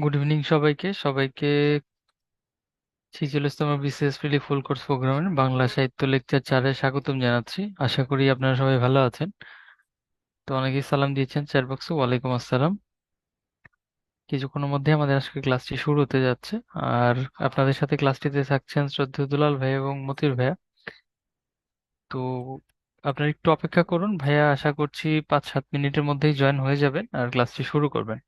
Good evening সবাইকে সবাইকে 46তম BCS প্রিলি full course প্রোগ্রামের বাংলা সাহিত্য লেকচার 4-এ স্বাগতম জানাচ্ছি। আশা করি আপনারা সবাই ভালো আছেন। তো অনেকেই সালাম দিয়েছেন চ্যাট বক্সে। ওয়ালাইকুম আসসালাম। কিছুক্ষণের মধ্যে আমাদের আজকে ক্লাসটি শুরু হতে যাচ্ছে। আর আপনাদের সাথে ক্লাসটিতে থাকছেন শ্রদ্ধেয় দুলাল ভাই এবং মতির ভাইয়া। তো আপনারা একটু অপেক্ষা করুন, ভাইয়া আশা করছি 5-7 মিনিটের মধ্যেই জয়েন হয়ে যাবেন আর ক্লাসটি শুরু করবেন।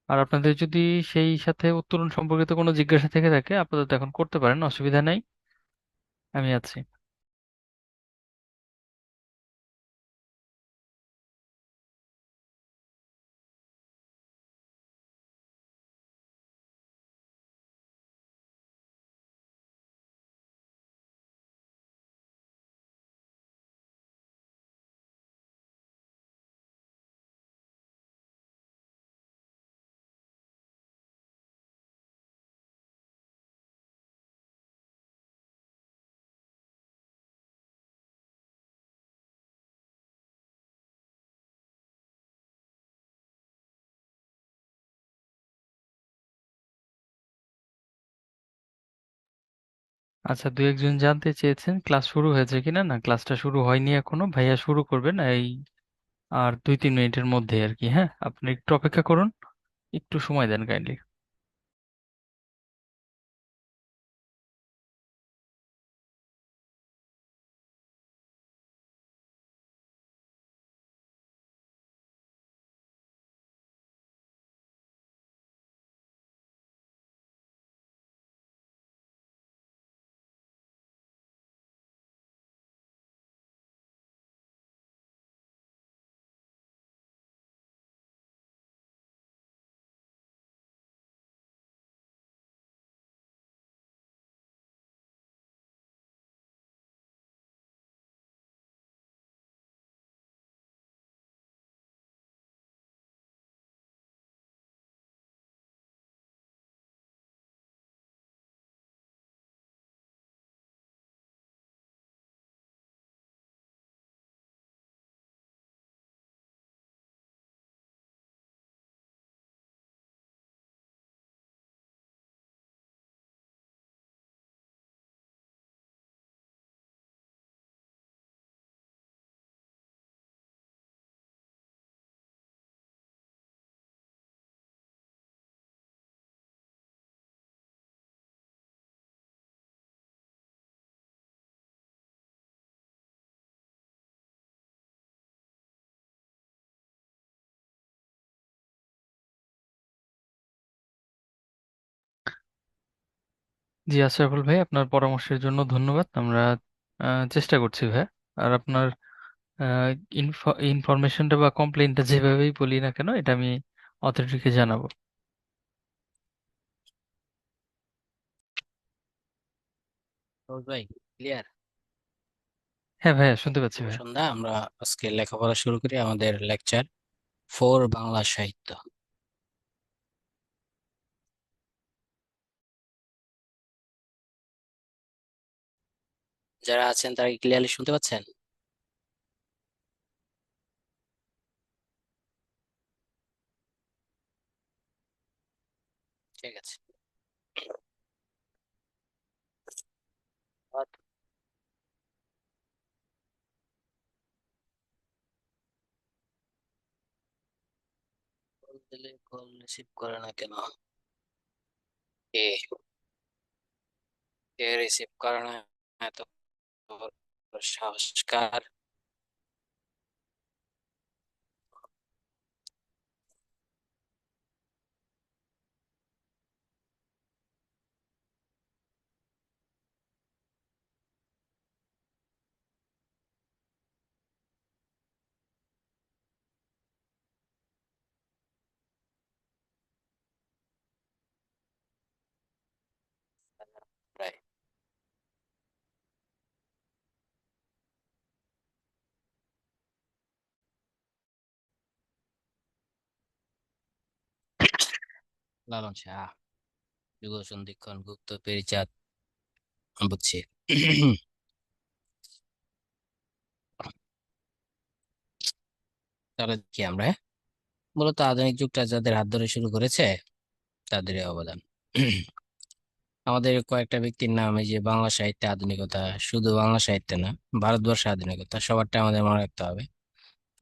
আর আপনাদের যদি সেই সাথে উত্তরণ সম্পর্কিত কোনো জিজ্ঞাসা থেকে থাকে আপাতত এখন করতে পারেন, অসুবিধা নাই, আমি আছি। আচ্ছা, দু একজন জানতে চেয়েছেন ক্লাস শুরু হয়েছে কিনা। না, ক্লাসটা শুরু হয়নি এখনো, ভাইয়া শুরু করবেন এই আর 2-3 মিনিটের মধ্যে আর কি। হ্যাঁ, আপনি একটু অপেক্ষা করুন, একটু সময় দেন কাইন্ডলি। জি, আশরাফুল ভাই, আপনার পরামর্শের জন্য ধন্যবাদ। আমরা চেষ্টা করছি ভাই। আর আপনার ইনফরমেশনটা বা কমপ্লেনটা যেভাবেই বলি না কেন, এটা আমি অথরিটিকে জানাবো। ভাই, ক্লিয়ার। হ্যাঁ ভাইয়া, শুনতে পাচ্ছি শুভ ভাইয়া। সন্ধ্যা। আমরা আজকে লেখাপড়া শুরু করি আমাদের লেকচার 4 বাংলা সাহিত্য। যারা আছেন তারা কি ক্লিয়ারলি শুনতে পাচ্ছেন? ঠিক আছে। কল দিলে কল রিসিভ করে না কেন? কে কে রিসিভ করে না? এত বড় সাহস কার? প্রায় লালন শাহ, যুগ সন্ধিক্ষণ গুপ্ত পেরিচাঁদ। বুঝছি। তাহলে কি আমরা মূলত আধুনিক যুগটা যাদের হাত ধরে শুরু করেছে তাদের অবদান। আমাদের কয়েকটা ব্যক্তির নাম, এই যে বাংলা সাহিত্যে আধুনিকতা, শুধু বাংলা সাহিত্যে না, ভারতবর্ষে আধুনিকতা, সবারটা আমাদের মনে রাখতে হবে।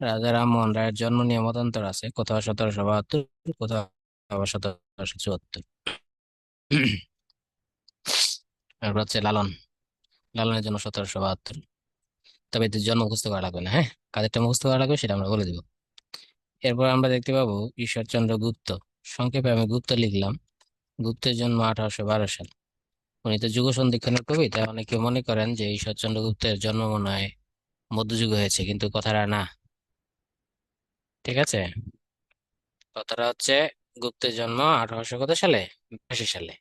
রাজা রামমোহন রায়ের জন্ম নিয়ে মতান্তর আছে, কোথাও 1772, কোথাও আবার 1774। তারপর হচ্ছে লালন, লালনের জন্য 1772। তবে এদের জন্ম মুখস্থ করা লাগবে না, হ্যাঁ, কাদেরটা মুখস্থ করা লাগবে সেটা আমরা বলে দিব। এরপর আমরা দেখতে পাবো ঈশ্বরচন্দ্র গুপ্ত। সংক্ষেপে আমি গুপ্ত লিখলাম। গুপ্তের জন্ম 1812 সাল। উনি তো যুগ সন্ধিক্ষণের কবি, তাই অনেকে মনে করেন যে ঈশ্বরচন্দ্র গুপ্তের জন্ম মনে হয় মধ্যযুগে হয়েছে, কিন্তু কথাটা না। ঠিক আছে, কথাটা হচ্ছে গুপ্তের জন্ম 1800 কত সালে, 82 সালে।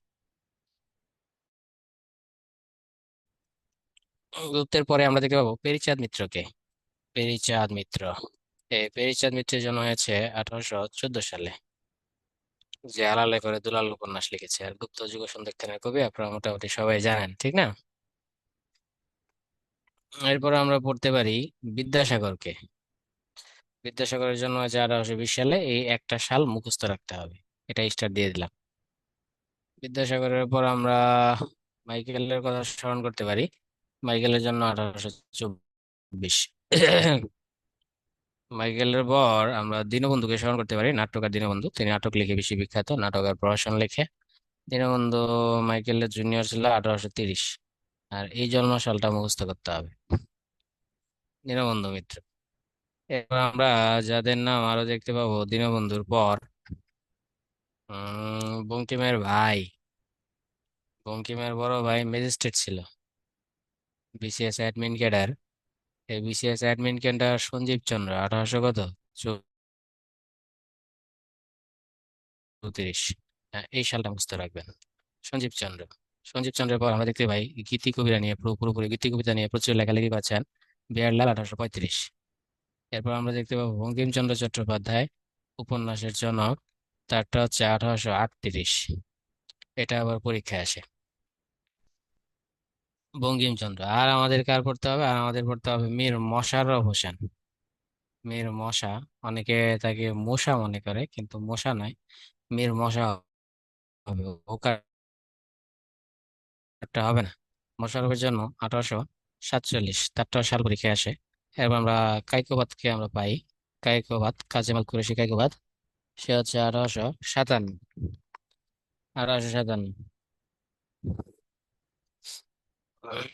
গুপ্তের পরে আমরা দেখতে পাবো পেরিচাঁদ মিত্রকে। পেরিচাঁদ মিত্র, এই পেরিচাঁদ মিত্রের জন্ম হয়েছে 1814 সালে। যে আলালে করে দুলাল উপন্যাস লিখেছে। আর গুপ্ত যুগ সন্ধিক্ষণের কবি আপনারা মোটামুটি সবাই জানেন, ঠিক না? এরপর আমরা পড়তে পারি বিদ্যাসাগরকে। বিদ্যাসাগরের জন্ম হয়েছে 1820 সালে। এই একটা সাল মুখস্থ রাখতে হবে, এটা স্টার দিয়ে দিলাম। বিদ্যাসাগরের পর আমরা মাইকেলের কথা স্মরণ করতে পারি। মাইকেলের জন্য 1824। মাইকেলের পর আমরা দীনবন্ধুকে স্মরণ করতে পারি, নাট্যকার দীনবন্ধু। তিনি নাটক লিখে বেশি বিখ্যাত, নাটক আর প্রহসন লেখে। দীনবন্ধু মাইকেলের জুনিয়র ছিল, 1830। আর এই জন্ম সালটা মুখস্থ করতে হবে, দীনবন্ধু মিত্র। এবার আমরা যাদের নাম আরো দেখতে পাবো দীনবন্ধুর পর, বঙ্কিমের ভাই, বঙ্কিমের বড় ভাই ম্যাজিস্ট্রেট ছিল, বিসিএস অ্যাডমিন ক্যাডার। এই বিসিএস অ্যাডমিন ক্যাডার সঞ্জীব চন্দ্র, 1800 কত, 34। হ্যাঁ, এই সালটা মুখস্থ রাখবেন, সঞ্জীব চন্দ্র। সঞ্জীব চন্দ্রের পর আমরা দেখতে পাই গীতি কবিতা নিয়ে, পুরোপুরি গীতি কবিতা নিয়ে প্রচুর লেখালেখি করেছেন, বিহারলাল, 1835। এরপর আমরা দেখতে পাবো বঙ্কিমচন্দ্র চট্টোপাধ্যায়, উপন্যাসের জনক। তারটা হচ্ছে 1838। এটা আবার পরীক্ষায় আসে, বঙ্কিমচন্দ্র। আর আমাদের কার পড়তে হবে, আর আমাদের পড়তে হবে মীর মশাররফ হোসেন। মীর মশা, অনেকে তাকে মশা মনে করে, কিন্তু মশা নয়, মীর মশা হবে, ওকারটা হবে না। মোশাররফের জন্য 1847, তারটা সাল পরীক্ষায় আসে। এরপর আমরা কাইকোবাদকে আমরা পাই। কাইকোবাদ, কাজী কুরেশি কাইকোবাদ। সে হচ্ছে 1857। 1857।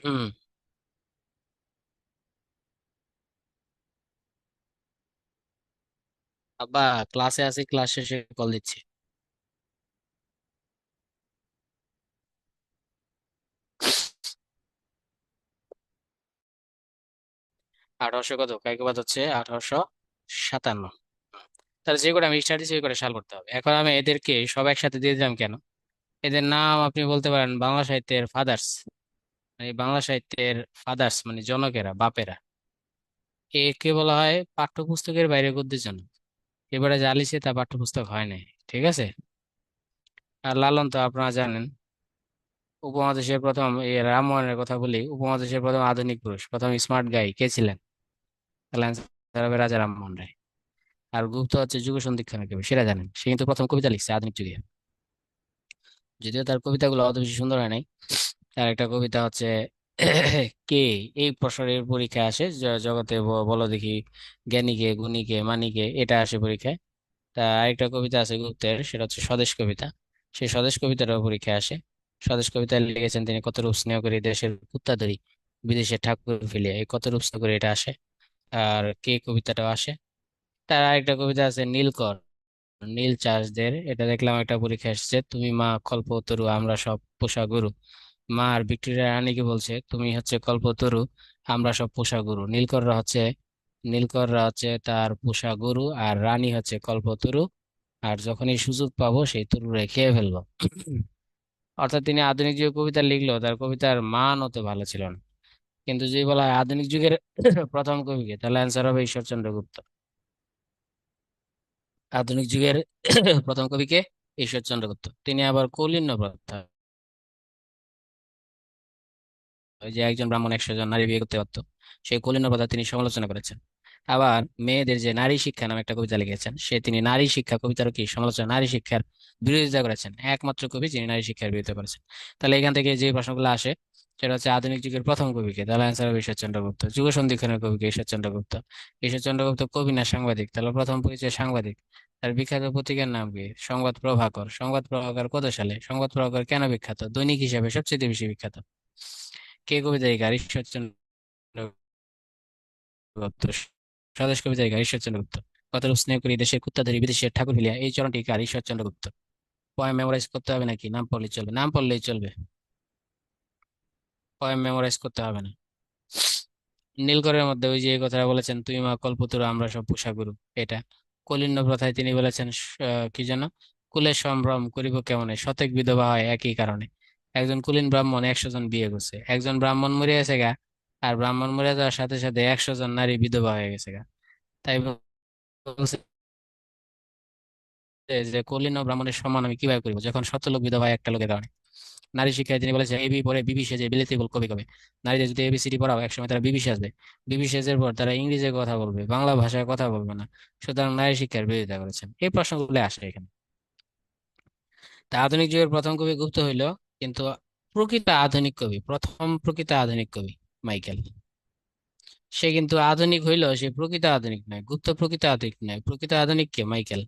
হুম। আব্বা, ক্লাসে আছি, ক্লাস শেষে কল দিচ্ছি। 1800 কত, কাইকোবাদ হচ্ছে 1857। তাহলে যে করে আমি স্টাডি যে করে সাল করতে হবে। এখন আমি এদেরকে সব একসাথে দিয়ে দিলাম কেন? এদের নাম আপনি বলতে পারেন বাংলা সাহিত্যের ফাদার্স, মানে বাংলা সাহিত্যের ফাদার্স মানে জনকেরা, বাপেরা। একে বলা হয় পাঠ্যপুস্তকের বাইরে গদ্যের জনক। এবারে যা লিখছে তা পাঠ্যপুস্তক হয় নাই, ঠিক আছে? আর লালন তো আপনারা জানেন, উপমহাদেশের প্রথম, এই রামমোহনের কথা বলি, উপমহাদেশের প্রথম আধুনিক পুরুষ, প্রথম স্মার্ট গাই কে ছিলেন? তাহলে answer হবে রাজা রামমোহন রায়। আর গুপ্ত হচ্ছে যুগ সন্ধিক্ষণের কবি, সেটা জানেন। সে কিন্তু প্রথম কবিতা লিখছে আধুনিক যুগে, যদিও তার কবিতাগুলো অত বেশি সুন্দর হয় নাই। তার একটা কবিতা হচ্ছে কে, এই প্রশ্নের পরীক্ষায় আসে, জগতে বলো দেখি, জ্ঞানীকে, গুণীকে, মানিকে, এটা আসে পরীক্ষায়। তা আরেকটা কবিতা আছে গুপ্তের, সেটা হচ্ছে স্বদেশ কবিতা। সেই স্বদেশ কবিতাটাও পরীক্ষায় আসে। স্বদেশ কবিতা লিখেছেন তিনি, কত রূপ স্নেহ করি দেশের কুত্তা ধরি, বিদেশে ঠাকুর ফেলিয়া, এই কত রূপ স্নেহ করি, এটা আসে। আর কে কবিতাটাও আসে। তার আরেকটা কবিতা আছে নীলকর, নীল চাষদের, এটা দেখলাম একটা পরীক্ষা এসেছে, তুমি মা কল্পতরু আমরা সব পোষা গরু। মা আর ভিক্টোরিয়া রানীকে বলছে তুমি হচ্ছে কল্পতরু, আমরা সব পোষা গরু। নীলকররা হচ্ছে তার পোষা গরু, আর রানী হচ্ছে কল্পতরু। আর যখনই সুযোগ পাবো সেই তরুরে খেয়ে ফেলবো। অর্থাৎ তিনি আধুনিক যুগে কবিতা লিখলো, তার কবিতার মান অত ভালো ছিল না। কিন্তু যদি বলা হয় আধুনিক যুগের প্রথম কবিকে, তাহলে অ্যান্সার হবে ঈশ্বরচন্দ্র গুপ্ত। আধুনিক যুগের প্রথম কবিকে, ঈশ্বরচন্দ্র গুপ্ত। তিনি আবার কৌলিন্য প্রথা, ওই যে একজন ব্রাহ্মণ 100 জন নারী বিয়ে করতে পারতো, সেই কৌলিন্য প্রথা তিনি সমালোচনা করেছেন। আবার মেয়েদের যে নারী শিক্ষা নামে একটা কবিতা লিখেছেন, তিনি নারী শিক্ষা কবিতার কি সমালোচনা, নারী শিক্ষার বিরোধিতা করেছেন, একমাত্র কবি যিনি নারী শিক্ষার বিরোধিতা করেছেন। তাহলে এখান থেকে যে প্রশ্নগুলো আসে সেটা হচ্ছে আধুনিক যুগের প্রথম কবিকে, তাহলে অ্যান্সার হবে ঈশ্বরচন্দ্র গুপ্ত। যুগ সন্ধিক্ষণের কবিকে ঈশ্বরচন্দ্র গুপ্ত। ঈশ্বরচন্দ্র গুপ্ত কবি না সাংবাদিক? তাহলে প্রথম পরিচয় সাংবাদিক। তার বিখ্যাত পত্রিকার নাম কি? সংবাদ প্রভাকর। সংবাদ প্রভাকর কত সালে? সংবাদ প্রভাকর কেন বিখ্যাত? দৈনিক হিসাবে সবচেয়ে বেশি বিখ্যাত। কে কবিতারিকার? ঈশ্বরচন্দ্র গুপ্ত। স্বদেশ কবিতারিকার ঈশ্বরচন্দ্র গুপ্ত। কতরূপ স্নেহ করি দেশের কুত্তা ধরি বিদেশের ঠাকুর ফিলিয়া, এই চরণটি কার? ঈশ্বরচন্দ্র গুপ্ত। পয়েম মেমোরাইজ করতে হবে নাকি নাম পড়লেই চলবে? নাম পড়লেই চলবে, পয়েম মেমোরাইজ করতে হবে না। নীলকরের মধ্যে ওই যে এই কথাটা বলেছেন, তুই মা কল্পতরু আমরা সব পোষাগুরু, এটা। কলিন্য প্রথায় তিনি বলেছেন কি যেন, কুলের সম্ভ্রম করিব কেমনে, শতেক বিধবা হয় একই কারণে। একজন কুলীন ব্রাহ্মণ 100 জন বিয়ে করছে, একজন ব্রাহ্মণ মরে গেছে গা, আর ব্রাহ্মণ মরে যাওয়ার সাথে সাথে 100 জন নারী বিধবা হয়ে গেছে গা। তাই বলছে যে কলিন ও ব্রাহ্মণের সম্মান আমি কিভাবে করবো যখন 100 লোক বিধবা হয় একটা লোকের কারণে। নারী শিক্ষায় তিনি বলেছেন, এবি পরে বিবি সেজে বিলেতি বল কবে কবে। নারীদের যদি এবিসিডি পড়াও একসময় তারা বিবি সাজবে, বিবি সেজের পর তারা ইংরেজিতে কথা বলবে, বাংলা ভাষায় কথা বলবে না। সুতরাং নারী শিক্ষার বিরোধিতা করেছেন। এই প্রশ্নগুলো আসে এখানে। তা আধুনিক যুগের প্রথম কবি গুপ্ত হইল, কিন্তু প্রকৃত আধুনিক কবি, প্রথম প্রকৃত আধুনিক কবি মাইকেল। সে কিন্তু আধুনিক হইল, সে প্রকৃত আধুনিক নয়। গুপ্ত প্রকৃত আধুনিক নয়, প্রকৃত আধুনিক কে? মাইকেল।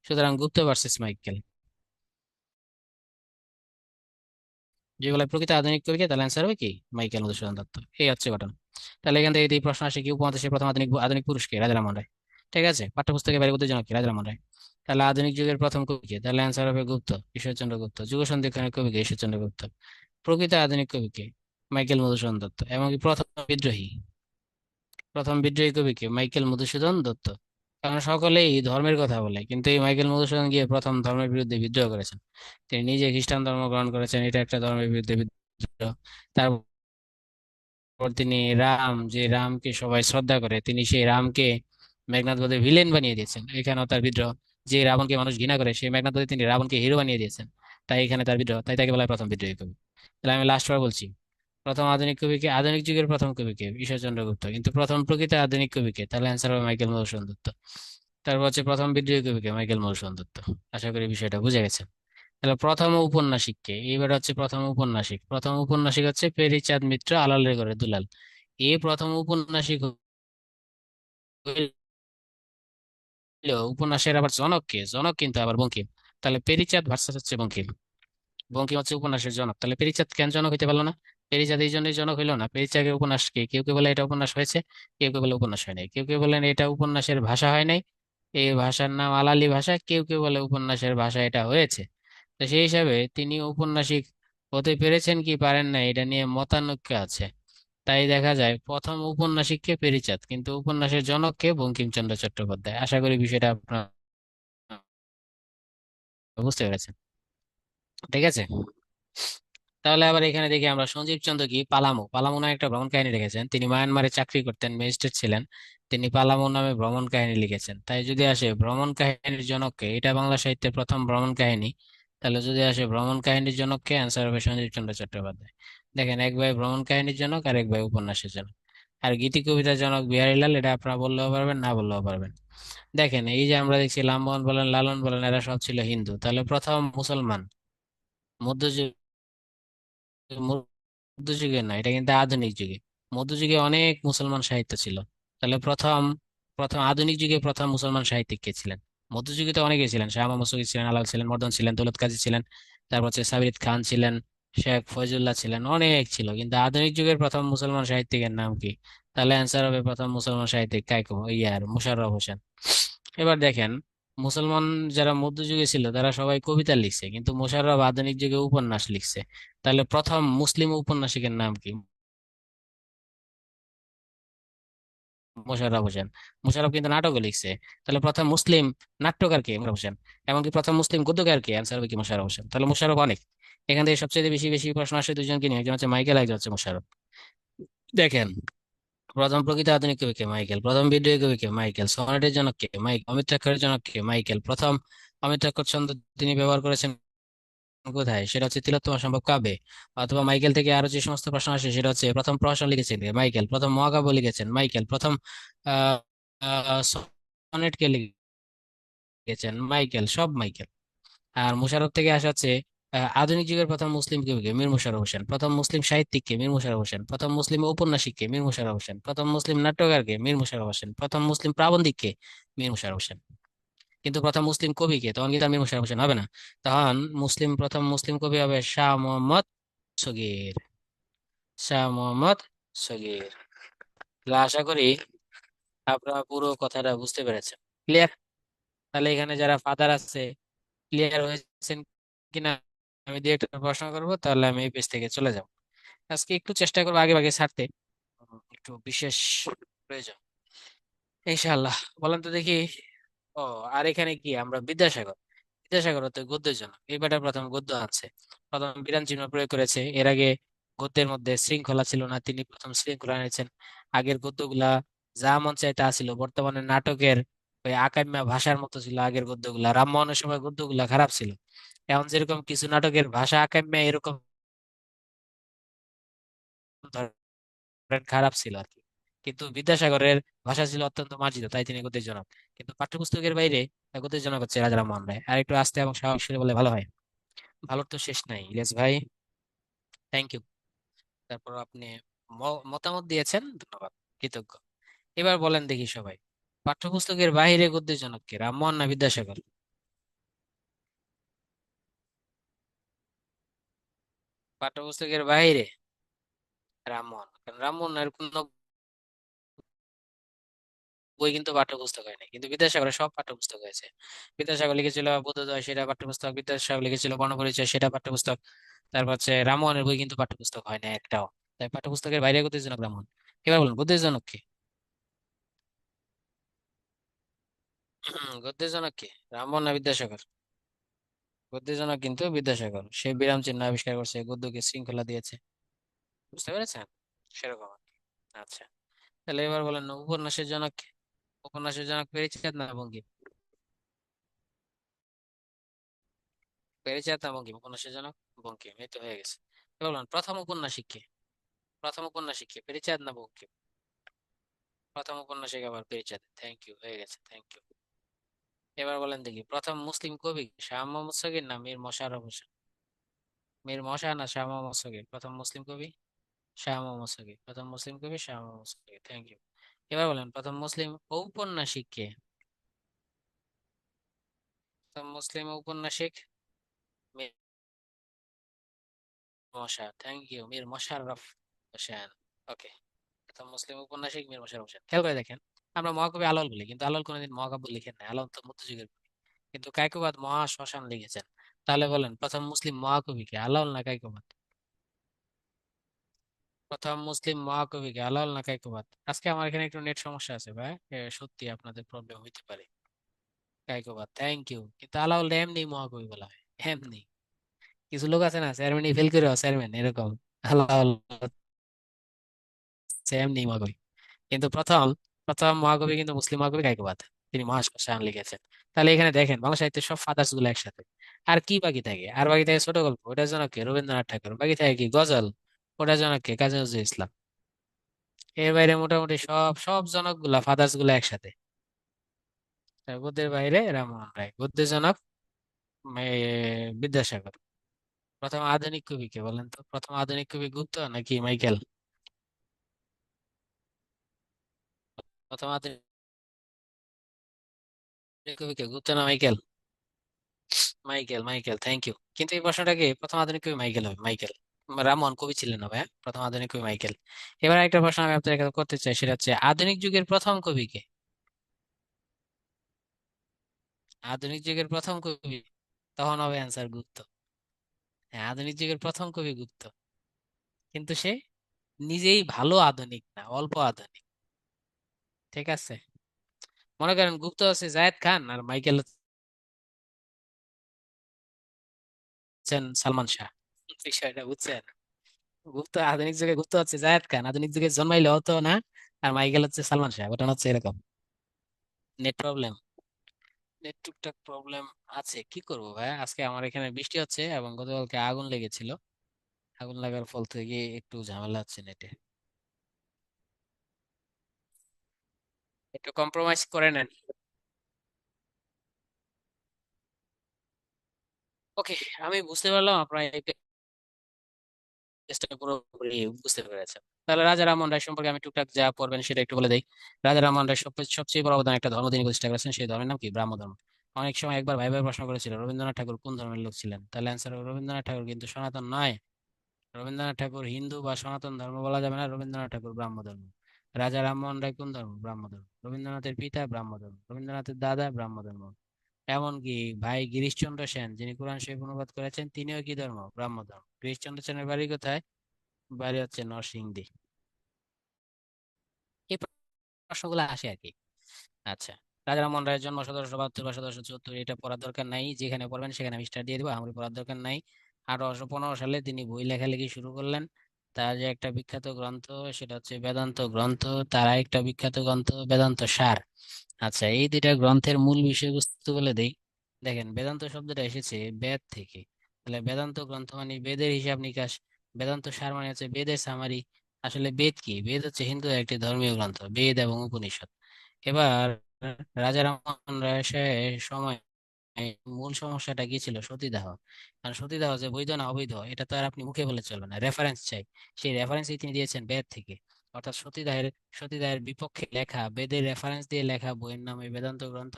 সুতরাং গুপ্ত ভার্সেস মাইকেল। যেগুলো প্রকৃত আধুনিক কবিকে, তাহলে অ্যান্সার হবে কি? মাইকেল মধুসূদন দত্ত। এই হচ্ছে ঘটনা। তাহলে এখান থেকে এই প্রশ্ন আসে কি, উপমহাদেশের প্রথম আধুনিক আধুনিক পুরুষকে? রাজা রামমোহন রায়। ঠিক আছে, পাঠ্যপুস্তকে বাইরে উত্তেজনক কি? রাজা রামমোহন রায়। তাহলে আধুনিক যুগের প্রথম কবিকে, তাহলে অ্যান্সার হবে গুপ্ত, ঈশ্বরচন্দ্র গুপ্ত। যুগ সন্ধিক্ষণের কবিকে? ঈশ্বরচন্দ্র গুপ্ত। প্রকৃত আধুনিক কবিকে? মাইকেল মধুসূদন দত্ত। এবং কি প্রথম বিদ্রোহী, প্রথম বিদ্রোহী কবিকে? মাইকেল মধুসূদন দত্ত। কারণ সকলেই ধর্মের কথা বলে, কিন্তু এই মাইকেল মধুসূদন গিয়ে প্রথম ধর্মের বিরুদ্ধে বিদ্রোহ করেছেন। তিনি নিজে খ্রিস্টান ধর্ম গ্রহণ করেছেন, এটা একটা ধর্মের বিরুদ্ধে বিদ্রোহ। তারপর তিনি যে রামকে সবাই শ্রদ্ধা করে, তিনি সেই রামকে মেঘনাদ বধে ভিলেন বানিয়ে দিয়েছেন, এখানেও তার বিদ্রোহ। যে রাবণকে মানুষ ঘৃণা করে, সেই মেঘনাদ বধে তিনি রাবণকে হিরো বানিয়ে দিয়েছেন, তাই এখানে তার বিদ্রোহ, তাই তাকে বলা হয় প্রথম বিদ্রোহী কবি। তাহলে আমি লাস্ট বার বলছি, প্রথম আধুনিক কবিকে, আধুনিক যুগের প্রথম কবিকে? ঈশ্বরচন্দ্র গুপ্ত। কিন্তু প্রথম প্রকৃত আধুনিক কবিকে? তাহলে অ্যান্সার হবে মাইকেল মধুসূদন দত্ত। তারপর হচ্ছে প্রথম বিদ্রোহী কবিকে? মাইকেল মধুসূদন দত্ত। আশা করি বিষয়টা বুঝে গেছে। তাহলে প্রথম ঔপন্যাসিককে, এইবার হচ্ছে প্রথম ঔপন্যাসিক। প্রথম ঔপন্যাসিক হচ্ছে পেরিচাঁদ মিত্র, আলালের ঘরে দুলাল। এই প্রথম উপন্যাসিক হইল, উপন্যাসের আবার জনক কে? জনক কিন্তু আবার বঙ্কিম। তাহলে পেরিচাঁদ ভার্সাস হচ্ছে বঙ্কিম। বঙ্কিম হচ্ছে উপন্যাসের জনক, তাহলে পেরিচাঁদ কেন জনক হইতে পারলো না? পেরিচাঁদ এই জন্যই জনক হইলো না, পেরিচাঁদের উপন্যাস কি, কেউ কেউ বলে এটা উপন্যাস হয়েছে, কেউ কেউ বলে উপন্যাস হয় নাই, কেউ কেউ বলেন এটা উপন্যাসের ভাষা হয় নাই, এই ভাষার নাম আলালি ভাষা, কেউ কেউ বলে উপন্যাসের ভাষা এটা হয়েছে। তো সেই হিসাবে তিনি ঔপন্যাসিক হতে পেরেছেন কি পারেন না, এটা নিয়ে মতানৈক্য আছে। তাই দেখা যায় প্রথম উপন্যাসিককে পেরিচাঁদ, কিন্তু উপন্যাসের জনককে বঙ্কিমচন্দ্র চট্টোপাধ্যায়। আশা করি বিষয়টা আপনার বুঝতে পেরেছেন। ঠিক আছে, তাহলে আবার এখানে দেখি আমরা সঞ্জীব চন্দ্র কি পালামু, পালামু নামে একটা ভ্রমণ কাহিনী লিখেছেন। তিনি মায়ানমারে চাকরি করতেন, ম্যাজিস্ট্রেট ছিলেন। তিনি পালামু নামে ভ্রমণ কাহিনী লিখেছেন। তাই যদি আসে ভ্রমণ কাহিনীর জনককে, এটা বাংলা সাহিত্যের প্রথম ভ্রমণ কাহিনী, তাহলে যদি আসে ভ্রমণ কাহিনীর জনককে, অ্যান্সার হবে সঞ্জীব চন্দ্র চট্টোপাধ্যায়। দেখেন, এক ভাই ভ্রমণ কাহিনীর জনক আর এক ভাই উপন্যাসের জনক। আর গীতি কবিতার জনক বিহারীলাল, এটা আপনারা বললেও পারবেন, না বললেও পারবেন। দেখেন, এই যে আমরা দেখছি লালন বলেন, লালন বলেন, এরা সব ছিল হিন্দু। তাহলে প্রথম মুসলমান মধ্যযুগ, মধ্যযুগে না, এটা কিন্তু আধুনিক যুগে। মধ্যযুগে অনেক মুসলমান সাহিত্য ছিল। তাহলে প্রথম প্রথম আধুনিক যুগে প্রথম মুসলমান সাহিত্যিক কে ছিলেন? মধ্যযুগে তো অনেকে ছিলেন, শাহ মোহাম্মদ শফী ছিলেন, আলাল ছিলেন, মর্দন ছিলেন, দৌলত কাজী ছিলেন, তারপর হচ্ছে সাবির খান ছিলেন, শেখ ফয়জুল্লাহ ছিলেন, অনেক ছিল। কিন্তু আধুনিক যুগের প্রথম মুসলমান সাহিত্যিকের নাম কি? তাহলে অ্যান্সার হবে প্রথম মুসলমান সাহিত্যিক কাইকো ইয়ার মুশাররফ হোসেন। এবার দেখেন, মুসলমান যারা মধ্যযুগে ছিল তারা সবাই কবিতা লিখছে, কিন্তু মোশাররফ আধুনিক যুগে উপন্যাস লিখছে। তাহলে প্রথম মুসলিম উপন্যাসিকের নাম কি? মোশাররফ হোসেন। মোশাররফ কিন্তু নাটকও লিখছে। তাহলে প্রথম মুসলিম নাট্যকার কে? মোশাররফ হোসেন। এমনকি প্রথম মুসলিম গদ্যকার কে? অ্যান্সার হবে কি? মোশাররফ হোসেন। তাহলে মোশাররফ অনেক। এখান থেকে সবচেয়ে বেশি বেশি প্রশ্ন আসে দুজনকে নিয়ে, একজন হচ্ছে মাইকেল, একজন হচ্ছে মোশাররফ। দেখেন, প্রথম প্রকৃত আধুনিক কবি কে? মাইকেল। প্রথম বিদ্রোহী কবি কে? মাইকেল। সনেটের জনক কে? অমিত্রাক্ষরের জনক কে? মাইকেল। প্রথম অমিত্রাক্ষর ছন্দ তিনি ব্যবহার করেছেন কোথায়? সেটা হচ্ছে তিলোত্তমা সম্ভব কাব্যে। অথবা মাইকেল থেকে আরো যে সমস্ত প্রশ্ন আসে, সেটা হচ্ছে প্রথম প্রহসন লিখেছেন কে? মাইকেল। প্রথম মহাকাব্য লিখেছেন মাইকেল। প্রথম সনেট কে লিখেছেন? মাইকেল, সব মাইকেল। আর মোশাররফ থেকে আসা হচ্ছে আধুনিক যুগের প্রথম মুসলিম কবিকে মীর মশাররফ হোসেন, প্রথম মুসলিম সাহিত্যিককে মীর মশাররফ হোসেন, প্রথম মুসলিম ঔপন্যাসিককে মীর মশাররফ হোসেন, প্রথম মুসলিম নাট্যকারকে মীর মশাররফ হোসেন, প্রথম মুসলিম প্রাবন্ধিককে মীর মশাররফ হোসেন। কিন্তু প্রথম মুসলিম কবিকে, তখন কিন্তু আর মীর মশাররফ হোসেন হবে না, তখন প্রথম মুসলিম কবি হবে শাহ মোহাম্মদ সগীর। শাহ মোহাম্মদ সগীর। তাহলে আশা করি আপনারা পুরো কথাটা বুঝতে পেরেছেন। ক্লিয়ার? তাহলে এখানে যারা ফাদার আছে, ক্লিয়ার হয়েছেন কিনা? আমি দিয়ে একটা প্রশ্ন করবো, তাহলে আমি এই পেজ থেকে চলে যাব। আজকে একটু চেষ্টা করবো আগে ভাগে ছাড়তে, একটু বিশেষ প্রয়োজন ইনশাআল্লাহ। বলেন তো দেখি। ও, আর এখানে কি আমরা বিদ্যাসাগর, বিদ্যাসাগর হতে গদ্যের জন্য এই বেটার প্রথম গদ্য আছে, প্রথম বিরাম চিহ্ন প্রয়োগ করেছে। এর আগে গদ্যের মধ্যে শৃঙ্খলা ছিল না, তিনি প্রথম শৃঙ্খলা এনেছেন। আগের গদ্যগুলা যা মন চায় তা ছিল, বর্তমানে নাটকের ওই আকাম্য ভাষার মতো ছিল আগের গদ্যগুলা। রামমোহনের সময় গদ্যগুলা খারাপ ছিল, এখন যেরকম কিছু নাটকের ভাষা আকাম্য এরকম খারাপ ছিল আর কি। কিন্তু বিদ্যাসাগরের ভাষা ছিল অত্যন্ত মার্জিত, তাই তিনি গদ্যের জনক। কিন্তু পাঠ্যপুস্তকের বাইরে গদ্যের জনক হচ্ছে রাজা রামমোহন রায়। আর একটু আস্তে এবং স্বাভাবিক সুরে বলে ভালো হয়। ভালোর তো শেষ নাই ইলিয়াস ভাই, থ্যাংক ইউ। তারপর আপনি মতামত দিয়েছেন, ধন্যবাদ, কৃতজ্ঞ। এবার বলেন দেখি সবাই, পাঠ্যপুস্তকের বাইরে গদ্যের জনক কে, রামমোহন না বিদ্যাসাগর? পাঠ্যপুস্তকের বাইরে রামমোহন, কারণ রামমোহনের কোনো বই কিন্তু পাঠ্যপুস্তক হয় না, কিন্তু বিদ্যাসাগরের সব পাঠ্যপুস্তক হয়েছে। বিদ্যাসাগর লিখেছিল বোধোদয়, সেটা পাঠ্যপুস্তক। বিদ্যাসাগর লিখেছিল বর্ণপরিচয়, সেটা পাঠ্যপুস্তক। তারপর হচ্ছে রামমোহনের বই কিন্তু পাঠ্যপুস্তক হয় না একটাও। তাই পাঠ্যপুস্তকের বাইরে গদ্যের জনক রামমোহন। এবার বলুন গদ্যের জনক কে? গদ্যের জনক কে, রামমোহন না বিদ্যাসাগর? গদ্যের জনক কিন্তু বিদ্যাসাগর, সে বিরাম চিহ্ন আবিষ্কার করছে, গদ্যকে শৃঙ্খলা দিয়েছে। বুঝতে পেরেছেন? সেরকম আর কি। আচ্ছা, তাহলে এবার বলেন না উপন্যাসের জনক কে? উপন্যাসের জনক প্যারীচাঁদ না বঙ্কিম? প্যারীচাঁদ না বঙ্কিম উপন্যাসের জনক? বঙ্কিম, এই তো হয়ে গেছে। এবার বলুন প্রথম উপন্যাসিক কে? প্রথম উপন্যাসিক কে, প্যারীচাঁদ না বঙ্কিম? প্রথম উপন্যাসিক আবার প্যারীচাঁদ, থ্যাংক ইউ, হয়ে গেছে, থ্যাংক ইউ। এবার বলেন দেখি প্রথম মুসলিম কবি শাহ মোহাম্মদ শগীর না মীর মশাররফ হোসেন? মীর মশা না শাহ মোহাম্মদ শগীর প্রথম মুসলিম কবি? শাহ মোহাম্মদ শগীর প্রথম মুসলিম কবি, শাহ মোহাম্মদ শগীর, থ্যাংক ইউ। এবার বলেন প্রথম মুসলিম ঔপন্যাসিক কে? প্রথম মুসলিম ঔপন্যাসিক মীর মশা, থ্যাংক ইউ, মীর মশাররফ হোসেন। ওকে, প্রথম মুসলিম ঔপন্যাসিক মীর মশাররফ হোসেন। খেয়াল করে দেখেন, আমরা মহাকবি আলাওল বলি, কিন্তু আলাওল কোনোদিন মহাকাব্য লিখেন না, আলাওল তো মধ্যযুগের কবি। কিন্তু কায়কোবাদ মহা শ্মশান লিখেছেন। তাহলে বলেন প্রথম মুসলিম মহাকবি কে, আলাওল না কায়কোবাদ? প্রথম মুসলিম মহাকবি কে, আলাওল না কায়কোবাদ? আজকে আমার এখানে একটু নেট সমস্যা আছে ভাই, সত্যি আপনাদের প্রবলেম হইতে পারে। Kaykobad, thank you. কিন্তু আলাওল এমনি মহাকবি বলা হয়, এমনি। কিছু লোক আছে না চেয়ারম্যান ফেল করে চেয়ারম্যান এরকম, আলাওল হচ্ছে এমনি মহাকবি। কিন্তু প্রথম প্রথম মহাকবি কিন্তু মুসলিম মহাকবি কায়কোবাদ, তিনি মহাশ্মশান লিখেছেন। তাহলে এখানে দেখেন বাংলা সাহিত্যের সব ফাদার্স গুলো একসাথে। আর কি বাকি থাকে? আর বাকি থাকে ছোট গল্প, ওটার জন্য কে, রবীন্দ্রনাথ ঠাকুর। বাকি থাকে কি, গজল, ওটার জন্য কে, কাজী নজরুল ইসলাম। এর বাইরে মোটামুটি সব সব জনক গুলা, ফাদার্স গুলা একসাথে। গদ্যের বাইরে রামমোহন রায়, গদ্যের জনক বিদ্যাসাগর। প্রথম আধুনিক কবি কে বলেন তো? প্রথম আধুনিক কবি গুপ্ত নাকি মাইকেল? প্রথম আধুনিক কবি কে, গুপ্ত না Michael? Michael, Michael, thank you. কিন্তু এই প্রশ্নটাকে প্রথম আধুনিক কবি মাইকেল হবে, মাইকেল। রামমোহন কবি ছিলেন না ভাই, প্রথম আধুনিক কবি মাইকেল। এবার একটা প্রশ্ন আমি আপনার কাছে করতে চাই, সেটা হচ্ছে আধুনিক যুগের প্রথম কবি কে? আধুনিক যুগের প্রথম কবি, তখন হবে অ্যান্সার গুপ্ত। হ্যাঁ, আধুনিক যুগের প্রথম কবি গুপ্ত, কিন্তু সে নিজেই ভালো আধুনিক না, অল্প আধুনিক। ঠিক আছে? মনে করেন গুপ্ত হচ্ছে জায়েদ খান, আর মাইকেল হচ্ছেন সালমান শাহ। বিষয়টা বুঝছেন? গুপ্ত আধুনিক যুগে গুপ্ত হচ্ছে জায়েদ খান, আধুনিক যুগে জন্মাইলে হতো না। আর মাইকেল হচ্ছে সালমান শাহ, ঘটনা হচ্ছে এরকম। নেট প্রবলেম, নেট টুকটাক প্রবলেম আছে, কি করবো ভাই। আজকে আমার এখানে বৃষ্টি হচ্ছে এবং গতকালকে আগুন লেগেছিল, আগুন লাগার ফল থেকে একটু ঝামেলা হচ্ছে নেটে। একটু কম্প্রোমাইজ করে নেন। ওকে, আমি বুঝতে পারলাম আপনার এই পেজটা পুরোপুরি বুঝতে পেরেছেন। তাহলে রাজা রামমোহন রায় সম্পর্কে আমি টুকটাক যা পড়বেন সেটা একটু বলে দেই। রাজা রামমোহন রায় সবচেয়ে বড় অবদান একটা ধর্ম তিনি প্রতিষ্ঠা করেছেন, সেই ধর্মের নাম কি? ব্রাহ্ম ধর্ম। অনেক সময় একবার ভাই ভাই প্রশ্ন করেছিল রবীন্দ্রনাথ ঠাকুর কোন ধর্মের লোক ছিলেন, তাহলে অ্যান্সার হবে রবীন্দ্রনাথ ঠাকুর কিন্তু সনাতন নয়। রবীন্দ্রনাথ ঠাকুর হিন্দু বা সনাতন ধর্ম বলা যাবে না, রবীন্দ্রনাথ ঠাকুর ব্রাহ্ম ধর্ম। রাজা রামমোহন রায় কোন ধর্ম? ব্রাহ্ম ধর্ম। রবীন্দ্রনাথের পিতা ব্রাহ্ম ধর্ম, রবীন্দ্রনাথের দাদা ব্রাহ্ম ধর্ম। এমনকি ভাই গিরিশচন্দ্র সেন যিনি কোরআন শরীফ অনুবাদ করেছেন তিনিও কি ধর্ম? ব্রাহ্ম ধর্ম। গিরিশচন্দ্র সেনের বাড়ি কোথায়? বাড়ি হচ্ছে নরসিংদী। এই প্রশ্নগুলো আসে আর কি। আচ্ছা, রাজা রামমোহন রায়ের জন্ম 1772 বা 1774, এটা পড়ার দরকার নাই, যেখানে পড়বেন সেখানে আমি স্টার দিয়ে দিব, আমার পড়ার দরকার নাই। 1815 সালে তিনি বই লেখালেখি শুরু করলেন। তার যে একটা বিখ্যাত গ্রন্থ সেটা হচ্ছে বেদান্ত গ্রন্থ। তার একটা বিখ্যাত গ্রন্থ বেদান্ত সার। আচ্ছা, এই দুইটা গ্রন্থের মূল বিষয়বস্তু বলে দেই। দেখেন, বেদান্ত শব্দটা এসেছে বেদ থেকে। তাহলে বেদান্ত গ্রন্থ মানে বেদের হিসাব নিকাশ। বেদান্ত সার মানে হচ্ছে বেদের সামারি। আসলে বেদ কি? বেদ হচ্ছে হিন্দু একটি ধর্মীয় গ্রন্থ, বেদ এবং উপনিষদ। এবার রাজা রামমোহন রায়ের সময় মূল সমস্যাটা কি ছিল? সতীদাহ। কারণ সতীদাহ যে বৈধ না অবৈধ এটা তো আর আপনি মুখে বলে চলবে না, রেফারেন্স চাই। সেই রেফারেন্সই তিনি দিয়েছেন বেদ থেকে। অর্থাৎ সতীদাহের বিপক্ষে লেখা, বেদের রেফারেন্স দিয়ে লেখা বইয়ের নাম এই বেদান্ত গ্রন্থ,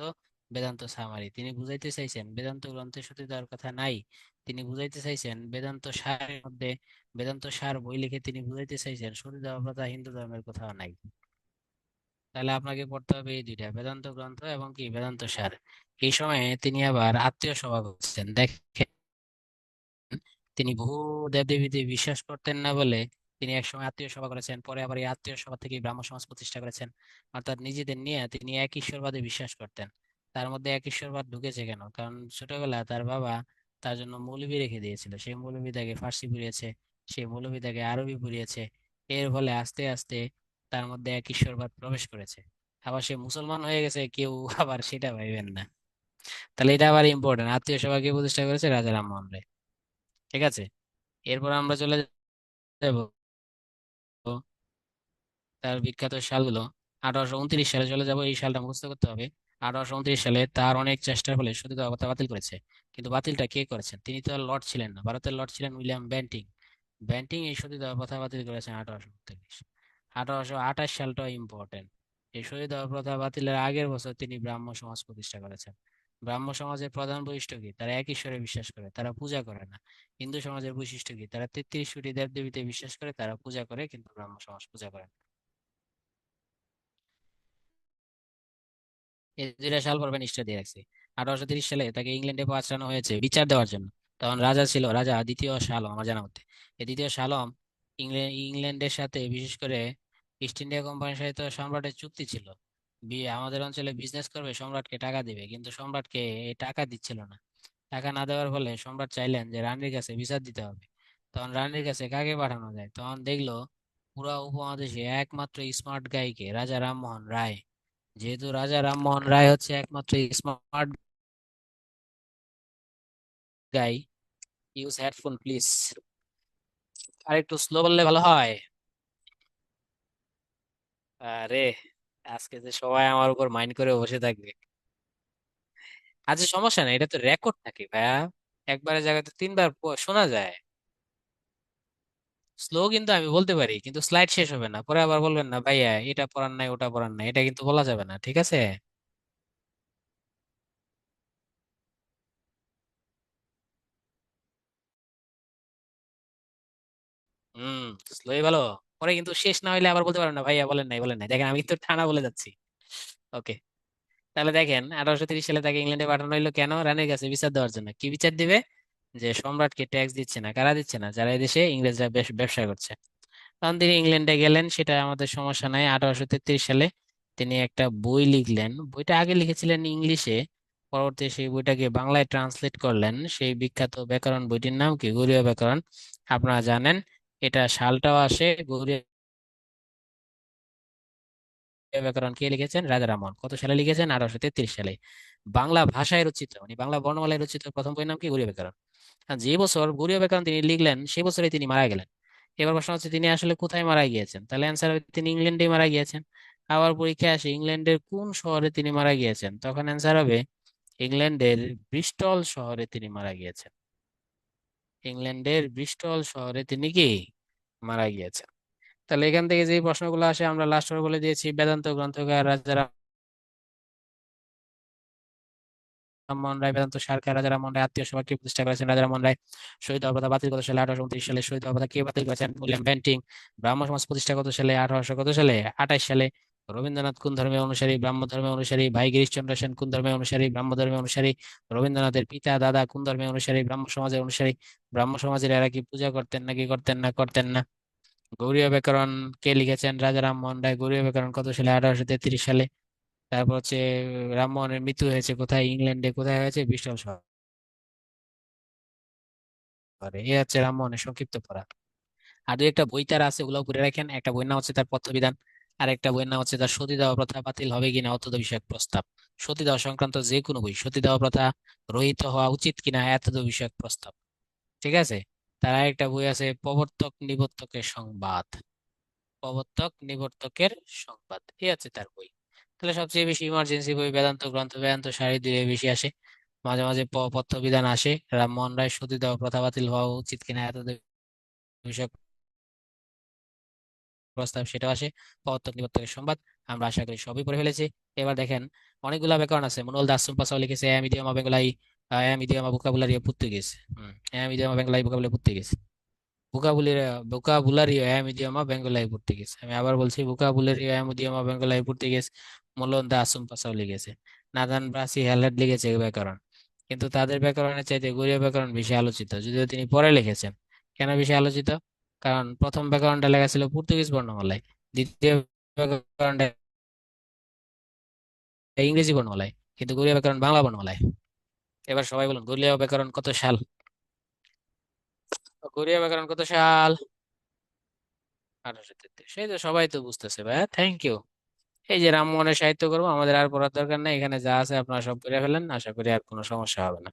বেদান্ত সামারি। তিনি বুঝাইতে চাইছেন বেদান্ত গ্রন্থে সতীদাহের কথা নাই। তিনি বুঝাইতে চাইছেন বেদান্ত সারের মধ্যে, বেদান্ত সার বই লিখে তিনি বুঝাইতে চাইছেন সতীদাহ প্রথা হিন্দু ধর্মের কোথাও নাই। তাহলে আপনাকে পড়তে হবে এই দুইটা, বেদান্ত গ্রন্থ এবং কি বেদান্ত সার। এই সময়ে তিনি আবার আত্মীয় সভা করছেন। দেখেন, তিনি বহু দেবদেবীতে বিশ্বাস করতেন না বলে তিনি একসময় আত্মীয় সভা করেছেন, পরে আবার এই আত্মীয় সভা থেকে ব্রাহ্ম সমাজ প্রতিষ্ঠা করেছেন। অর্থাৎ নিজেদের নিয়ে তিনি এক ঈশ্বরবাদে বিশ্বাস করতেন। তার মধ্যে এক ঈশ্বরবাদ ঢুকেছে কেন? কারণ ছোটবেলা তার বাবা তার জন্য মৌলবি রেখে দিয়েছিল, সেই মৌলবি তাকে ফার্সি পড়িয়েছে, সেই মৌলবি তাকে আরবি পড়িয়েছে। এর ফলে আস্তে আস্তে তার মধ্যে এক ঈশ্বরবাদ প্রবেশ করেছে। আবার সে মুসলমান হয়ে গেছে কেউ, আবার সেটা ভাইবেন না। তাহলে এটা আবার ইম্পর্টেন্ট, আত্মীয় সভা কে প্রতিষ্ঠা করেছে? রাজা রামমোহন রায়। ঠিক আছে, এরপর আমরা চলে যাব তার বিখ্যাত সালগুলো। 1829 সালে চলে যাব, এই সালটা মুখস্থ করতে হবে। 1829 সালে তার অনেক চেষ্টার ফলে সতীদাহ প্রথা বাতিল করেছে। কিন্তু বাতিলটা কে করেছেন? তিনি তো আর লর্ড ছিলেন না, ভারতের লর্ড ছিলেন উইলিয়াম বেন্টিং। বেন্টিং এই সতীদাহ প্রথা বাতিল করেছেন 1839। 1828 সালটাও ইম্পর্টেন্ট। এই সতীদাহ প্রথা বাতিলের আগের বছর তিনি ব্রাহ্ম সমাজ প্রতিষ্ঠা করেছেন। ব্রাহ্ম সমাজের প্রধান বৈশিষ্ট্য কি? তারা এক ঈশ্বরে বিশ্বাস করে, তারা পূজা করে না। হিন্দু সমাজের বৈশিষ্ট্য কি? তারা 33 কোটি দেবদেবীতে বিশ্বাস করে, তারা পূজা করে, কিন্তু ব্রাহ্ম সমাজ পূজা করে না। এই দুইটা সাল পর নিষ্ঠা দিয়ে রাখছি। 1830 সালে তাকে ইংল্যান্ডে পাঠানো হয়েছে বিচার দেওয়ার জন্য। তখন রাজা ছিল রাজা দ্বিতীয় শালম আমার জানা মতে। এই দ্বিতীয় শালম ইংল্যান্ডের সাথে, বিশেষ করে ইস্ট ইন্ডিয়া কোম্পানির সাথে তো সম্রাটের চুক্তি ছিল। আমাদের অঞ্চলে বিজনেস করবে, সম্রাটকে টাকা দিবে, কিন্তু সম্রাটকে এই টাকা দিচ্ছিল না। টাকা না দেওয়ার ফলে সম্রাট চাইলেন যে রানীর কাছে বিচার দিতে হবে। তখন রানীর কাছে কাকে পাঠানো যায়? তখন দেখলো পুরা উপমহাদেশে একমাত্র স্মার্ট গাইকে, রাজা রামমোহন রায়। যেহেতু রাজা রামমোহন রায় হচ্ছে একমাত্র smart guy. Use headphone please. আর একটু স্লো বললে ভালো হয়। আরে, আজকে যে সবাই আমার উপর মাইন্ড করে বসে থাকবে। আচ্ছা, সমস্যা নাই, এটা তো রেকর্ড থাকে ভাইয়া। একবারের জায়গাতে তিনবার শোনা যায়। স্লো কিন্তু আমি বলতে পারি, কিন্তু স্লাইড শেষ হবে না, পরে আবার বলবেন না ভাইয়া এটা পড়ার নাই ওটা পড়ার নাই, এটা কিন্তু বলা যাবে না, ঠিক আছে? হুম, স্লোই ভালো। পরে কিন্তু শেষ না হইলে আবার বলতে পারবেন না ভাইয়া বলেন নাই বলেন নাই, দেখেন আমি কিন্তু টানা বলে যাচ্ছি। ওকে, তাহলে দেখেন 1830 সালে তাকে ইংল্যান্ডে পাঠানো হলো কেন? রানীর কাছে বিচার দেওয়ার জন্য। কি বিচার দিবে? যে সম্রাটকে ট্যাক্স দিচ্ছে না, কারা দিচ্ছে না? যারা এদেশে ইংরেজরা ব্যবসা করছে। তখন তিনি ইংল্যান্ডে গেলেন, সেটা আমাদের সমস্যা নাই। 1833 সালে তিনি একটা বই লিখলেন, বইটা আগে লিখেছিলেন ইংলিশে, পরবর্তী সেই বইটাকে বাংলায় ট্রান্সলেট করলেন। সেই বিখ্যাত ব্যাকরণ বইটির নাম কি? গৌড়ীয় ব্যাকরণ। আপনারা জানেন এটা সালটাও আসে। গৌড়ীয় ব্যাকরণ কে লিখেছেন? রাজা রামমোহন। কত সালে লিখেছেন? 1833 সালে। বাংলা ভাষায় রচিত, মানে বাংলা বর্ণমালায় রচিত প্রথম বইয়ের নাম কি? গৌড়ীয় ব্যাকরণ। আর যে বছর গৌড়ীয় ব্যাকরণ তিনি লিখলেন সেই বছরে তিনি মারা গেলেন। এবার প্রশ্ন হচ্ছে তিনি আসলে কোথায় মারা গিয়েছেন? তাহলে অ্যান্সার হবে তিনি ইংল্যান্ডে মারা গিয়েছেন। আবার পরীক্ষায় আসে ইংল্যান্ডের কোন শহরে তিনি মারা গিয়েছেন, তখন অ্যান্সার হবে ইংল্যান্ডের ব্রিস্টল শহরে তিনি মারা গিয়েছেন। ইংল্যান্ডের ব্রিস্টল শহরে তিনি কি মারা গিয়েছেন। তাহলে এখান থেকে যে প্রশ্নগুলো আসে আমরা লাস্ট বলে দিয়েছি, বেদান্ত গ্রন্থকার রাজা রামমোহন রায়, বেদান্ত সারকার রাজা রামমোহন রায় আত্মীয় সভা কে প্রতিষ্ঠা করেছেন, রাজা রামমোহন রায়। শহীদ হওয়ার কথা বাতিল কত সালে, 1829 সালে। শহীদ হওয়ার কথা কে বাতিল করেছেন, উইলিয়াম বেন্টিং। ব্রাহ্ম সমাজ প্রতিষ্ঠা কত সালে, 1800 কত সালে, 28 সালে। রবীন্দ্রনাথ কোন ধর্মের অনুসারী, ব্রাহ্ম ধর্মের অনুসারী। ভাই গিরিশচন্দ্র সেন কোন ধর্মের অনুসারী, ব্রাহ্ম ধর্মের অনুসারী। রবীন্দ্রনাথের পিতা দাদা কোন ধর্মের অনুসারী, ব্রাহ্ম সমাজের অনুসারী। ব্রাহ্ম সমাজের এরা কি পূজা করতেন নাকি করতেন না, করতেন না। গৌড়ীয় ব্যাকরণ কে লিখেছেন, রাজা রামমোহন রায়। গৌড়ীয় ব্যাকরণ কত সালে, 1833 সালে। তারপর হচ্ছে রামমোহনের মৃত্যু হয়েছে কোথায়, ইংল্যান্ডে। কোথায় হয়েছে, ব্রিস্টল শহরে। এই হচ্ছে রামমোহনের সংক্ষিপ্ত পড়া। আর দুই একটা বই তার আছে, ওগুলো পড়ে রাখেন। একটা বইয়ের নাম হচ্ছে তার পথ্যবিধান, আর একটা বইয়ের নাম হচ্ছে তার সতীদাহ প্রথা বাতিল হবে কিনা অতদ বিষয়ক প্রস্তাব। সতীদাহ সংক্রান্ত যে কোনো বই, সতীদাহ প্রথা রহিত হওয়া উচিত কিনা এতদ বিষয়ক প্রস্তাব। ঠিক আছে। তার আরেকটা বই আছে প্রবর্তক নিবর্তকের সংবাদ। প্রবর্তক নিবর্তকের সংবাদ, এই আছে তার বই। তাহলে সবচেয়ে বেশি ইমার্জেন্সি বই বেদান্ত গ্রন্থ, বেদান্ত সারি দুই বেশি আসে। মাঝে মাঝে পথ্যবিধান আসে, রামমোহন রায় সতীদাহ প্রথা বাতিল হওয়া উচিত কিনা এত বিষয়ক প্রস্তাব, সেটা আসে। প্রবর্তক নিবর্তকের সংবাদ। আমরা আশা করি সবই পড়ে ফেলেছি। এবার দেখেন, অনেকগুলা ব্যাকরণ আছে। মনোল দাস সুম্পাসাও লিখেছে এম ইডিয়মা বেঙ্গলাই, এম ইডিয়মা ভোকাবুলারি পর্তুগিজ। এম ইডিয়মা বেঙ্গলাই ভোকাবুলারি পর্তুগিজ। ভোকাবুলারি ভোকাবুলারিও এম ইডিয়মা বেঙ্গলাই পর্তুগিজ। আমি আবার বলছি, ভোকাবুলারিও এম ইডিয়মা বেঙ্গলাই পর্তুগিজ। মনোল দাস সুম্পাসাও লিখেছে। নাথান ব্রাসি হ্যালেট লিখেছে ব্যাকরণ। কিন্তু তাদের ব্যাকরণের চাইতে গরীয় ব্যাকরণ বেশি আলোচিত, যদিও তিনি পরে লিখেছেন। কেন বেশি আলোচিত? কারণ প্রথম ব্যাকরণটা লেখা ছিল পর্তুগিজ বর্ণমালায়, দ্বিতীয় ব্যাকরণটা ইংরেজি বর্ণমালায়, কিন্তু গরীয় ব্যাকরণ বাংলা বর্ণমালায়। এবার সবাই বলুন, গরীয় ব্যাকরণ কত সাল? গরীয় ব্যাকরণ কত সাল? 1833। সেই তো, সবাই তো বুঝতেছে ভাই, থ্যাংক ইউ। এই যে রামমোহনের সাহিত্য করবো, আমাদের আর পড়ার দরকার নেই, এখানে যা আছে আপনারা সব করে ফেলেন, আশা করি আর কোনো সমস্যা হবে না।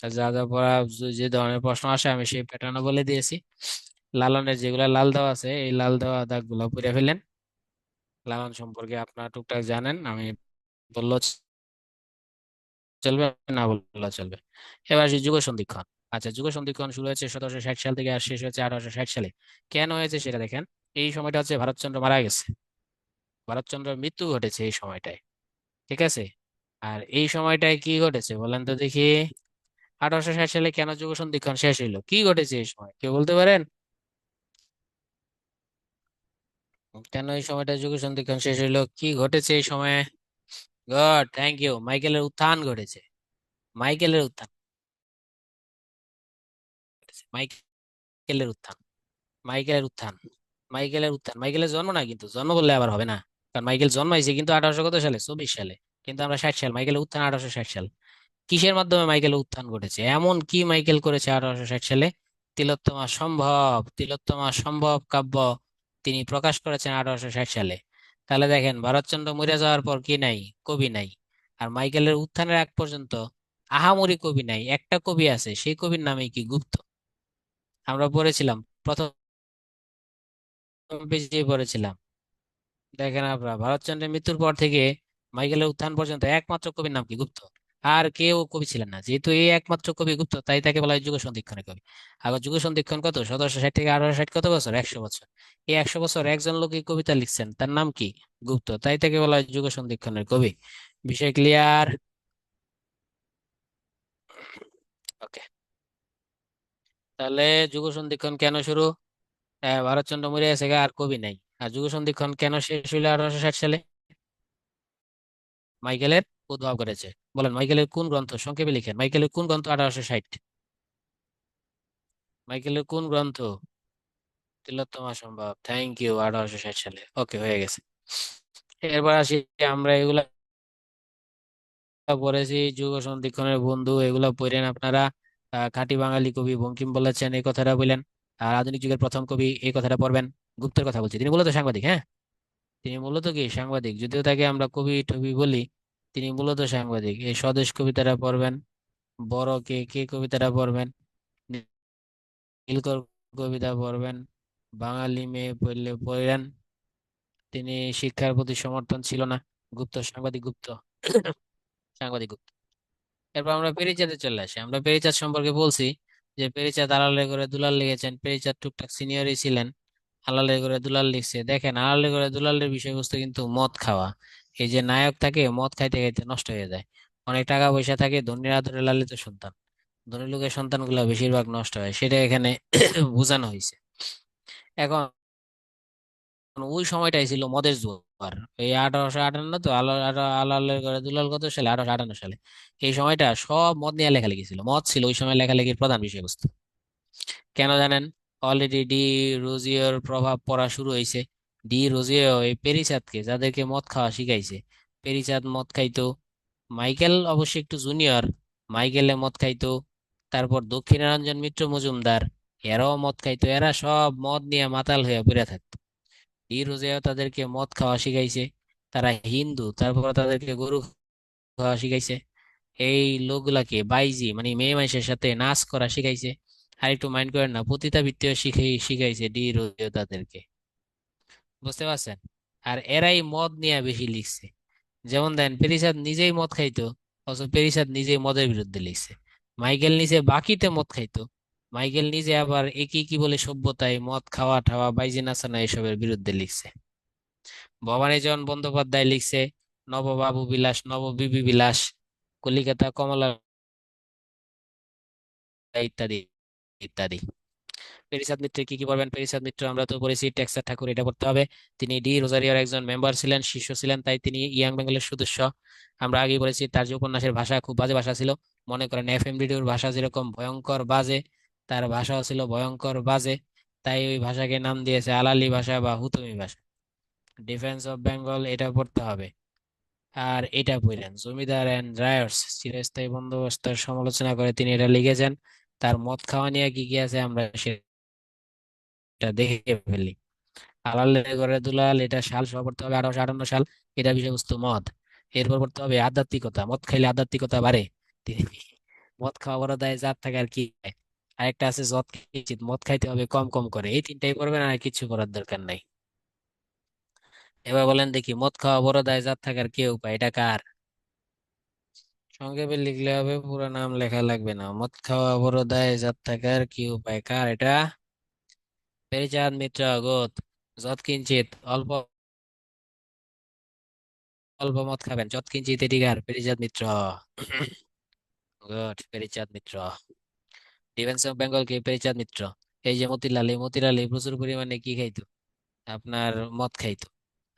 আর যা যা পড়া, যে ধরনের প্রশ্ন আসে আমি সেই প্যাটার্নও বলে দিয়েছি। লালনের যেগুলা লাল দেওয়া আছে, এই লাল দেওয়া দাগগুলো পড়ে ফেলেন। লালন সম্পর্কে আপনারা টুকটাক জানেন, আমি বললেও চলবে, না বললেও চলবে। এবার আসি যুগ সন্ধিক্ষণ। আচ্ছা, যুগ সন্ধিক্ষণ শুরু হয়েছে 1760 সাল থেকে আর শেষ হয়েছে 1860 সালে। কেন হয়েছে সেটা দেখেন। এই সময়টা হচ্ছে ভারতচন্দ্র মারা গেছে, ভারতচন্দ্রের মৃত্যু ঘটেছে এই সময়টায়। ঠিক আছে। আর এই সময়টায় কি ঘটেছে বলেন তো দেখি, 1860 সালে কেন যুগ সন্ধিক্ষণ শেষ হইলো, কি ঘটেছে এই সময়, কেউ বলতে পারেন? কেন এই সময়টা যুগ সন্ধিক্ষণ শেষ হইলো, কি ঘটেছে এই সময়ে? God, thank you. মাইকেলের উত্থান ঘটেছে। মাইকেলের উত্থান ঘটেছে। মাইকেলের উত্থান। মাইকেলের উত্থান। মাইকেলের উত্থান, মাইকেলের জন্ম না, কিন্তু জন্ম বললে আবার হবে না। কারণ মাইকেল জন্মাইছে কিন্তু 1800 কত সালে, 24 সালে। কিন্তু আমরা 60 সাল, মাইকেলের উত্থান 1860 সাল। কিসের মাধ্যমে মাইকেলের উত্থান ঘটেছে, এমন কি মাইকেল করেছে 1860 সালে? তিলোত্তমা সম্ভব, তিলোত্তমা সম্ভব কাব্য তিনি প্রকাশ করেছেন 1860 সালে। তাহলে দেখেন, ভারতচন্দ্র মরে যাওয়ার পর কি নাই, কবি নাই। আর মাইকেলের উত্থানের আগ পর্যন্ত আহামরি কবি নাই, একটা কবি আছে, সেই কবির নামে কি গুপ্ত। আমরা পড়েছিলাম, প্রথম পেজে পড়েছিলাম। দেখেন আপনারা, ভারতচন্দ্রের মৃত্যুর পর থেকে মাইকেলের উত্থান পর্যন্ত একমাত্র কবির নাম কি গুপ্ত। আর কেউ কবি ছিলেন না, যেহেতু এই একমাত্র কবি গুপ্ত, তাই তাকে বলা হয় যুগ সন্ধিক্ষণের কবি। আগে যুগ সন্ধিক্ষণ কত, 1760 থেকে 1860 কত বছর, 100 বছর। এই 100 বছর একজন লোকই কবিতা লিখছেন, তার নাম কি, গুপ্ত, তাই তাকে বলা হয় যুগ সন্ধিক্ষণের কবি। বিষয় ক্লিয়ার? ওকে। তাহলে যুগ সন্ধিক্ষণ কেন শুরু? ভারতচন্দ্র মরে গেছে গা, আর কবি নাই। আর যুগ সন্ধিক্ষণ কেন শেষ হইলো 1860 সালে? মাইকেলের উদ্ভব করেছে। বলেন, মাইকেলের কোন গ্রন্থ, সংক্ষেপে লিখেন, মাইকেলের কোন গ্রন্থ 1860? মাইকেলের কোন গ্রন্থ? তিলোত্তমা সম্ভব, থ্যাংক ইউ, 1860 সালে। ওকে, হয়ে গেছে। এরপর আসি, আমরা এগুলা পড়েছি, যুগ সন্ধিক্ষণের বন্ধু, এগুলা পড়েন আপনারা। খাঁটি বাঙালি কবি বঙ্কিম বলেছেন, এই কথাটা বললেন। আর আধুনিক যুগের প্রথম কবি, এই কথাটা পড়বেন। গুপ্তের কথা বলছি, তিনি মূলত সাংবাদিক, হ্যাঁ। তিনি মূলত কি সাংবাদিক, যদিও তাকে আমরা কবি টবি বলি, তিনি মূলত সাংবাদিক। এই স্বদেশ কবিতাটা পড়বেন। বড় কে কে কবিতাটা পড়বেন। নীলকর কবিতা পড়বেন। বাঙালি মেয়ে পড়লে পড়েন। তিনি শিক্ষার প্রতি সমর্থন ছিল না। গুপ্ত, সাংবাদিক গুপ্ত, সাংবাদিক গুপ্ত। এরপর আমরা পেরিচাঁদে চলে আসি। আমরা পেরিচাঁদ সম্পর্কে বলছি যে পেরিচাঁদ আলালে করে দুলাল লিখেছেন। পেরিচাঁদ টুকটাক সিনিয়রই ছিলেন, আলালে করে দুলাল লিখছে। দেখেন, আলালে করে দুলালের বিষয়বস্তু কিন্তু মদ খাওয়া। এই যে নায়ক থাকে, মদ খাইতে খাইতে নষ্ট হয়ে যায়। অনেক টাকা পয়সা থাকে, ধনীর আদরে লালিত সন্তান। ধনী লোকের সন্তানগুলো বেশিরভাগ নষ্ট হয়, সেটা এখানে বোঝানো হয়েছে। এখন ওই সময়টাই ছিল মদের জোয়ার। এই 1858, তো আলালের ঘরে দুলাল কত সালে? 1858 সালে। এই সময়টা সব মদ নিয়ে লেখালেখি ছিল, মদ ছিল ওই সময় লেখালেখির প্রধান বিষয়বস্তু। কেন জানেন? অলরেডি ডি রোজিওর প্রভাব পড়া শুরু হয়েছে। ডি রোজিও এই পেরিচাঁদকে, যাদেরকে মদ খাওয়া শিখাইছে, পেরিচাঁদ মদ খাইতো। মাইকেল অবশ্য একটু জুনিয়র, মাইকেলে মদ খাইতো। তারপর দক্ষিণারঞ্জন মিত্র মজুমদার, এরাও মদ খাইতো। এরা সব মদ নিয়ে মাতাল হয়ে পড়ে থাকতো। ডি রোজিও তাদেরকে মদ খাওয়া শিখাইছে। তারা হিন্দু, তারপর তাদেরকে গরু খাওয়া শিখাইছে। এই লোকগুলাকে বাইজি মানে মেয়ে মানুষের সাথে নাচ করা শিখাইছে। আর একটু মাইন্ড করেন না, পতিতাবৃত্তিও শিখাইছে ডি রোজিও তাদেরকে। বুঝতে পারছেন? আর এরাই মদ নিয়ে বেশি লিখছে। যেমন দেন, পেরিসাদ নিজেই মদ খাইতো, অথচ পেরিসাদ নিজেই মদের বিরুদ্ধে লিখছে। মাইকেল নিজে বাকিতে মদ খাইতো, মাইকেল নিজে আবার একই কি বলে সভ্যতায় মদ খাওয়া ঠাওয়া বাইজি নাচানো এসবের বিরুদ্ধে লিখছে। ভবানীচরণ বন্দ্যোপাধ্যায় লিখছে নববাবু বিলাস, নববিবি বিলাস, কলিকাতা কমলা, ইত্যাদি ইত্যাদি। পেরিসাদ মিত্র কি কি পড়বেন? পেরিসাদ মিত্র আমরা তো পড়েছি টেক্সাস ঠাকুর, এটা পড়তে হবে। তিনি ডি রোজারিওর একজন মেম্বার ছিলেন, শিষ্য ছিলেন, তাই তিনি ইয়াং বেঙ্গলের সদস্য। আমরা আগে বলেছি তার যে উপন্যাসের ভাষা খুব বাজে ভাষা ছিল। মনে করেন এফএম রেডিওর ভাষা যেরকম ভয়ঙ্কর বাজে, তার ভাষাও ছিল ভয়ঙ্কর বাজে। তাই ওই ভাষাকে নাম দিয়েছে আলালি ভাষা বা হুতুমি ভাষা। ডিফেন্স অফ বেঙ্গল এটা পড়তে হবে। আর এটা পড়লেন জমিদার অ্যান্ড রায়টস, চিরস্থায়ী বন্দোবস্তের সমালোচনা করে তিনি এটা লিখেছেন। তার মদ খাওয়া নিয়ে কি কি আছে আমরা সেটা দেখে ফেলি। আলালের ঘরে দুলাল, এটা সাল সহ পড়তে হবে 1858 সাল। এটা বিষয়বস্তু মদ। এরপর পড়তে হবে আধ্যাত্মিকতা, মদ খাইলে আধ্যাত্মিকতা বাড়ে। মদ খাওয়া বড় দায় জাত থাকে আর কি। আরেকটা আছে যৎ কিঞ্চিৎ, মদ খাইতে হবে কম কম করে। এই তিনটাই পড়বেন, আর কিছু করার দরকার নাই। এবার বলেন দেখি, মদ খাওয়া বড় দায় জাত থাকার কি উপায়? এটা কার? সংক্ষেপে লিখলে হবে, পুরো নাম লেখা লাগবে না। মদ খাওয়া বড় দায় জাত থাকার কি উপায়, কার এটা? পেরিচাঁদ মিত্র। গুড। যৎ কিঞ্চিৎ, অল্প অল্প মদ খাবেন, যৎ কিঞ্চিৎ এটি কার? Pearychand Mitra. Good, Pearychand Mitra. Defence of Bengal কে? পেরিচাঁদ মিত্র। এই যে মতিলাল, এই মতিলাল এই প্রচুর পরিমাণে কি খাইতো? আপনার মদ খাইতো।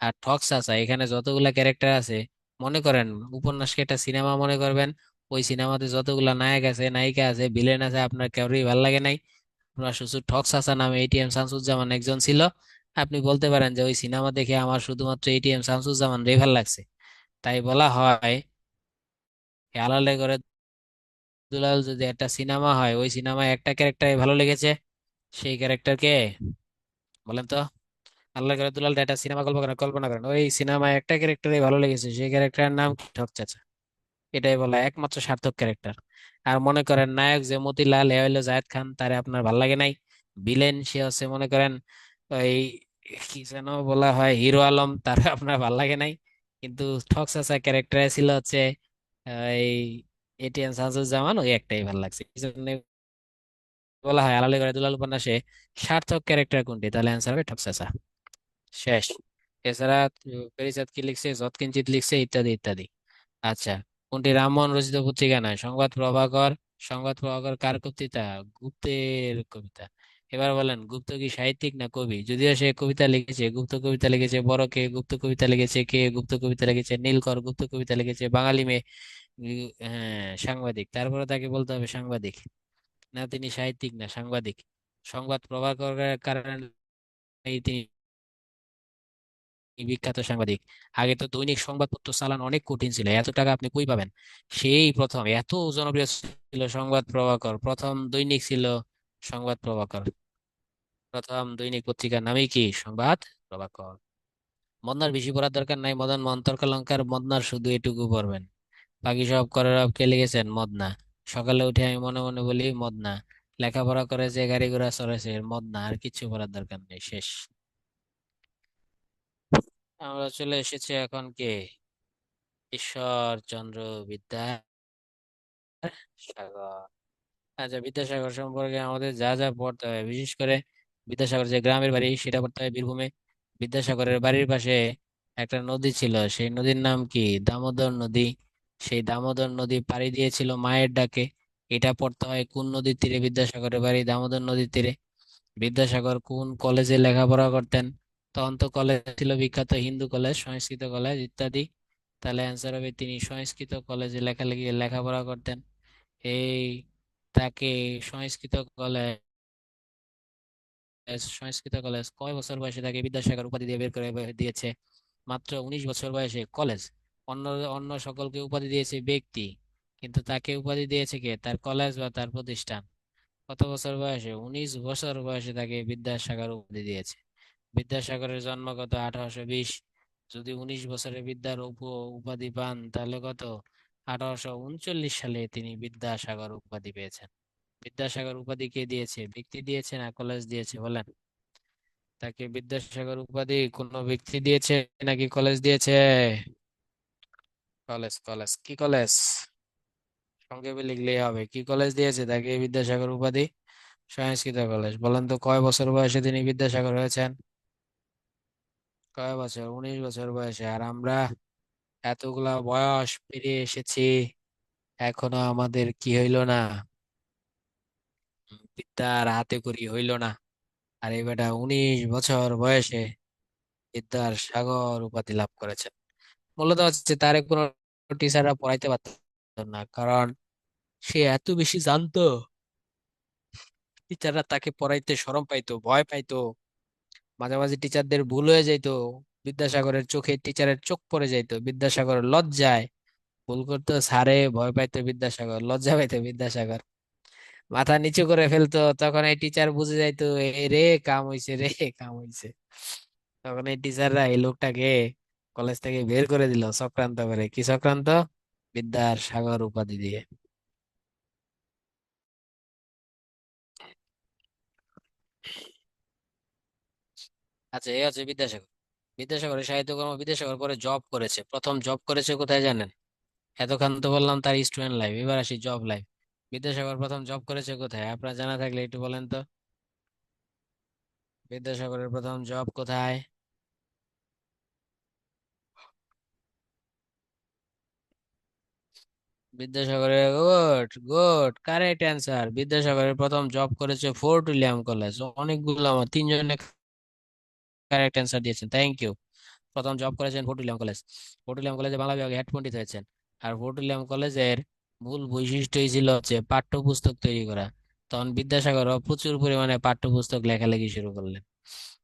আর ঠগস আছে এখানে যতগুলা ক্যারেক্টার আছে, মনে করেন উপন্যাসকে একটা সিনেমা মনে করবেন। ওই সিনেমাতে যতগুলা নায়ক আছে, নায়িকা আছে, ভিলেন আছে, আপনার কাউরই ভালো লাগে নাই। আপনার শুধু ঠগস আসা নামে এটিএম শামসুজ্জামান একজন ছিল। আপনি বলতে পারেন যে ওই সিনেমা দেখে আমার শুধুমাত্র এটিএম শামসুজ্জামান রে ভাল লাগছে। তাই বলা হয়, এ আলালে করে দুলাল যদি একটা সিনেমা হয়, ওই সিনেমায় একটা ক্যারেক্টার ভালো লেগেছে, সেই ক্যারেক্টারকে বলেন তো। আল্লাহ করে দুলাল একটা সিনেমা কল্পনা করেন, ওই সিনেমায় একটা ক্যারেক্টারই ভালো লেগেছে, সেই ক্যারেক্টারের নাম কি? ঠক চাচা। এটাই বলা একমাত্র সার্থক ক্যারেক্টার। আর মনে করেন নায়ক যে মতিলাল, এ হইলো জায়েদ খান, তারে আপনার ভাল লাগে নাই। ভিলেন সে হচ্ছে মনে করেন ওই কি যেন বলা হয়, হিরো আলম, তার আপনার ভাল লাগে নাই। কিন্তু ঠক চাচা ক্যারেক্টার ছিল হচ্ছে এই এটিএম শামসুজ্জামান, ওই একটাই ভাল লাগছে। এই জন্য বলা হয় আলালে করে দুলাল উপন্যাসে সার্থক ক্যারেক্টার কোনটি? তাহলে অ্যান্সার হবে ঠক চাচা। শেষ। এছাড়া পেরিচাঁদ কি লিখছে? যৎকিঞ্চিৎ লিখছে, ইত্যাদি ইত্যাদি। আচ্ছা, কোনটি রামমোহন রচিত পত্রিকা নয়? সংবাদ প্রভাকর। সংবাদ প্রভাকর কার কবিতা? গুপ্তের কবিতা। এবার বলেন, গুপ্ত কি সাহিত্যিক না কবি? যদিও সে কবিতা লিখেছে, গুপ্ত কবিতা লিখেছে বড় কে, গুপ্ত কবিতা লিখেছে কে, গুপ্ত কবিতা লিখেছে নীলকর, গুপ্ত কবিতা লিখেছে বাঙালি মেয়ে। হ্যাঁ, সাংবাদিক। তারপরে তাকে বলতে হবে সাংবাদিক। না, তিনি সাহিত্যিক না, সাংবাদিক। সংবাদ প্রভাকরের কারণে তিনি বিখ্যাত সাংবাদিক। আগে তো দৈনিক সংবাদপত্র চালানো অনেক কঠিন ছিল, এত টাকা আপনি কই পাবেন? সেই প্রথম এত জনপ্রিয় ছিল সংবাদ প্রভাকর, প্রথম দৈনিক ছিল সংবাদ প্রভাকর। প্রথম দৈনিক পত্রিকার নামই কি? সংবাদ প্রভাকর। মদনার বেশি পড়ার দরকার নাই, মদন মোহন তর্কালঙ্কার, মদনার শুধু এটুকু পড়বেন। বাকি সব করে কে লিখেছেন? মদনা। সকালে উঠে আমি মনে মনে বলি মদনা। লেখাপড়া করেছে, গাড়ি ঘোড়া চড়েছে, মদনা। আর কিছু পড়ার দরকার নেই, শেষ। আমরা চলে এসেছি এখন কে, ঈশ্বরচন্দ্র বিদ্যাসাগর। আচ্ছা, বিদ্যাসাগর সম্পর্কে আমাদের যা যা পড়তে হয়, বিশেষ করে বিদ্যাসাগর যে গ্রামের বাড়ি সেটা পড়তে হয় বীরভূমে। বিদ্যাসাগরের বাড়ির পাশে একটা নদী ছিল, সেই নদীর নাম কি? দামোদর নদী। সেই দামোদর নদী পাড়ি দিয়েছিল মায়ের ডাকে, এটা পড়তে হয়। কোন নদীর তীরে বিদ্যাসাগরের বাড়ি? দামোদর নদীর তীরে। বিদ্যাসাগর কোন কলেজে লেখাপড়া করতেন? তখন তো কলেজ ছিল বিখ্যাত হিন্দু কলেজ, সংস্কৃত কলেজ ইত্যাদি। তাহলে অ্যান্সার হবে তিনি সংস্কৃত কলেজে লেখাপড়া করতেন। এই তাকে সংস্কৃত কলেজ সংস্কৃত কলেজ কয় বছর বয়সে তাকে বিদ্যাসাগর উপাধি দিয়ে বের করে দিয়েছে? মাত্র 19 বছর বয়সে কলেজ। অন্য অন্য সকলকে উপাধি দিয়েছে ব্যক্তি, কিন্তু তাকে উপাধি দিয়েছে কে? তার কলেজ বা তার প্রতিষ্ঠান। কত বছর বয়সে? 19 বছর বয়সে তাকে বিদ্যাসাগর উপাধি দিয়েছে। বিদ্যাসাগরের জন্ম কত? 1820। যদি 19 বছরে বিদ্যার উপাধি পান তাহলে কত? 1839 সালে তিনি বিদ্যাসাগর উপাধি পেয়েছেন। বিদ্যাসাগর উপাধি কে দিয়েছে? ব্যক্তি দিয়েছে না কলেজ দিয়েছে বলেন? তাকে বিদ্যাসাগর উপাধি কোনো ব্যক্তি দিয়েছে নাকি কলেজ দিয়েছে? কলেজ। কলেজ কি কলেজ? সংক্ষেপে লিখলেই হবে, কি কলেজ দিয়েছে তাকে বিদ্যাসাগর উপাধি? সংস্কৃত কলেজ। বলেন তো কয় বছর বয়সে তিনি বিদ্যাসাগর হয়েছেন? কয় বছর? 19 বছর বয়সে। আর আমরা এতগুলা বয়স পেরিয়ে এসেছি, এখনো আমাদের কি হইল না? বিদ্যার হাতে করি হইল না। আর এই বেটা 19 বছর বয়সে বিদ্যার সাগর উপাধি লাভ করেছেন। মূলত হচ্ছে তারে কোনো টিচাররা পড়াইতে পারতো না, কারণ সে এত বেশি জানতো। টিচাররা তাকে পড়াইতে শরম পাইতো, ভয় পাইতো। মাঝে মাঝে টিচারদের ভুল হয়ে যাইতো, বিদ্যাসাগরের চোখে টিচারের চোখ পড়ে যাইতো, বিদ্যাসাগর লজ্জায় ভুল করতো, স্যারে ভয় পাইতো বিদ্যাসাগর, লজ্জা পাইতো বিদ্যাসাগর, মাথা নিচু করে ফেলতো। তখন এই টিচার বুঝে যাইতো, এ রে কাম হইছে, রে কাম হইছে। তখন এই টিচাররা এই লোকটাকে কলেজ থেকে বের করে দিল চক্রান্ত করে। কি চক্রান্ত? বিদ্যার সাগর উপাধি দিয়ে। আচ্ছা, এই হচ্ছে বিদ্যাসাগর। বিদ্যাসাগরের সাহিত্যকর্ম। বিদ্যাসাগর পরে জব করেছে, প্রথম জব করেছে কোথায় জানেন? এতক্ষণ তো বললাম তার স্টুডেন্ট লাইফ, এবার আসি জব লাইফ। বিদ্যাসাগর প্রথম জব করেছে কোথায়? আপনার জানা থাকলে একটু বলেন তো। বিদ্যাসাগরের প্রথম জব কোথায়? বিদ্যাসাগরের গুড গুড কারেক্ট অ্যান্সার। বিদ্যাসাগরের প্রথম জব করেছে ফোর্ট উইলিয়াম কলেজ। অনেকগুলো, আমার তিনজনে কারেক্ট অ্যান্সার দিয়েছেন, থ্যাংক ইউ। প্রথম জব করেছেন fort William college. Fort William কলেজে বাংলা বিভাগে হেড পণ্ডিত হয়েছেন। আর ফোর্ট উইলিয়াম কলেজের মূল বৈশিষ্ট্যই ছিল হচ্ছে পাঠ্যপুস্তক তৈরি করা। তখন বিদ্যাসাগরও প্রচুর পরিমাণে পাঠ্যপুস্তক লেখালেখি শুরু করলেন।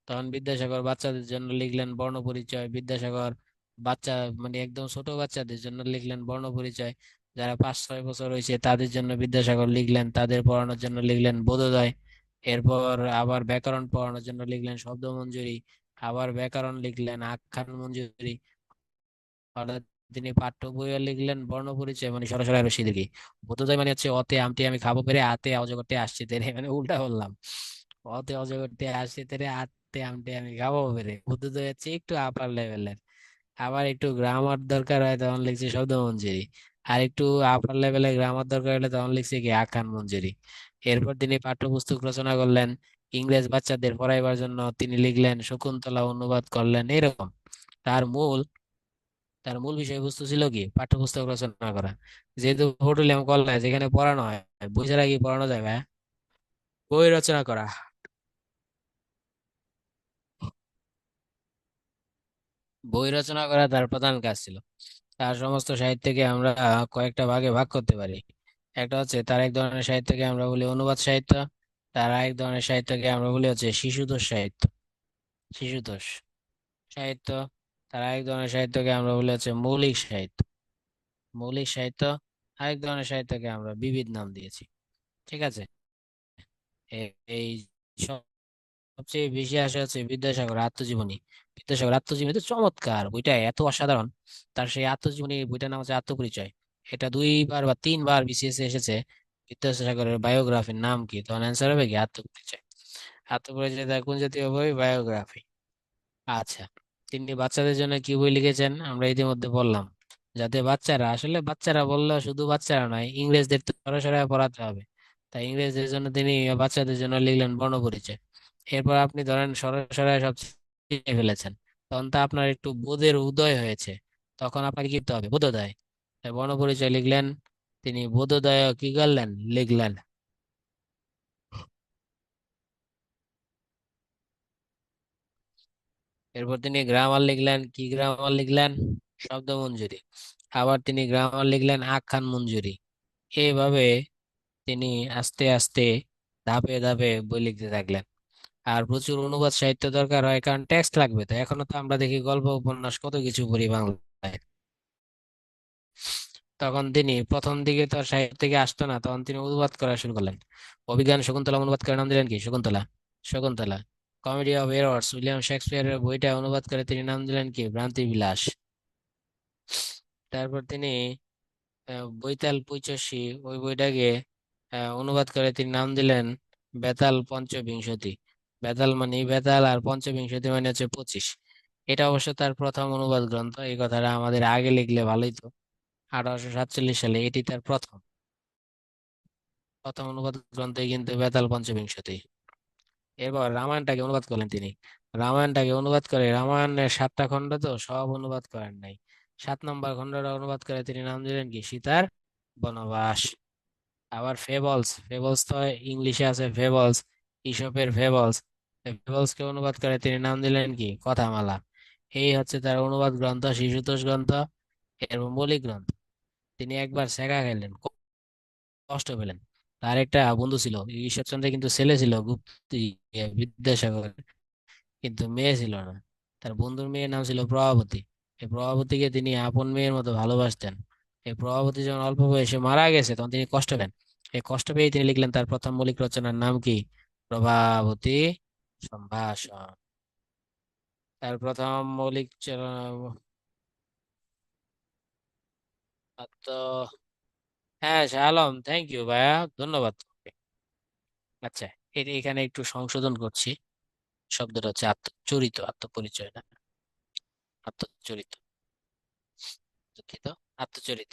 তখন বিদ্যাসাগর বাচ্চাদের জন্য লিখলেন বর্ণপরিচয়। বিদ্যাসাগর বাচ্চা, মানে একদম ছোট বাচ্চাদের জন্য লিখলেন বর্ণপরিচয়। যারা 5-6 বছর হয়েছে তাদের জন্য বিদ্যাসাগর লিখলেন, তাদের পড়ানোর জন্য লিখলেন বোধোদয়। এরপর আবার ব্যাকরণ পড়ানোর জন্য লিখলেন শব্দমঞ্জুরি। আবার ব্যাকরণ লিখলেন আখ্যান মঞ্জুরি। অর্থাৎ তিনি পাঠ্য বইও লিখলেন বর্ণপরিচয়, মানে সরাসরি আরো সিধি। বোধোদয় মানে হচ্ছে অতে আমটি আমি খাবো পেরে, আতে অজগরটি আসছে তেরে, মানে উল্টা বললাম। অতে অজগরটি আসছে তেরে, আতে আমটি আমি খাবো পেরে। বোধোদয় হচ্ছে একটু আপার লেভেলের। আবার একটু গ্রামার দরকার হয় তখন লিখছি শব্দমঞ্জুরি। আর একটু আপার লেভেলে গ্রামার দরকার হলে তখন লিখছি কি আখ্যান মঞ্জুরি। এরপর তিনি পাঠ্যপুস্তক রচনা করলেন ইংরেজ বাচ্চাদের পড়াইবার জন্য। তিনি লিখলেন শকুন্তলা, অনুবাদ করলেন এরকম। তার মূল তার মূল বিষয়বস্তু ছিল কি? পাঠ্যপুস্তক রচনা করা। যেহেতু হোটেলে কলেজ, যেখানে পড়ানো হয়, বই ছাড়া কি পড়ানো যাবে? হ্যাঁ? বই রচনা করা। বই রচনা করা তার প্রধান কাজ ছিল। তার সমস্ত সাহিত্যকে আমরা কয়েকটা ভাগে ভাগ করতে পারি। একটা হচ্ছে, তার এক ধরনের সাহিত্যকে আমরা বলি অনুবাদ সাহিত্য। তার আরেক ধরনের সাহিত্যকে আমরা বলি হচ্ছে শিশুতোষ সাহিত্য। শিশুতোষ সাহিত্য। তার আরেক ধরনের সাহিত্যকে আমরা বলি হচ্ছে মৌলিক সাহিত্য। মৌলিক সাহিত্য। আরেক ধরনের সাহিত্যকে আমরা বিবিধ নাম দিয়েছি। ঠিক আছে। এই সবচেয়ে বেশি আসে হচ্ছে বিদ্যাসাগর আত্মজীবনী। বিদ্যাসাগর আত্মজীবনী তো চমৎকার, বইটা এত অসাধারণ। তার সেই আত্মজীবনী বইটার নাম হচ্ছে আত্মপরিচয়। এটা 2বার বা 3বার বিসিএস এসেছে। বিদ্যাসাগরের বায়োগ্রাফির নাম কি? তখন অ্যান্সার হবে কি? আত্মপরিচয়। আত্মপরিচয় তার কোন জাতীয় বই? বায়োগ্রাফি। আচ্ছা, তিনি বাচ্চাদের জন্য কি বই লিখেছেন আমরা ইতিমধ্যে বললাম, যাতে বাচ্চারা, আসলে বাচ্চারা বললে শুধু বাচ্চারা নয়, ইংরেজদের তো সরাসরি পড়াতে হবে, তাই ইংরেজদের জন্য তিনি বাচ্চাদের জন্য লিখলেন বর্ণপরিচয়। এরপর আপনি ধরেন সরাসরি সব চিনে ফেলেছেন, তখন তা আপনার একটু বোধের উদয় হয়েছে, তখন আপনাকে কি করতে হবে, বোধোদয়। তাই বর্ণপরিচয় লিখলেন, তিনি বোধোদয় কি করলেন, লিখলেন। এরপর তিনি গ্রামার লিখলেন, কি গ্রামার লিখলেন, শব্দ মঞ্জুরি। আবার তিনি গ্রামার লিখলেন আখ্যান মঞ্জুরি। এইভাবে তিনি আস্তে আস্তে ধাপে ধাপে বই লিখতে থাকলেন। আর প্রচুর অনুবাদ সাহিত্য দরকার হয়, কারণ টেক্সট লাগবে, তো এখনো তো আমরা দেখি গল্প উপন্যাস কত কিছু পড়ি বাংলায়। তখন তিনি প্রথম দিকে তো আর সাহিত্য থেকে আসতো না, তখন তিনি অনুবাদ করা শুরু করলেন। অভিজ্ঞান শকুন্তলা অনুবাদ করে নাম দিলেন কি, Shakuntala. Shakuntala. Comedy of errors William শেক্সপিয়ারের বইটা অনুবাদ করে তিনি নাম দিলেন কি, ভ্রান্তি বিলাস। তারপর তিনি বৈতাল পঁচাশি, ওই বইটাকে অনুবাদ করে তিনি নাম দিলেন বেতাল পঞ্চবিংশতি। বেতাল মানে বেতাল, আর পঞ্চবিংশতি মানে হচ্ছে 25। এটা অবশ্য তার প্রথম অনুবাদ গ্রন্থ, এই কথাটা আমাদের আগে লিখলে ভালোই তো। 1847 সালে এটি তার প্রথম প্রথম অনুবাদ গ্রন্থই কিন্তু বেতাল পঞ্চবিংশতি। এরপর রামায়ণটাকে অনুবাদ করলেন তিনি। রামায়ণটাকে অনুবাদ করে, রামায়ণের 7টা খণ্ড তো সব অনুবাদ করেন নাই, 7 নম্বর খণ্ডটা অনুবাদ করে তিনি নাম দিলেন কি, সীতার বনবাস। আবার ফেবলস, ফেবলস তো ইংলিশে আছে ফেবলস, ইসপের ফেবলস, ফেবলস কে অনুবাদ করে তিনি নাম দিলেন কি, কথামালা। এই হচ্ছে তার অনুবাদ গ্রন্থ, শিশুতোষ গ্রন্থ, এর মৌলিক গ্রন্থ। তিনি একবার ছ্যাঁকা খেলেন, কষ্ট পেলেন। তার একটা বন্ধু ছিল ঈশ্বরচন্দ্র, কিন্তু ছেলে ছিল গুপ্তি, বিদ্যাসাগর, কিন্তু মেয়ে ছিল না। তার বন্ধুর মেয়ের নাম ছিল প্রভাবতী। এই প্রভাবতীকে তিনি আপন মেয়ের মতো ভালোবাসতেন। এই প্রভাবতী যখন অল্প বয়সে মারা গেছে, তখন তিনি কষ্ট পেন। এই কষ্ট পেয়ে তিনি লিখলেন তার প্রথম মৌলিক রচনার নাম কি, প্রভাবতী সম্ভাষণ। তার প্রথম মৌলিক তো, হ্যাঁ শাহ আলম, থ্যাংক ইউ ভাইয়া, ধন্যবাদ তোমাকে। আচ্ছা, এখানে একটু সংশোধন করছি, শব্দটা হচ্ছে আত্মচরিত, আত্মপরিচয় না, আত্মচরিত, দুঃখিত, আত্মচরিত,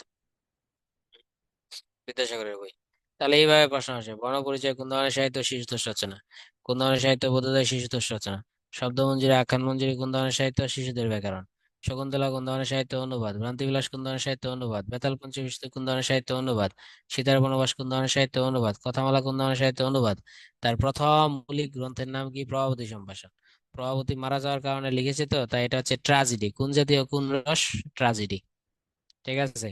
বিদ্যাসাগরের বই। তাহলে এইভাবে প্রশ্ন আসে, বর্ণপরিচয় কোন ধরনের সাহিত্য, শিশুতোষ রচনা। কোন ধরনের সাহিত্য, বোধোদয় শিশুতোষ রচনা। শব্দমঞ্জুরি আখ্যান মঞ্জুরি কোন ধরনের সাহিত্য, শিশুদের ব্যাকরণ। শকুন্তলা কোন ধরনের সাহিত্য, অনুবাদ। ভ্রান্তিবিলাস কোন ধরনের সাহিত্য, অনুবাদ। বেতাল পঞ্চবিংশতি কোন ধরনের সাহিত্য, অনুবাদ। সীতার বনবাস কোন ধরনের সাহিত্য, অনুবাদ। কথামালা কোন ধরনের সাহিত্য, অনুবাদ। তার প্রথম মৌলিক গ্রন্থের নাম কি, প্রভাবতী সম্ভাষণ। প্রভাবতী মারা যাওয়ার কারণে লিখেছে তো, তাই এটা হচ্ছে ট্রাজেডি। কোন জাতীয়, কোন রস, ট্রাজেডি। ঠিক আছে।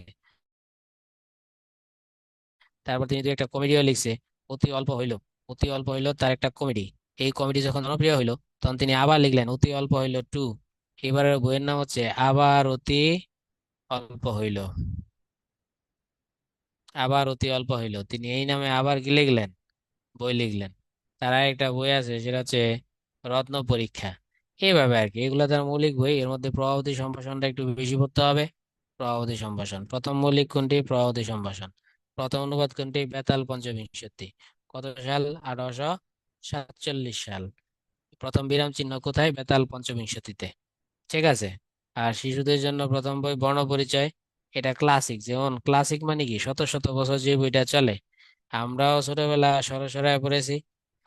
তারপর তিনি দু একটা কমেডিও লিখছে, অতি অল্প হইল। অতি অল্প হইল তার একটা কমেডি। এই কমেডি যখন জনপ্রিয় হইলো, তখন তিনি আবার লিখলেন অতি অল্প হইল টু। এবারের বইয়ের নাম হচ্ছে আবার অতি অল্প হইল। আবার অতি অল্প হইল, তিনি এই নামে আবার কি লিখলেন, বই লিখলেন। তার একটা বই আছে, সেটা হচ্ছে রত্ন পরীক্ষা। এইভাবে আর কি, এগুলো তার মৌলিক বই। এর মধ্যে প্রভাবতী সম্ভাষণটা একটু বেশি পড়তে হবে। প্রভাবতী সম্ভাষণ প্রথম মৌলিক কোনটি, প্রভাবতী সম্ভাষণ। প্রথম অনুবাদ কোনটি, বেতাল পঞ্চবিংশতি। কত সাল, 1847 সাল। প্রথম বিরাম চিহ্ন কোথায়, বেতাল পঞ্চবিংশতিতে। ঠিক আছে। আর শিশুদের জন্য প্রথম বই বর্ণপরিচয়। এটা ক্লাসিক, যেমন ক্লাসিক মানে কি, শত শত বছর যে বইটা চলে। আমরাও ছোটবেলা সরসরায় পড়েছি,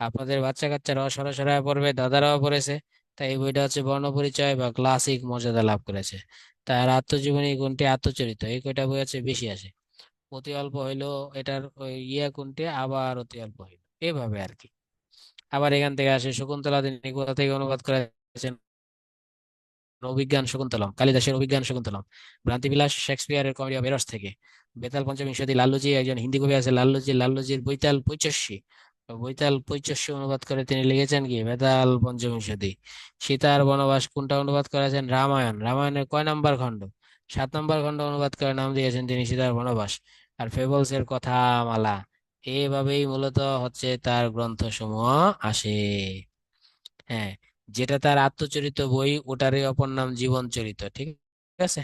আপনাদের বাচ্চা কাচ্চারাও সরসরায় পড়বে, দাদারাও পড়েছে। তাই এই বইটা হচ্ছে বর্ণপরিচয় বা ক্লাসিক মর্যাদা লাভ করেছে। তার আত্মজীবনী কোনটি, আত্মচরিত, এই কয়টা বই আছে বেশি আছে। অতি অল্প হইলো, এটার ওই কোনটি, আবার অতি অল্প হইলো, এইভাবে আর কি। আবার এখান থেকে আসে শকুন্তলা, তিনি কোথা থেকে অনুবাদ করেছেন, অভিজ্ঞান শকুন্তলম, কালিদাসের অভিজ্ঞান শকুন্তলম। ভ্রান্তিবিলাস শেক্সপিয়ারের কমেডি অফ এরর্স থেকে। বেতাল পঞ্চবিংশতি, লাল্লুজি, একজন হিন্দি কবি আছে লাল্লুজি, লাল্লুজির বৈতাল পঁচাশি। বৈতাল পঁচাশি অনুবাদ করে তিনি লিখেছেন কি, বেতাল পঞ্চবিংশতি। সীতার বনবাস কোনটা অনুবাদ করেছেন, রামায়ণ। রামায়ণের কয় নাম্বার খণ্ড, 7 নম্বর খণ্ড অনুবাদ করে নাম দিয়েছেন তিনি সীতার বনবাস। আর ফেবলস এর কথামালা। এইভাবেই মূলত হচ্ছে তার গ্রন্থসমূহ আসে। হ্যাঁ, যেটা তার আত্মচরিত বই, ওটারই অপর নাম জীবন চরিত। ঠিক আছে।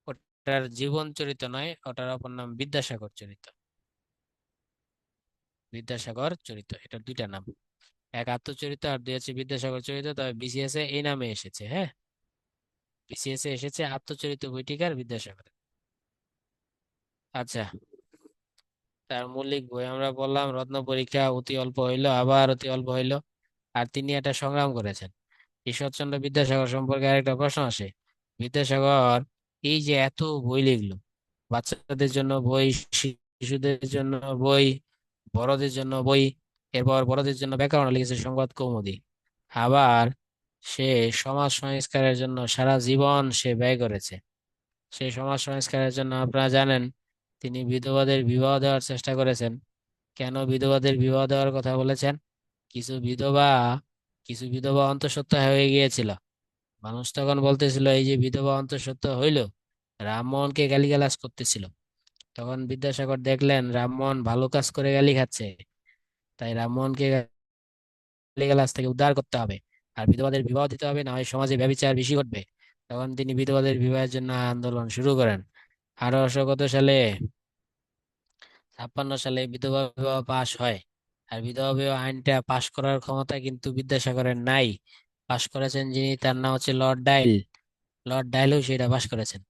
ওটার জীবন চরিত নয়, ওটার অপর নাম বিদ্যাসাগর চরিত। বিদ্যাসাগর চরিত, এটার দুইটা নাম। এক আত্মচরিত আর দুই হচ্ছে বিদ্যাসাগর চরিত, তবে বিসিএস এ এই নামে এসেছে। হ্যাঁ, বিসিএস এ এসেছে আত্মচরিত বইটিকার বিদ্যাসাগর। আচ্ছা, তার মৌলিক বই আমরা বললাম রত্ন পরীক্ষা, অতি অল্প হইলো আবার অতি অল্প হইলো। আর তিনি একটা সংগ্রাম করেছেন। ঈশ্বরচন্দ্র বিদ্যাসাগর সম্পর্কে আরেকটা প্রশ্ন আসে। বিদ্যাসাগর এই যে এত বই লিখলো, বাচ্চাদের জন্য বই, শিশুদের জন্য বই, বড়দের জন্য বই, এরপর বড়দের জন্য ব্যাকরণ লিখেছে সংবাদ কৌমুদী। আবার সে সমাজ সংস্কারের জন্য সারা জীবন সে ব্যয় করেছে। সেই সমাজ সংস্কারের জন্য আপনারা জানেন তিনি বিধবাদের বিবাহ দেওয়ার চেষ্টা করেছেন। কেন বিধবাদের বিবাহ দেওয়ার কথা বলেছেন? কিছু বিধবা কিছু বিধবা অন্তঃসত্ত্বা হয়ে গিয়েছিল। মানুষ তখন বলতেছিল এই যে বিধবা অন্তঃসত্ত্বা হইল, রামমোহনকে গালিগালাজ করতেছিল। তখন বিদ্যাসাগর দেখলেন রামমোহন ভালো কাজ করে গালি খাচ্ছে, তাই রামমোহনকে গালিগালাজ থেকে উদ্ধার করতে হবে, আর বিধবাদের বিবাহ দিতে হবে, না হয় সমাজে ব্যভিচার বেশি ঘটবে। তখন তিনি বিধবাদের বিবাহের জন্য আন্দোলন শুরু করেন। 1800 কত সালে, 56 সালে বিধবা বিবাহ পাশ হয়। আর বিধবা বিবাহ আইনটা পাশ করার ক্ষমতা কিন্তু বিদ্যাসাগরের নাই। পাশ করেছেন যিনি, তার নাম হচ্ছে লর্ড ডাইল। লর্ড ডাইলও সেটা পাশ করেছেন।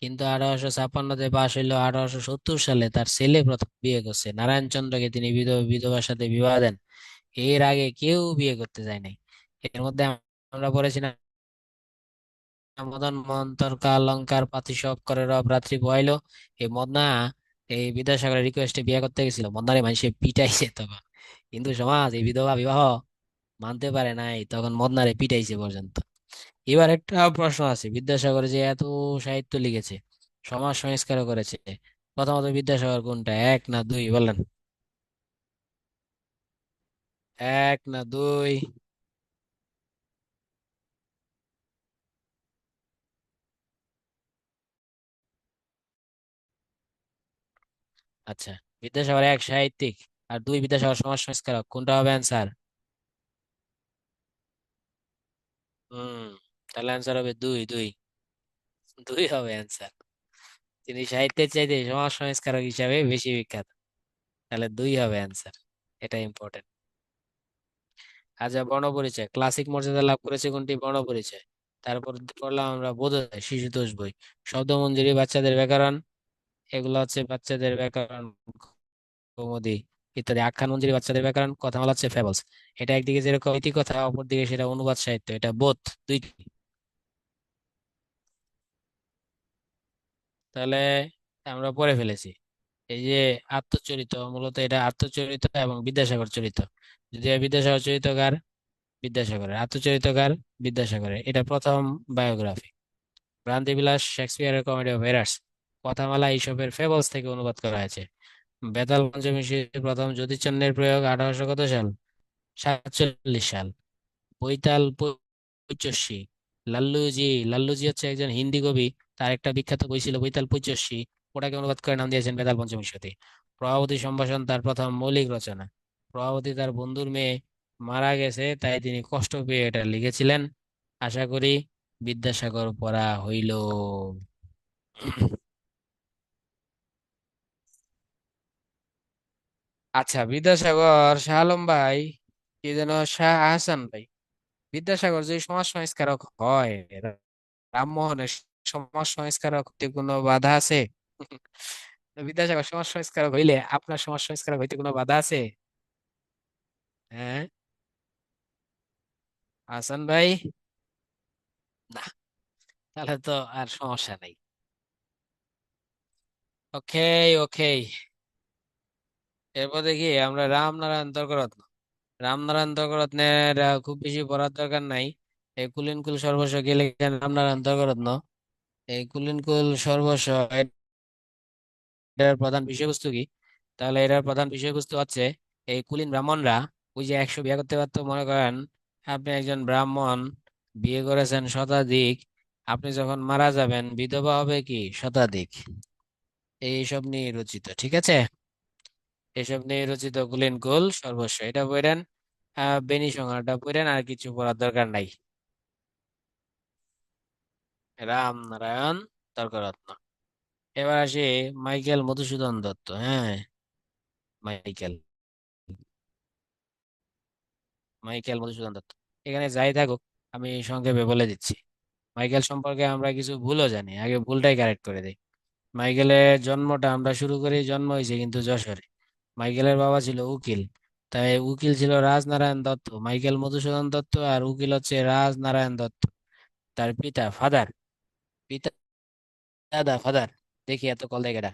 কিন্তু 1856-তে পাশ হইলো। 1870 সালে তার ছেলে প্রথম বিয়ে করছে নারায়ণচন্দ্রকে, তিনি বিধবার সাথে বিবাহ দেন। এর আগে কেউ বিয়ে করতে যায় নাই। এর মধ্যে আমরা পড়েছি না, মদন মোহন তর্কা অলঙ্কার পাতি সব করে রব রাত্রি পোহাইলো। এই মদনা এই বিদ্যাসাগরের রিকোয়েস্টে বিয়ে করতে গেছিল, মদনারে মানুষে পিটাইছে তখন। কিন্তু সমাজ এই বিধবা বিবাহ মানতে পারে নাই, তখন মদনারে পিটাইছে পর্যন্ত। এবার একটা প্রশ্ন আছে, বিদ্যাসাগর যে এত সাহিত্য লিখেছে, সমাজ সংস্কারও করেছে, প্রথমত বিদ্যাসাগর কোনটা, এক না দুই বলেন? এক না দুই? আচ্ছা, বিদ্যাসাগর এক সাহিত্যিক, আর দুই বিদ্যাসাগর সমাজ সংস্কারক, কোনটা হবে অ্যান্সার? হম, তাহলে অ্যান্সার হবে দুই। দুই, দুই হবে অ্যান্সার। তিনি সাহিত্যের চাইতে সমাজ সংস্কারক হিসাবে বেশি বিখ্যাত। তাহলে দুই হবে অ্যান্সার। এটা ইম্পর্টেন্ট। আচ্ছা, বর্ণপরিচয় ক্লাসিক মর্যাদা লাভ করেছে কোনটি? বর্ণপরিচয়। তারপর পড়লাম আমরা বোধোদয়, শিশুতোষ বই, শব্দমঞ্জুরি, বাচ্চাদের ব্যাকরণ, এগুলো হচ্ছে বাচ্চাদের ব্যাকরণ কৌমুদী ইত্যাদি। আখ্যান মঞ্জুরি বাচ্চাদের ব্যাকরণ, কথামালা হচ্ছে ফেবলস। এটা একদিকে যেরকম ইতিকথা, অপরদিকে সেটা অনুবাদ সাহিত্য, এটা বোথ, দুইটি। তাহলে আমরা পড়ে ফেলেছি। এই যে আত্মচরিত, মূলত এটা আত্মচরিত এবং বিদ্যাসাগর চরিত। যদিও বিদ্যাসাগর চরিতকার, বিদ্যাসাগরের আত্মচরিতকার, বিদ্যাসাগরের এটা প্রথম বায়োগ্রাফি। ভ্রান্তিবিলাস শেক্সপিয়ারের কমেডি অফ এরার্স, কথামালা এইসবের ফেবলস থেকে অনুবাদ করা হয়েছে। বেতাল পঞ্চমী প্রথম জ্যোতিষচন্দ্রের প্রয়োগ 1800 কত সাল? 47 সাল। বৈতাল পঁচশী, লাল্লুজি হচ্ছে একজন হিন্দি কবি। তার একটা বিখ্যাত বই ছিল বৈতাল পঁচশী, ওটাকে অনুবাদ করে নাম দিয়েছেন বেতাল পঞ্চবিংশতি। প্রভাবতী সম্ভাষণ তার প্রথম মৌলিক রচনা। প্রভাবতী তার বন্ধুর মেয়ে মারা গেছে, তাই তিনি কষ্ট পেয়ে এটা লিখেছিলেন। আশা করি বিদ্যাসাগর পড়া হইল। আচ্ছা, বিদ্যাসাগর, শাহ আলম ভাই, কি যেন, শাহ আহসান ভাই, বিদ্যাসাগর যদি সমাজ সংস্কারক হয়, রামমোহনের সমাজ সংস্কারক হইতে কোনো বাধা আছে? তো বিদ্যাসাগর সমাজ সংস্কারক হইলে আপনার সমাজ সংস্কারক হইতে কোনো বাধা আছে? হ্যাঁ, হাসান ভাই? না, তাহলে তো আর সমস্যা নাই। ওকে, ওকে। এরপর দেখি আমরা রামনারায়ণ তর্করত্ন। রামনারায়ণ তর্করত্নের খুব বেশি পড়ার দরকার নাই। এই কুলিনকুল সর্বস্ব কে লেখেন? রামনারায়ণ তর্করত্ন। এই কুলিনকুল সর্বস্ব, এটার প্রধান বিষয়বস্তু কি? তাহলে এটার প্রধান বিষয়বস্তু হচ্ছে এই কুলীন ব্রাহ্মণরা, ওই যে 100 বিয়ে করতে পারতো, মনে করেন আপনি একজন ব্রাহ্মণ, বিয়ে করেছেন শতাধিক, আপনি যখন মারা যাবেন বিধবা হবে কি শতাধিক। এইসব নিয়ে রচিত, ঠিক আছে? এসব নিয়ে রচিত কুলীন কুল সর্বস্ব, এটা পড়েন। বেনি সংহারটা পড়েন, আর কিছু পড়ার দরকার নাই। রামনারায়ণ তর্করত্ন। এবার আসি মাইকেল মধুসূদন দত্ত। হ্যাঁ, মাইকেল। মাইকেল মধুসূদন দত্ত। এখানে যাই থাকুক, আমি সংক্ষেপে বলে দিচ্ছি। মাইকেল সম্পর্কে আমরা কিছু ভুলও জানি, আগে ভুলটাই কারেক্ট করে দিই। মাইকেলের জন্মটা আমরা শুরু করি, জন্ম হয়েছে কিন্তু যশোরে। মাইকেলের বাবা ছিল উকিল, তাই উকিল ছিল রাজনারায়ণ দত্ত, মাইকেল মধুসূদন দত্ত, আর উকিল হচ্ছে রাজনারায়ণ দত্ত। তার পিতা ফাদার, পিতা দাদা ফাদার। দেখি এত কল দেখে এটা।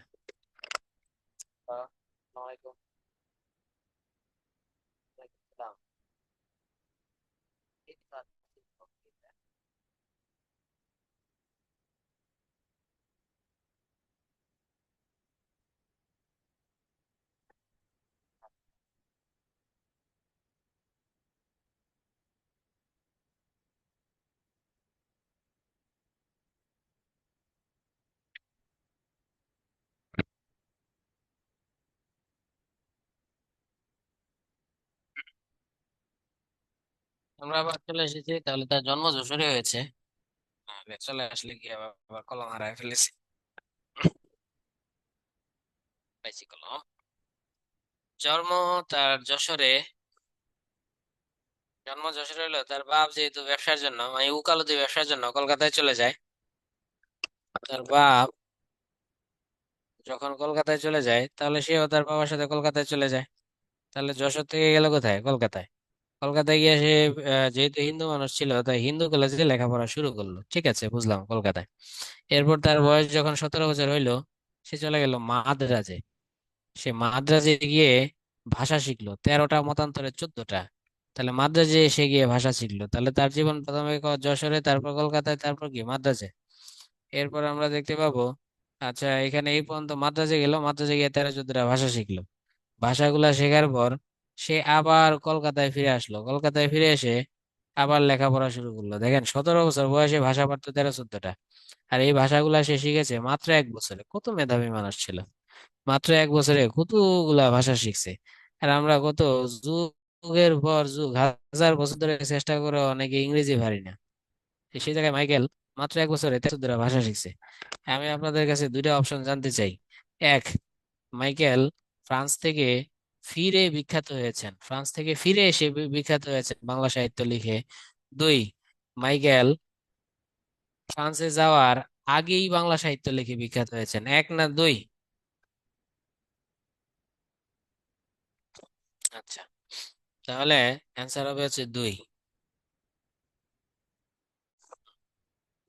আমরা আবার চলে এসেছি, তাহলে তার জন্ম যশোরে হয়েছে। চলে আসলে কি আবার আবার কলম হারায় ফেলেছি। পাইছি কলম। জন্ম তার যশোরে। জন্ম যশোরে হলো, তার বাপ যেহেতু ব্যবসার জন্য, মানে উকালতি ব্যবসার জন্য কলকাতায় চলে যায়। তার বাপ যখন কলকাতায় চলে যায়, তাহলে সেও তার বাবার সাথে কলকাতায় চলে যায়। তাহলে যশোর থেকে গেল কোথায়? কলকাতায়। কলকাতায় গিয়ে সে যেহেতু হিন্দু মানুষ ছিল, তাই হিন্দু কলেজে লেখাপড়া শুরু করলো। ঠিক আছে, বুঝলাম, কলকাতায়। এরপর তার বয়স যখন 17 বছর হইলো, সে চলে গেল মাদ্রাজে। সে মাদ্রাজে গিয়ে ভাষা শিখলো, 13টা মতান্তরে 14টা। তাহলে মাদ্রাজে এসে গিয়ে ভাষা শিখলো, তাহলে তার জীবন প্রথমে যশোরে, তারপর কলকাতায়, তারপর কি মাদ্রাজে। এরপর আমরা দেখতে পাবো, আচ্ছা এখানে এই পর্যন্ত মাদ্রাজে গেল, মাদ্রাজে গিয়ে 13-14টা ভাষা শিখলো। ভাষাগুলা শেখার পর সে আবার কলকাতায় ফিরে আসলো। কলকাতায় ফিরে এসে আবার লেখাপড়া শুরু করলো। দেখেন, 17 বছর বয়সে ভাষা পারতো 13-14টা। আর এই ভাষাগুলা সে শিখেছে মাত্র 1 বছরে। কত মেধাবী মানুষ ছিল! মাত্র 1 বছরে কতগুলা ভাষা শিখছে। আর আমরা কত যুগের পর যুগ, হাজার বছর ধরে চেষ্টা করে অনেকে ইংরেজি পারি না। তো সেই জায়গায় মাইকেল মাত্র 1 বছরে 13 ভাষা শিখছে। আমি আপনাদের কাছে দুইটা অপশন জানতে চাই। এক, মাইকেল ফ্রান্স থেকে ফিরে বিখ্যাত হয়েছেন, ফ্রান্স থেকে ফিরে এসে বিখ্যাত হয়েছেন বাংলা সাহিত্য লিখে। দুই, মাইকেল ফ্রান্সে যাওয়ার আগেই বাংলা সাহিত্য লিখে বিখ্যাত হয়েছেন। এক না দুই? আচ্ছা, তাহলে অ্যান্সার হবে হচ্ছে দুই।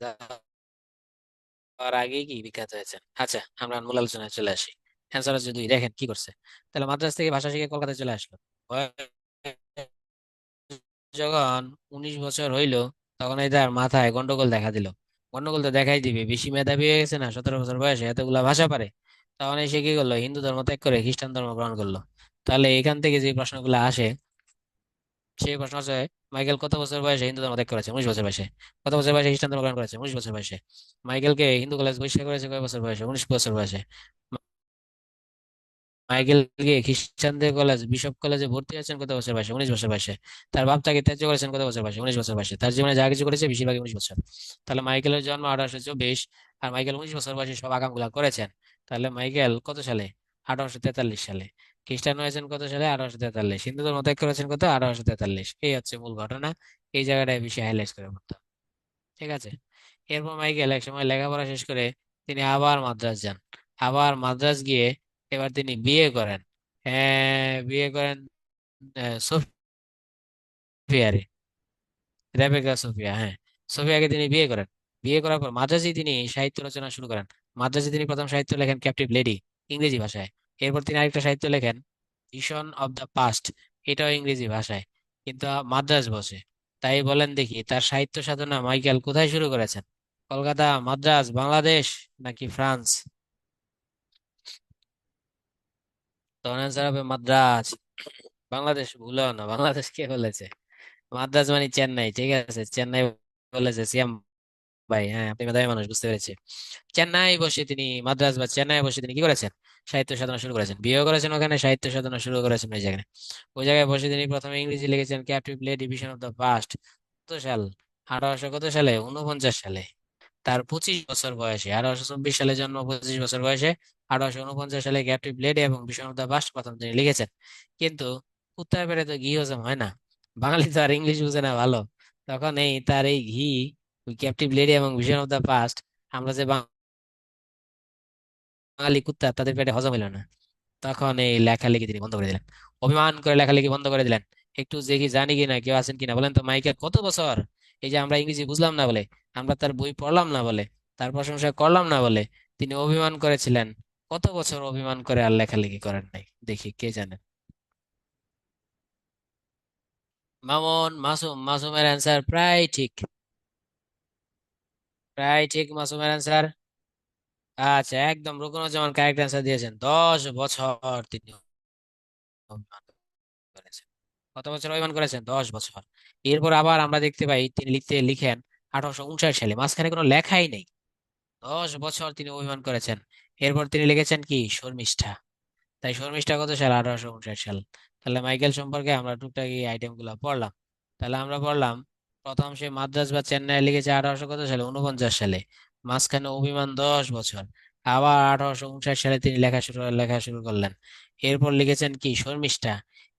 যাওয়ার আগেই কি বিখ্যাত হয়েছেন। আচ্ছা, আমরা মূল আলোচনায় চলে আসি। অ্যান্সার হচ্ছে দুই। দেখেন কি করছে। তাহলে মাদ্রাজ থেকে ভাষা শিখে কলকাতায় চলে আসলো। যখন 19 বছর হইলো, তখন এই তার মাথায় গন্ডগোল দেখা দিল। গন্ডগোল তো দেখাই দিবে, বেশি মেধাবী হয়ে গেছে না, 17 বছর বয়সে এতগুলা ভাষা পারে। তখন সে কি করলো? হিন্দু ধর্ম ত্যাগ করে খ্রিস্টান ধর্ম গ্রহণ করলো। তাহলে এখান থেকে যে প্রশ্নগুলো আসে, সেই প্রশ্ন হচ্ছে, মাইকেল কত বছর বয়সে হিন্দু ধর্ম ত্যাগ করেছে? 19 বছর বয়সে। কত বছর বয়সে খ্রিস্টান ধর্ম গ্রহণ করেছে? 19 বছর বয়সে। মাইকেলকে হিন্দু কলেজ বহিষ্কার করেছে কয় বছর বয়সে? 19 বছর বয়সে। মাইকেল গিয়ে খ্রিস্টানদের কলেজ, বিশপ কলেজে ভর্তি হয়েছেন কত বছর বয়সে? 19 বছর বয়সে। তার বাপ তাকে ত্যায্য করেছেন কত বছর বয়সে? 19 বছর বয়সে। তার জীবনে যা কিছু করেছে বেশিরভাগই 19 বছর। তাহলে মাইকেলের জন্ম 1824, আর মাইকেল 19 বছর বয়সে সব আকাম গুলা করেছেন। তাহলে মাইকেল কত সালে? 1843 সালে। খ্রিস্টান হয়েছেন কত সালে? 1843। হিন্দু ধর্ম ত্যাগ করেছেন কত? 1843। এই হচ্ছে মূল ঘটনা। এই জায়গাটায় বেশি হাইলাইট করে পড়তাম। ঠিক আছে। এরপর মাইকেল এক সময় লেখাপড়া শেষ করে তিনি আবার মাদ্রাজ যান। আবার মাদ্রাজ গিয়ে এবার তিনি বিয়ে করেন। হ্যাঁ, বিয়ে করেন সোফিয়ারে, রেবেকা সোফিয়া, হ্যাঁ। সোফিয়াকে তিনি বিয়ে করেন। বিয়ে করার পর মাদ্রাজে তিনি সাহিত্য রচনা শুরু করেন। মাদ্রাজে তিনি প্রথম সাহিত্য লেখেন ক্যাপটিভ লেডি, ইংরেজি ভাষায়। এরপর তিনি আরেকটা সাহিত্য লেখেন ভিশন অব দ্য পাস্ট, এটাও ইংরেজি ভাষায়, কিন্তু মাদ্রাজ বসে। তাই বলেন দেখি, তার সাহিত্য সাধনা মাইকেল কোথায় শুরু করেছেন? কলকাতা, মাদ্রাজ, বাংলাদেশ, নাকি ফ্রান্স? তখন অ্যান্সার হবে মাদ্রাজ। বাংলাদেশ ভুলেও না, বাংলাদেশ কে বলেছে? মাদ্রাজ মানে চেন্নাই। ঠিক আছে, চেন্নাই বলেছে সিয়াম ভাই। হ্যাঁ, আপনি মেধাবী মানুষ, বুঝতে পেরেছি। চেন্নাই বসে তিনি, মাদ্রাজ বা চেন্নাই বসে তিনি কি করেছেন? সাহিত্য সাধনা শুরু করেছেন। বিয়ে করেছেন ওখানে, সাহিত্য সাধনা শুরু করেছেন ওই জায়গায়। ওই জায়গায় বসে তিনি প্রথমে ইংরেজি লিখেছেন ক্যাপটিভ লে ডিভিশন অফ দ্য পাস্ট। কত সাল? 1800 কত সালে? 49 সালে। তার 25 বছর বয়সে, 1824 সালে জন্ম, 25 বছর বয়সে 1849 সালে ক্যাপটিভ লেডি এবং ভিশন অফ দ্য পাস্ট প্রথম তিনি লিখেছেন। কিন্তু কুত্তায় পেরে তো গৃহহজম হয় না। বাঙালি তো আর ইংলিশ বুঝে না ভালো। তখন এই তার এই ঘি, ক্যাপটিভ লেডি এবং ভিশন অফ দা পাস্ট, আমরা যে বাঙালি কুত্তা, তাদের পেটে হজম হইল না। তখন এই লেখালেখি তিনি বন্ধ করে দিলেন, অভিমান করে লেখালেখি বন্ধ করে দিলেন। একটু দেখি জানি কিনা কেউ আছেন কিনা বলেন তো মাইকেল কত বছর, এই যে আমরা ইংরেজি বুঝলাম না বলে, আমরা তার বই পড়লাম না বলে, তার প্রশংসা করলাম না বলে তিনি অভিমান করেছিলেন। কত বছর অভিমান করে আর লেখালেখি করেন নাই, দেখি কে জানে। মামুন, মাসুম, মাসুমের অ্যান্সার প্রায় ঠিক। প্রায় ঠিক মাসুমের অ্যান্সার। আচ্ছা, একদম রুকনুজ্জামান কারেক্ট অ্যান্সার দিয়েছেন। 10 বছর তিনি অভিমান করেছেন। কত বছর অভিমান করেছেন? 10 বছর। এরপর আবার আমরা দেখতে পাই তিনি লিখেন 1859 সালে, মাঝখানে কোনো লেখাই নেই। 10 বছর তিনি অভিমান করেছেন। এরপর তিনি লিখেছেন কি, শর্মিষ্ঠা। তাই শর্মিষ্ঠা কত সাল? 1859 সাল। তাহলে মাইকেল সম্পর্কে আমরা টুকটাক এই আইটেম গুলো পড়লাম। তাহলে আমরা পড়লাম, প্রথম সে মাদ্রাজ বা চেন্নাই লিখেছে 1800 কত সালে? 49 সালে। মাঝখানে অভিমান 10 বছর। আবার 1859 সালে তিনি লেখা শুরু করলেন। এরপর লিখেছেন কি, শর্মিষ্ঠা।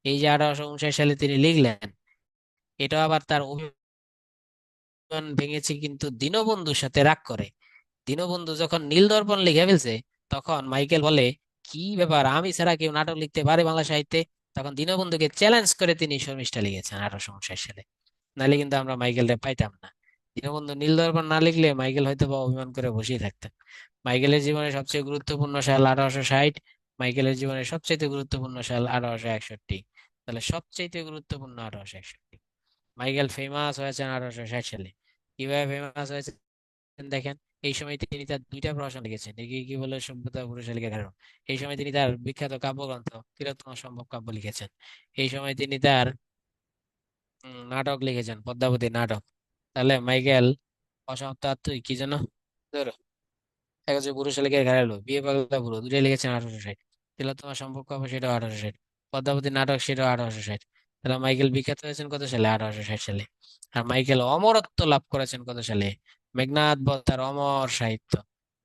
এই যে 1859 সালে তিনি লিখলেন, এটা আবার তার অভিমান ভেঙেছে কিন্তু দীনবন্ধুর সাথে রাগ করে। দীনবন্ধু যখন নীল দর্পণ লিখে ফেলছে, তখন মাইকেল বলে, কি ব্যাপার, আমি ছাড়া কেউ নাটক লিখতে পারে বাংলা সাহিত্যে? তখন দীনবন্ধুকে চ্যালেঞ্জ করে তিনি শর্মিষ্ঠা লিখেছেন 1859 সালে। নাহলে কিন্তু আমরা মাইকেলটা পাইতাম না। দীনবন্ধু নীল দর্পণ না লিখলে মাইকেল হয়তো বা অভিমান করে বসেই থাকতেন। মাইকেলের জীবনে সবচেয়ে গুরুত্বপূর্ণ সাল 1860। মাইকেলের জীবনে সবচেয়ে গুরুত্বপূর্ণ সাল 1861। তাহলে সবচেয়ে গুরুত্বপূর্ণ 1861। মাইকেল ফেমাস হয়েছেন 1860 সালে। কিভাবে ফেমাস হয়েছে দেখেন। এই সময় তিনি তার দুইটা প্রকাশনা লিখেছেন, একে কি বলে, সভ্যতা ও পুরুষালিকা ধারণ। এই সময় তিনি তার বিখ্যাত কাব্যগ্রন্থ তিলোত্তমা সম্ভব কাব্য লিখেছেন। এই সময় তিনি তার নাটক লিখেছেন, পদ্মাবতী নাটক। তাহলে মাইকেল অসমাপ্ত আত্মই কি যেন, ধরো, এক হচ্ছে পুরুষালিকার ঘায়ালো, বিয়ে পাগলা বুড়ো, দুটাই লিখেছেন 1860। তিলোত্তমা সম্ভব কাব্য, সেটাও 1860। পদ্মাবতী নাটক, সেটাও 1860। তাহলে মাইকেল বিখ্যাত হয়েছেন কত সালে? 1860 সালে। আর মাইকেল অমরত্ব লাভ করেছেন কত সালে? মেঘনাদ বধ তার অমর সাহিত্য।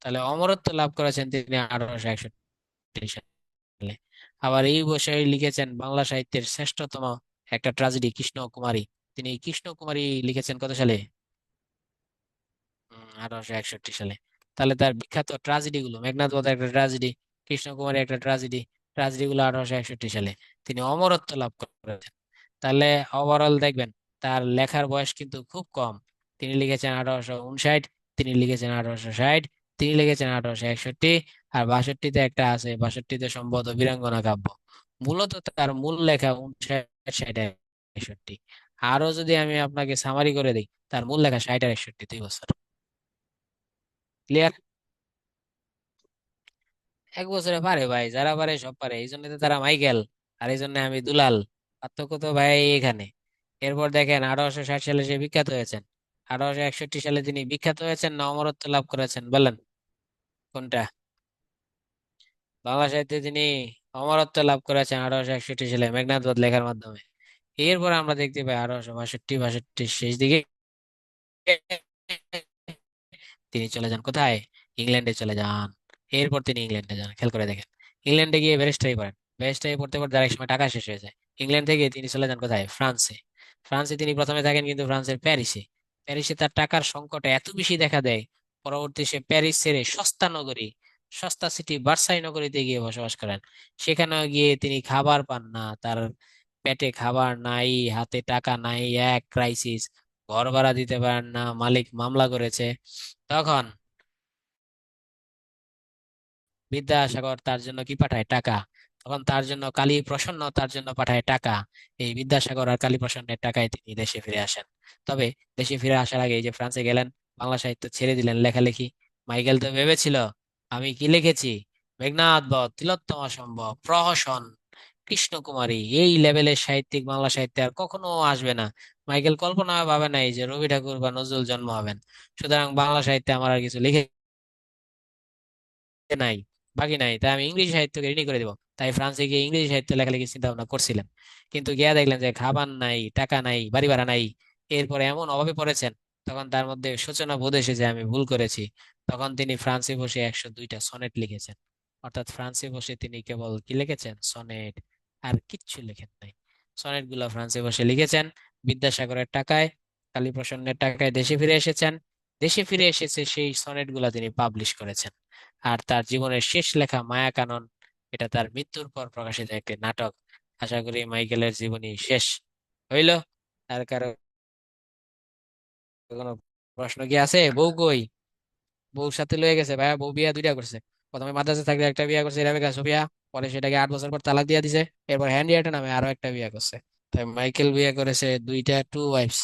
তাহলে অমরত্ব লাভ করেছেন তিনি 1861 সালে। আবার এই বছর লিখেছেন বাংলা সাহিত্যের শ্রেষ্ঠতম একটা ট্রাজেডি, কৃষ্ণ কুমারী। তিনি কৃষ্ণ কুমারী লিখেছেন কত সালে? 1861 সালে। তাহলে তার বিখ্যাত ট্রাজেডি গুলো, মেঘনাদ বধ একটা ট্রাজেডি, কৃষ্ণকুমারী একটা ট্রাজেডি, ট্রাজেডি গুলো 1861 সালে তিনি অমরত্ব লাভ করেছেন। তাহলে ওভারঅল দেখবেন তার লেখার বয়স কিন্তু খুব কম। তিনি লিখেছেন 1859, তিনি লিখেছেন 1860, তিনি লিখেছেন 1861। আর 62তে একটা আছে, 62তে সম্ভবত বীরাঙ্গনা কাব্য। মূলত তার মূল লেখা 59, 60, 61। আরো যদি আমি আপনাকে সামারি করে দিই, তার মূল লেখা 60 আর 61, 2 বছর। ক্লিয়ার? 1 বছরে পারে ভাই, যারা পারে সব পারে, এই জন্য তো তারা মাইকেল। আর এই জন্য আমি দুলাল। পার্থক্য তো ভাই এখানে। এরপর দেখেন 1860 সালে সে বিখ্যাত হয়েছেন। 1861 সালে তিনি বিখ্যাত হয়েছেন না অমরত্ব লাভ করেছেন, বলেন কোনটা? বাংলা সাহিত্যে তিনি অমরত্ব লাভ করেছেন 1861 সালে মেঘনাদ বধ লেখার মাধ্যমে। এরপর আমরা দেখতে পাই 1862, 62 শেষ দিকে তিনি চলে যান কোথায়? ইংল্যান্ডে চলে যান। এরপর তিনি ইংল্যান্ডে যান, খেয়াল করে দেখেন। ইংল্যান্ডে গিয়ে ব্যারিস্টারি পড়েন। ব্যারিস্টারি পড়তে পড়তে আরেক সময় টাকা শেষ হয়ে যায়। ইংল্যান্ড থেকে তিনি চলে যান কোথায়? ফ্রান্সে। ফ্রান্সে তিনি প্রথমে থাকেন কিন্তু ফ্রান্সের প্যারিসে। প্যারিসে তার টাকার সংকট এত বেশি দেখা দেয়, পরবর্তী সে প্যারিস ছেড়ে সস্তা নগরী, সস্তা সিটি ভার্সাই নগরীতে গিয়ে বসবাস করেন। সেখানে গিয়ে তিনি খাবার পান না, তার পেটে খাবার নাই, হাতে টাকা নাই, এক ক্রাইসিস। ঘর ভাড়া দিতে পারেন না, মালিক মামলা করেছে। তখন বিদ্যাসাগর তার জন্য কি পাঠায়? টাকা। তখন তার জন্য কালী প্রসন্ন তার জন্য পাঠায় টাকা। এই বিদ্যাসাগর আর কালী প্রসন্নের টাকায় তিনি দেশে ফিরে আসেন। তবে দেশে ফিরে আসার আগে এই যে ফ্রান্সে গেলেন, বাংলা সাহিত্য ছেড়ে দিলেন লেখালেখি। মাইকেল তো ভেবেছিল, আমি কি লিখেছি, মেঘনাদ বধ, তিলোত্তমা সম্ভব, প্রহসন, কৃষ্ণকুমারী, এই লেভেলের সাহিত্যিক বাংলা সাহিত্যে আর কখনো আসবে না। মাইকেল কল্পনা ভাবে নাই যে রবি ঠাকুর বা নজরুল জন্ম হবেন। সুতরাং বাংলা সাহিত্যে আমার আর কিছু লিখে নাই, বাকি নাই, তাই আমি ইংরেজি সাহিত্যকে ঋণী করে দিব। তাই ফ্রান্সে গিয়ে ইংরেজি সাহিত্য লেখালেখি চিন্তা ভাবনা করছিলেন। কিন্তু গিয়া দেখলেন যে খাবার নাই, টাকা নাই, বাড়ি ভাড়া নাই। এরপরে এমন অভাবে পড়েছেন, তখন তার মধ্যে সূচনা বোধ এসে যে আমি ভুল করেছি। তখন তিনি ফ্রান্সে বসে 102টা সনেট লিখেছেন। অর্থাৎ ফ্রান্সে বসে তিনি কেবল কি লিখেছেন? সনেট। আর কিচ্ছু লেখেন নাই। সনেট গুলা ফ্রান্সে বসে লিখেছেন। বিদ্যাসাগরের টাকায়, কালীপ্রসন্নের টাকায় দেশে ফিরে এসেছেন। দেশে ফিরে এসেছে সেই সনেট গুলা তিনি পাবলিশ করেছেন। আর তার জীবনের শেষ লেখা মায়াকানন, এটা তার মৃত্যুর পর প্রকাশিত একটি নাটক। আশা করি মাইকেলের জীবনী শেষ হইল। তার কারো কোনো প্রশ্ন কি আছে? বউ কই? বউ সাথে লয়ে গেছে ভাইয়া, বউ বিয়া দুইটা করছে। প্রথমে মাদ্রাসে থাকতে একটা বিয়া করছে রেবেকা সোফিয়া, পরে সেটাকে 8 বছর পর তালাক দিয়ে দিছে। এরপর হ্যান্ডিয়াটা নামে আরো একটা বিয়া করছে। তাই মাইকেল বিয়ে করেছে দুইটা, টু ওয়াইফস।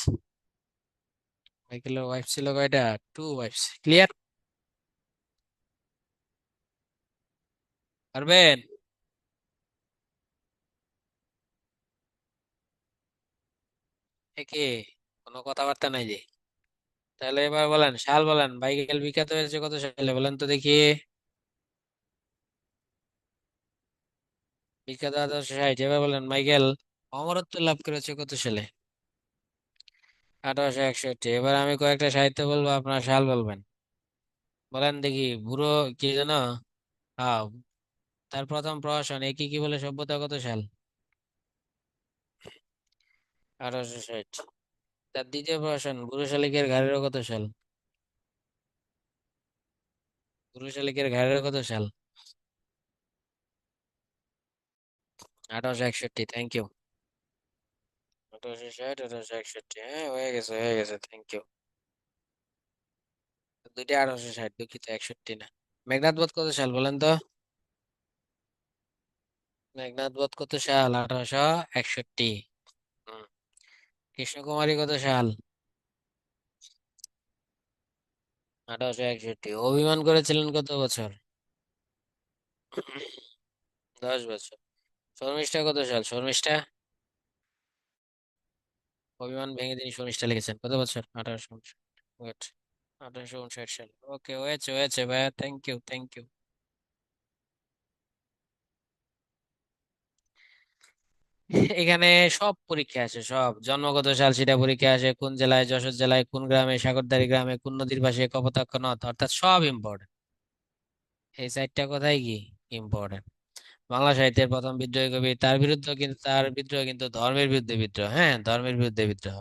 মাইকেলের ওয়াইফ ছিল কয়টা? Two wifes. ক্লিয়ার? পারবেন? একে কোনো কথাবার্তা নাই যে। তাহলে এবার বলেন, সাল বলেন, মাইকেল বিখ্যাত হয়েছে কত সালে বলেন তো দেখি। বিখ্যাত 1860। এবার বলেন মাইকেল অমরত্ব লাভ করেছে কত সালে? 1861। এবার আমি কয়েকটা সাহিত্য বলবো, আপনার সাল বলবেন। বলেন দেখি। বুড়ো কি জানো? হ্যাঁ। তার প্রথম প্রহসন এ কি কি বলে সভ্যতা কত সাল? 1860। তার দ্বিতীয় প্রহসন বুড়ো শালিকের ঘাড়েরও কত সাল? বুড়ো শালিকের ঘাড়েরও কত সাল? 1861। Thank you. 1860, 1861, হ্যাঁ হয়ে গেছে, হয়ে গেছে, থ্যাংক ইউ। দুইটা 1860, দুঃখিত, 61 না। মেঘনাদ বধ কত সাল বলেন তো? মেঘনাদ বধ কত সাল? 1861। হুম। কৃষ্ণকুমারী কত সাল? 1861। অভিমান করেছিলেন কত বছর? 10 বছর। শর্মিষ্ঠা কত সাল? শর্মিষ্ঠা, অভিমান ভেঙে তিনি শর্মিষ্ঠা লিখেছেন কত বছর? 1859। ওয়েট, 1859 সাল। ওকে, হয়েছে হয়েছে ভাইয়া, থ্যাংক ইউ, থ্যাংক ইউ। এখানে সব পরীক্ষা আসে, সব জন্মগত সাল সেটা পরীক্ষা আসে, কোন জেলায়, যশোর জেলায়, কোন গ্রামে, সাগরদাড়ি গ্রামে, কোন নদীর পাশে, কপোতাক্ষ নদ, অর্থাৎ সব ইম্পর্টেন্ট। এই চারটা কথাই কি ইম্পর্টেন্ট। বাংলা সাহিত্যের প্রথম বিদ্রোহী কবি, তার বিরুদ্ধে কিন্তু, তার বিদ্রোহ কিন্তু ধর্মের বিরুদ্ধে বিদ্রোহ, হ্যাঁ ধর্মের বিরুদ্ধে বিদ্রোহ।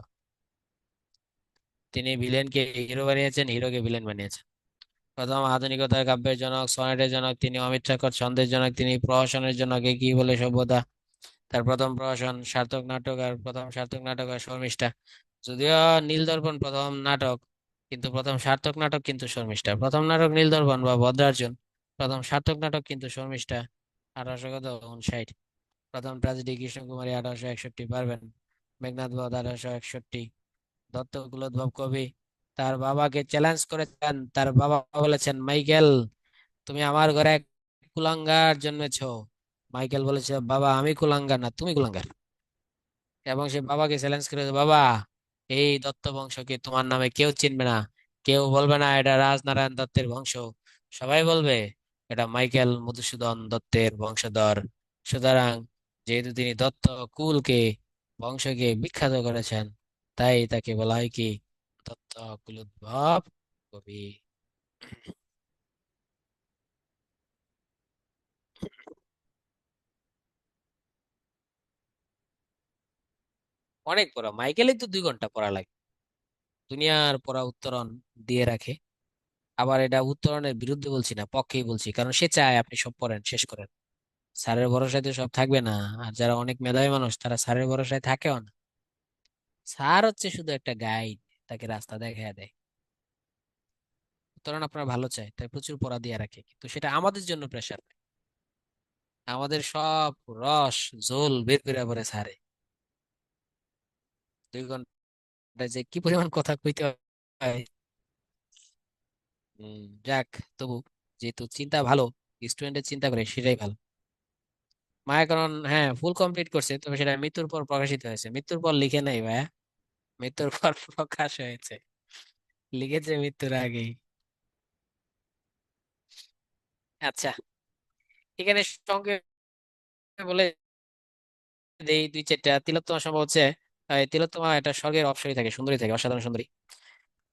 তিনি ভিলেনকে হিরো বানিয়েছেন, হিরোকে ভিলেন বানিয়েছেন। প্রথম আধুনিকতার কাব্যের জনক, সনেটের জনক তিনি, অমিত চাকর ছন্দের জনক তিনি, প্রহসনের জনক এ কি বলে সভ্যতা। তার প্রথম প্রহসন সার্থক নাটক, আর প্রথম সার্থক নাটক আর শর্মিষ্ঠা। যদিও নীলদর্পণ প্রথম নাটক, কিন্তু প্রথম সার্থক নাটক কিন্তু শর্মিষ্ঠা। প্রথম নাটক নীলদর্পণ বা ভদ্রার্জুন, প্রথম সার্থক নাটক কিন্তু শর্মিষ্ঠা। 1859। প্রথম ট্র্যাজেডি কৃষ্ণকুমারী 1861, পারবেন। মেঘনাদ বধ 1861। দত্ত কুলোদ্ভব কবি, তার বাবাকে চ্যালেঞ্জ করেছেন। তার বাবা বলেছেন, মাইকেল তুমি আমার ঘরে এক কুলাঙ্গার জন্মেছো। মাইকেল বলেছে, বাবা আমি কুলাঙ্গার না, তুমি কুলাঙ্গার। এবং সে বাবাকে চ্যালেঞ্জ করেছে, বাবা এই দত্ত বংশকে তোমার নামে কেউ চিনবে না। কেউ বলবে না এটা রাজনারায়ণ দত্তের বংশ, সবাই বলবে এটা মাইকেল মধুসূদন দত্তের বংশধর। সুতরাং যেহেতু তিনি দত্ত কুলকে, বংশকে বিখ্যাত করেছেন, তাই তাকে বলা হয় কি দত্ত কুলোদ্ভব কবি। অনেক পড়া, মাইকেলের তো 2 ঘন্টা পড়া লাগে। দুনিয়ার পড়া উত্তরণ দিয়ে রাখে। আবার এটা উত্তরণের বিরুদ্ধে বলছি না, পক্ষেই বলছি, কারণ সে চায় আপনি সব পড়েন, শেষ করেন। স্যারের ভরসায় তো সব থাকবে না। আর যারা অনেক মেধাবী মানুষ তারা স্যারের ভরসায় থাকেও না। স্যার হচ্ছে শুধু একটা গাইড, তাকে রাস্তা দেখায় দেয়। উত্তরণ আপনার ভালো চায় তাই প্রচুর পড়া দিয়ে রাখে, কিন্তু সেটা আমাদের জন্য প্রেশার। আমাদের সব রস ঝোল বের করে পড়ে স্যারে। 2 ঘন্টায় যে কি পরিমাণ কথা কইতে হয়। যাক, তবু যেহেতু চিন্তা ভালো, স্টুডেন্টের চিন্তা করে সেটাই ভালো। মায়াকরণ হ্যাঁ ফুল কমপ্লিট করছে, তবে সেটা মৃত্যুর পর প্রকাশিত হয়েছে, মৃত্যুর পর লিখে নাই ভাইয়া। মৃত্যুর পর প্রকাশ হয়েছে, লিখেছে মৃত্যুর আগেই। আচ্ছা, এখানে সংক্ষেপে বলে দেই 2-4টা। তিলোত্তমা সম্ভব হচ্ছে, তিলোত্তমা একটা স্বর্গের অপ্সরী থাকে, সুন্দরী থাকে, অসাধারণ সুন্দরী।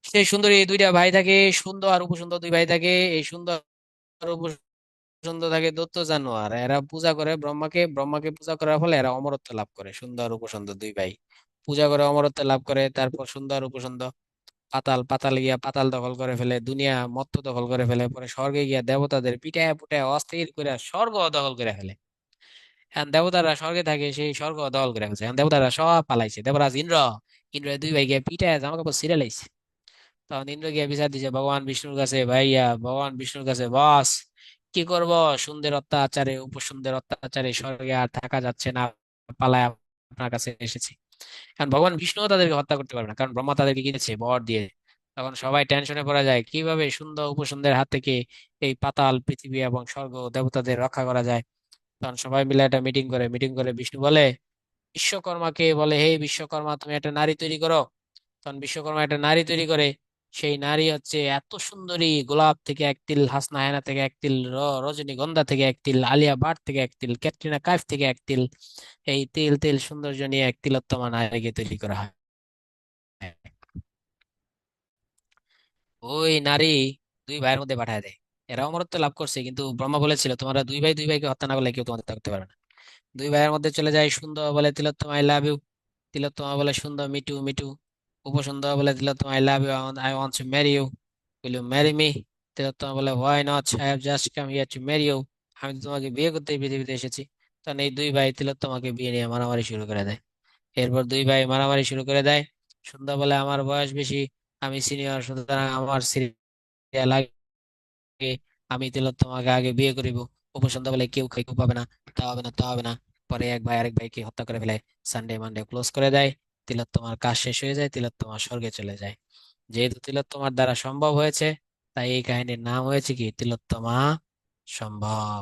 সেই সুন্দরী 2টা ভাই থাকে, সুন্দর আর উপসুন্দর 2 ভাই থাকে। এই সুন্দর সুন্দর থাকে দৈত্য জানোয়ার, এরা পূজা করে ব্রহ্মাকে, ব্রহ্মাকে পূজা করার ফলে এরা অমরত্ব লাভ করে, সুন্দর উপসুন্দর দুই ভাই পূজা করে অমরত্ব লাভ করে। তারপর সুন্দর উপসুন্দর পাতাল গিয়া পাতাল দখল করে ফেলে, দুনিয়া মর্ত দখল করে ফেলে, পরে স্বর্গে গিয়া দেবতাদের পিটায় পুটায় অস্থির করে স্বর্গ দখল করে ফেলে। এখন দেবতারা স্বর্গে থাকে, সেই স্বর্গ দখল করে ফেলছে, এখন দেবতারা সব পালাইছে, দেবরাজ ইন্দ্র, ইন্দ্রের দুই ভাই গিয়ে পিটায় জামা কাপড় ছিঁড়ে লাইছে। তখন ইন্দ্র গিয়ে বিচার দিছে ভগবান বিষ্ণুর কাছে, ভাইয়া ভগবান বিষ্ণুর কাছে, বস কি করব, সুন্দর অত্যাচারে উপসুন্দর অত্যাচারে স্বর্গে আর থাকা যাচ্ছে না, পালায় আপনার কাছে এসেছি। কারণ ভগবান বিষ্ণু তাদেরকে হত্যা করতে পারবে না, কারণ ব্রহ্মা তাদেরকে কি দিয়েছে, বর দিয়ে। তখন সবাই টেনশনে পড়ে যায় কিভাবে সুন্দর উপসুন্দরের হাত থেকে এই পাতাল পৃথিবী এবং স্বর্গ দেবতাদের রক্ষা করা যায়। তখন সবাই মিলে একটা মিটিং করে বিষ্ণু বলে, বিশ্বকর্মাকে বলে, হে বিশ্বকর্মা তুমি একটা নারী তৈরি করো। তখন বিশ্বকর্মা একটা নারী তৈরি করে, সেই নারী হচ্ছে এত সুন্দরী, গোলাপ থেকে এক তিল, হাসনা হেনা থেকে এক তিল, রজনীগন্ধা থেকে এক তিল, আলিয়া ভাট থেকে এক তিল, ক্যাটরিনা কাইফ থেকে এক তিল, এই তিল তিল সৌন্দর্য নিয়ে এক তিলোত্তমা নারীকে তৈরি করা হয়। ওই নারী দুই ভাইয়ের মধ্যে পাঠায় দেয়। এরা অমরত্ব লাভ করছে, কিন্তু ব্রহ্মা বলেছিল তোমরা দুই ভাই দুই ভাইকে হত্যা না করলে কেউ তোমাদের করতে পারবে না। দুই ভাইয়ের মধ্যে চলে যায়, সুন্দর বলে তিলোত্তমা আই লাভ ইউ, তিলোত্তমা বলে সুন্দর মিটু মিটু, উপসুন্দর বলে Tilottama I love you, I want to marry you, will you marry me. Tilottama বলে why not, I have just come here to marry you, আমি তো তোমাকে বিয়ে করতে এই পৃথিবীতে এসেছি। তখন এই দুই ভাই তিলোত্তমাকে বিয়ে নিয়ে মারামারি শুরু করে দেয়। এরপর দুই ভাই মারামারি শুরু করে দেয়। সুন্দর বলে আমার বয়স বেশি, আমি সিনিয়র, সুতরাং আমার সিরিয়াল আগে, আমি তিলোত্তমাকে আগে বিয়ে করিব। উপসন্ধ্যা বলে কেউ কেউ পাবে না, তা হবে না, তা হবে না। পরে এক ভাই আরেক ভাইকে হত্যা করে ফেলে, সানডে মানডে ক্লোজ করে দেয়। তিলোত্তমার কাজ শেষ হয়ে যায়, তিলোত্তমা স্বর্গে চলে যায়। যেহেতু তিলোত্তমার দ্বারা সম্ভব হয়েছে, তাই এই কাহিনীর নাম হয়েছে কি, তিলোত্তমা সম্ভব।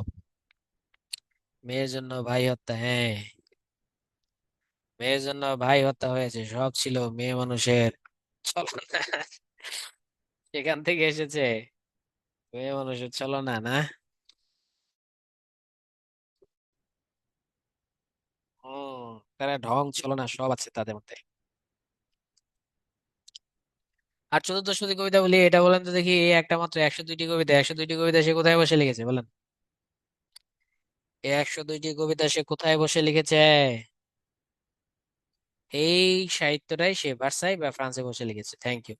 মেয়ের জন্য ভাই হত্যা, হ্যাঁ, মেয়ের জন্য ভাই হত্যা হয়েছে, সব ছিল মেয়ে মানুষের। চলো না, সেখান থেকে এসেছে মেয়ে মানুষের, চলো না, না। হম, তারা ঢং ছিল না, সব আছে তাদের মধ্যে। আর চতুর্দশপদী কবিতা বলি, এটা বলেন তো দেখি, এই একটা মাত্র 102টি কবিতা, 102টি কবিতা সে কোথায় বসে লিখেছে বলেন? এই 102টি কবিতা সে কোথায় বসে লিখেছে? এই সাহিত্যটাই সে ভার্সাই বা ফ্রান্সে বসে লিখেছে। Thank you.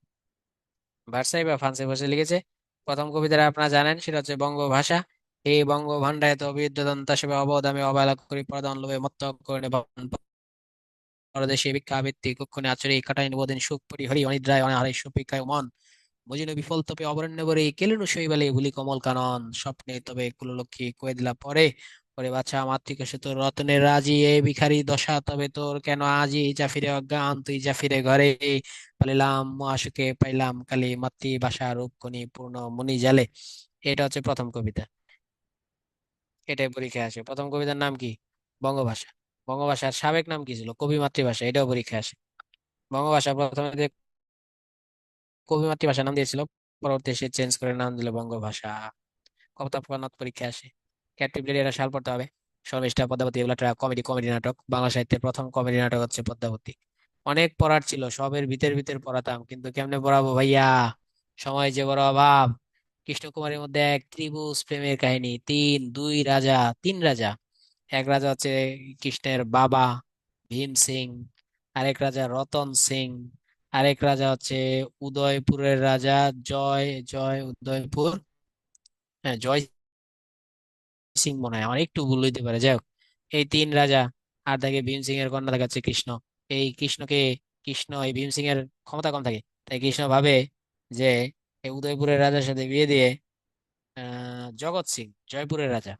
ভার্সাই বা ফ্রান্সে বসে লিখেছে। প্রথম কবিতাটা আপনারা জানেন, সেটা হচ্ছে বঙ্গভাষা। এই বঙ্গভাণ্ডারে তো বিদ্যুদন্তা সেবা অবধ আমি অবহেলা করি, প্রদান লোভে মত্ত করে পরদেশে ভিক্ষা বৃত্তি কুক্ষণে আচরে কাটাই নিবদিন সুখ পরিহরি অনিদ্রায় অনাহারে সুপিকায় মন বুঝিল বিফল তবে অবরণ্য বরে কেলিনু শৈবালে ভুলি কমল কানন স্বপ্নে তবে কুললক্ষ্মী কয়ে দিলা পরে, পরে বাছা মাতৃকা তোর রতনের রাজি এ ভিখারি দশা তবে তোর কেন আজি জাফিরে অজ্ঞান তুই জাফিরে ঘরে পালিলাম আশুকে পাইলাম কালী মাতৃভাষা রূপকণি পূর্ণ মনি জালে। এটা হচ্ছে প্রথম কবিতা। এটাই পরীক্ষায় আসে। প্রথম কবিতার নাম কি? বঙ্গভাষা। বঙ্গভাষার সাবেক নাম কি ছিল? কবি মাতৃভাষা, এটাও পরীক্ষায় আসে। বঙ্গভাষা প্রথমে যে কবি মাতৃভাষা নাম দিয়েছিল, পরবর্তী সে চেঞ্জ করে নাম দিল বঙ্গভাষা। কবিতা প্রণাত পরীক্ষা আসে। ক্যাটরিবলের এরা সাল পড়তে হবে। শর্মিষ্ঠা, পদ্মাবতী, এগুলো কমেডি কমেডি নাটক। বাংলা সাহিত্যের প্রথম কমেডি নাটক হচ্ছে পদ্মাবতী। অনেক পড়ার ছিল, সবের ভিতর ভিতর পড়াতাম, কিন্তু কেমনে পড়াবো ভাইয়া, সময় যে বড় অভাব। কৃষ্ণকুমারীর মধ্যে এক ত্রিভুজ প্রেমের কাহিনী, দুই রাজা, তিন রাজা। এক রাজা হচ্ছে কৃষ্ণের বাবা ভীম সিং, আরেক রাজা রতন সিং, আরেক রাজা হচ্ছে উদয়পুরের রাজা জয়, জয় উদয়পুর, হ্যাঁ জয় সিং মনে হয়, আমার একটু ভুল হইতে পারে, যাই হোক। এই তিন রাজা, আর থাকে ভীম সিং এর কন্যা দেখাচ্ছে কৃষ্ণ। এই কৃষ্ণকে, কৃষ্ণ এই ভীম সিং এর ক্ষমতা কম থাকে, তাই কৃষ্ণ ভাবে যে এই উদয়পুরের রাজার সাথে বিয়ে দিয়ে জগৎ সিং, জয়পুরের রাজা,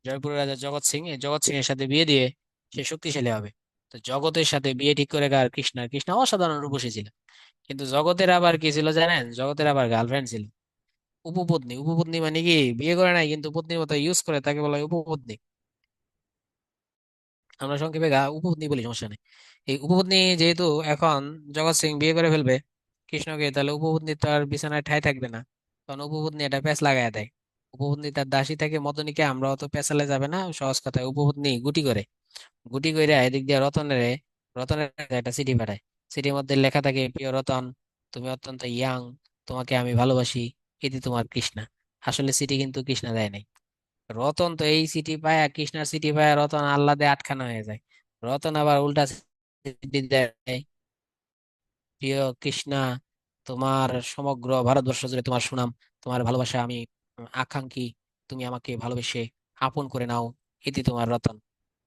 জয়পুরের রাজা জগৎ সিং, এই জগৎ সিং এর সাথে বিয়ে দিয়ে সে শক্তিশালী হবে। তো জগতের সাথে বিয়ে ঠিক করে আর কৃষ্ণ, কৃষ্ণ অসাধারণ রূপসী ছিল। কিন্তু জগতের আবার কি ছিল জানেন? জগতের আবার গার্লফ্রেন্ড ছিল, উপপত্নী। উপপত্নী মানে কি, বিয়ে করে নাই কিন্তু পত্নীর মতো ইউজ করে, তাকে বলা হয় উপপত্নী। আমরা সংক্ষেপে উপপত্নী বলি, সমস্যা নেই। এই উপপত্নী যেহেতু এখন জগৎ সিং বিয়ে করে ফেলবে কৃষ্ণকে, তাহলে উপপত্নী তো আর বিছানায় ঠাঁই থাকবে না। তখন উপপত্নী একটা প্যাঁচ লাগায় দেয়। উপপত্নী তার দাসী থাকে মদনীকে, আমরাও তো পেঁচালে যাবে না, সহজ কথায় উপপত্নী গুটি করে, গুটি কইরা এদিক দিয়ে রতনের, রতনের একটা চিঠি পাঠায়। চিঠির মধ্যে লেখা থাকে, প্রিয় রতন, তুমি অত্যন্ত ইয়াং, তোমাকে আমি ভালোবাসি, এটি তোমার কৃষ্ণা। আসলে চিঠি কিন্তু কৃষ্ণা দেয় নাই, রতন তো এই সিটি পায়, কৃষ্ণার সিটি পায়, রতন আহ্লাদে আটখানা হয়ে যায়। রতন আবার উল্টা সিটি দেয়, প্রিয় কৃষ্ণা, তোমার সমগ্র ভারতবর্ষ জুড়ে তোমার সুনাম, তোমার ভালোবাসা আমি আকাঙ্ক্ষী, তুমি আমাকে ভালোবেসে আপন করে নাও, এটি তোমার রতন।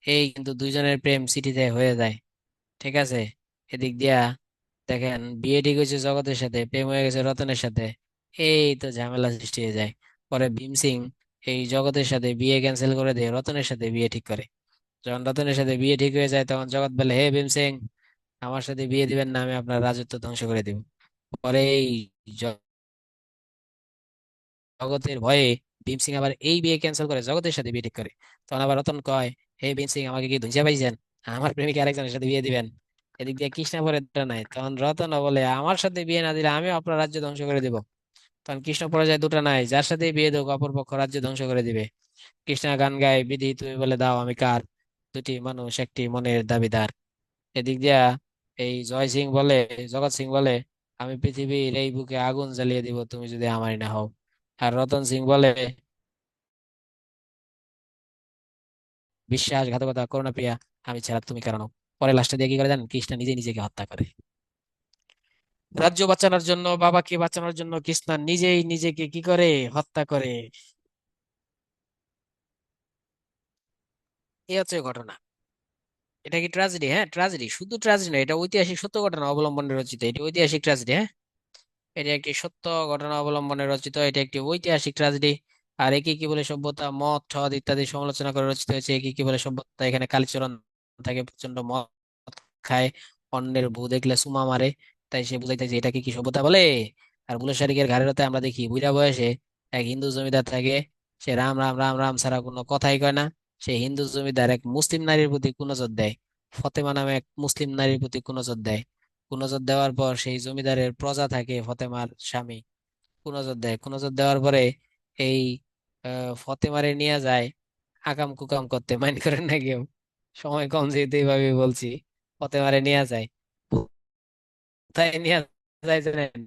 এই কিন্তু দুইজনের প্রেম সিটিতে হয়ে যায়, ঠিক আছে। এদিক দিয়া দেখেন বিয়ে ঠিক হয়েছে জগতের সাথে, প্রেম হয়ে গেছে রতনের সাথে, এই তো ঝামেলা সৃষ্টি হয়ে যায়। পরে ভীম সিং এই জগতের সাথে বিয়ে ক্যান্সেল করে দিয়ে রতনের সাথে বিয়ে ঠিক করে। যখন রতনের সাথে বিয়ে ঠিক হয়ে যায় তখন জগৎ বলে, হে ভীম সিং, আমার সাথে বিয়ে দিবেন না, আমি আপনার রাজত্ব ধ্বংস করে দিব। পরে এই জগতের ভয়ে ভীম সিং আবার এই বিয়ে ক্যান্সেল করে জগতের সাথে বিয়ে ঠিক করে। তখন আবার রতন কয়, হে ভীম সিং, আমাকে কি ধুইয়া পাইছেন, আমার প্রেমিকা আরেকজনের সাথে বিয়ে দিবেন। এদিক দিয়ে কৃষ্ণা পরে নাই, তখন রতন বলে, আমার সাথে বিয়ে না দিলে আমি আপনার রাজ্য ধ্বংস করে দিব। তখন কৃষ্ণ পরে যায়, দুটা নাই, যার সাথে বিয়ে দেবো অপর পক্ষ রাজ্য ধ্বংস করে দিবে। কৃষ্ণা গান গায়, বিধি তুমি বলে দাও আমি কার, দুটি মানুষ একটি মনের দাবিদার। এদিক দিয়া এই জয় সিং বলে, জগৎ সিং বলে, আমি পৃথিবীর এই বুকে আগুন জ্বালিয়ে দিব তুমি যদি আমারই না হও। আর রতন সিং বলে, বিশ্বাসঘাতকতা, করুণা প্রিয়া, আমি ছাড়া তুমি কারণ। পরে লাস্টে দিয়ে কি করে জানেন, কৃষ্ণা নিজে নিজেকে হত্যা করে। রাজ্য বাঁচানোর জন্য, বাবাকে বাঁচানোর জন্য কৃষ্ণা নিজেই নিজেকে কি করে, হত্যা করে। এই হচ্ছে ঘটনা। এটা কি ট্রাজেডি? হ্যাঁ ট্রাজেডি, শুধু ট্রাজেডি না, এটা ঐতিহাসিক সত্য ঘটনা অবলম্বনে রচিত, এটি ঐতিহাসিক ট্রাজেডি। হ্যাঁ, এটা একটি সত্য ঘটনা অবলম্বনে রচিত, এটা একটি ঐতিহাসিক ট্রাজেডি। আর একে কি বলে সভ্যতা, মদ ঠদ ইত্যাদি সমালোচনা করে রচিত হয়েছে। একে কি বলে সভ্যতা, এখানে কালীচরণ থাকে, প্রচন্ড মদ খায়, অন্যের বউ দেখলে সুমা মারে, তাই সে বুঝাইতে যে এটাকে কি সভ্যতা বলে। আর বুলেট শারিকের ঘাড়ের হাতে আমরা দেখি বুইড়া বয়সে এক হিন্দু জমিদার থাকে, সে রাম রাম রাম রাম ছাড়া কোনো কথাই কয় না। সে হিন্দু জমিদার এক মুসলিম নারীর প্রতি কুনজর দেয়, ফতেমা নামে এক মুসলিম নারীর প্রতি কুনজর দেয়। কুনজর দেওয়ার পর সেই জমিদারের প্রজা থাকে ফতেমার স্বামী, কুনজর দেয়। কুনজর দেওয়ার পরে এই ফতেমারে নিয়ে যায় আকাম কুকাম করতে, মাইন্ড করেন না কেউ, সময় কম যেহেতু এইভাবে বলছি। ফতেমারে নিয়ে যায়, কোথায় নিয়ে যায় জানেন?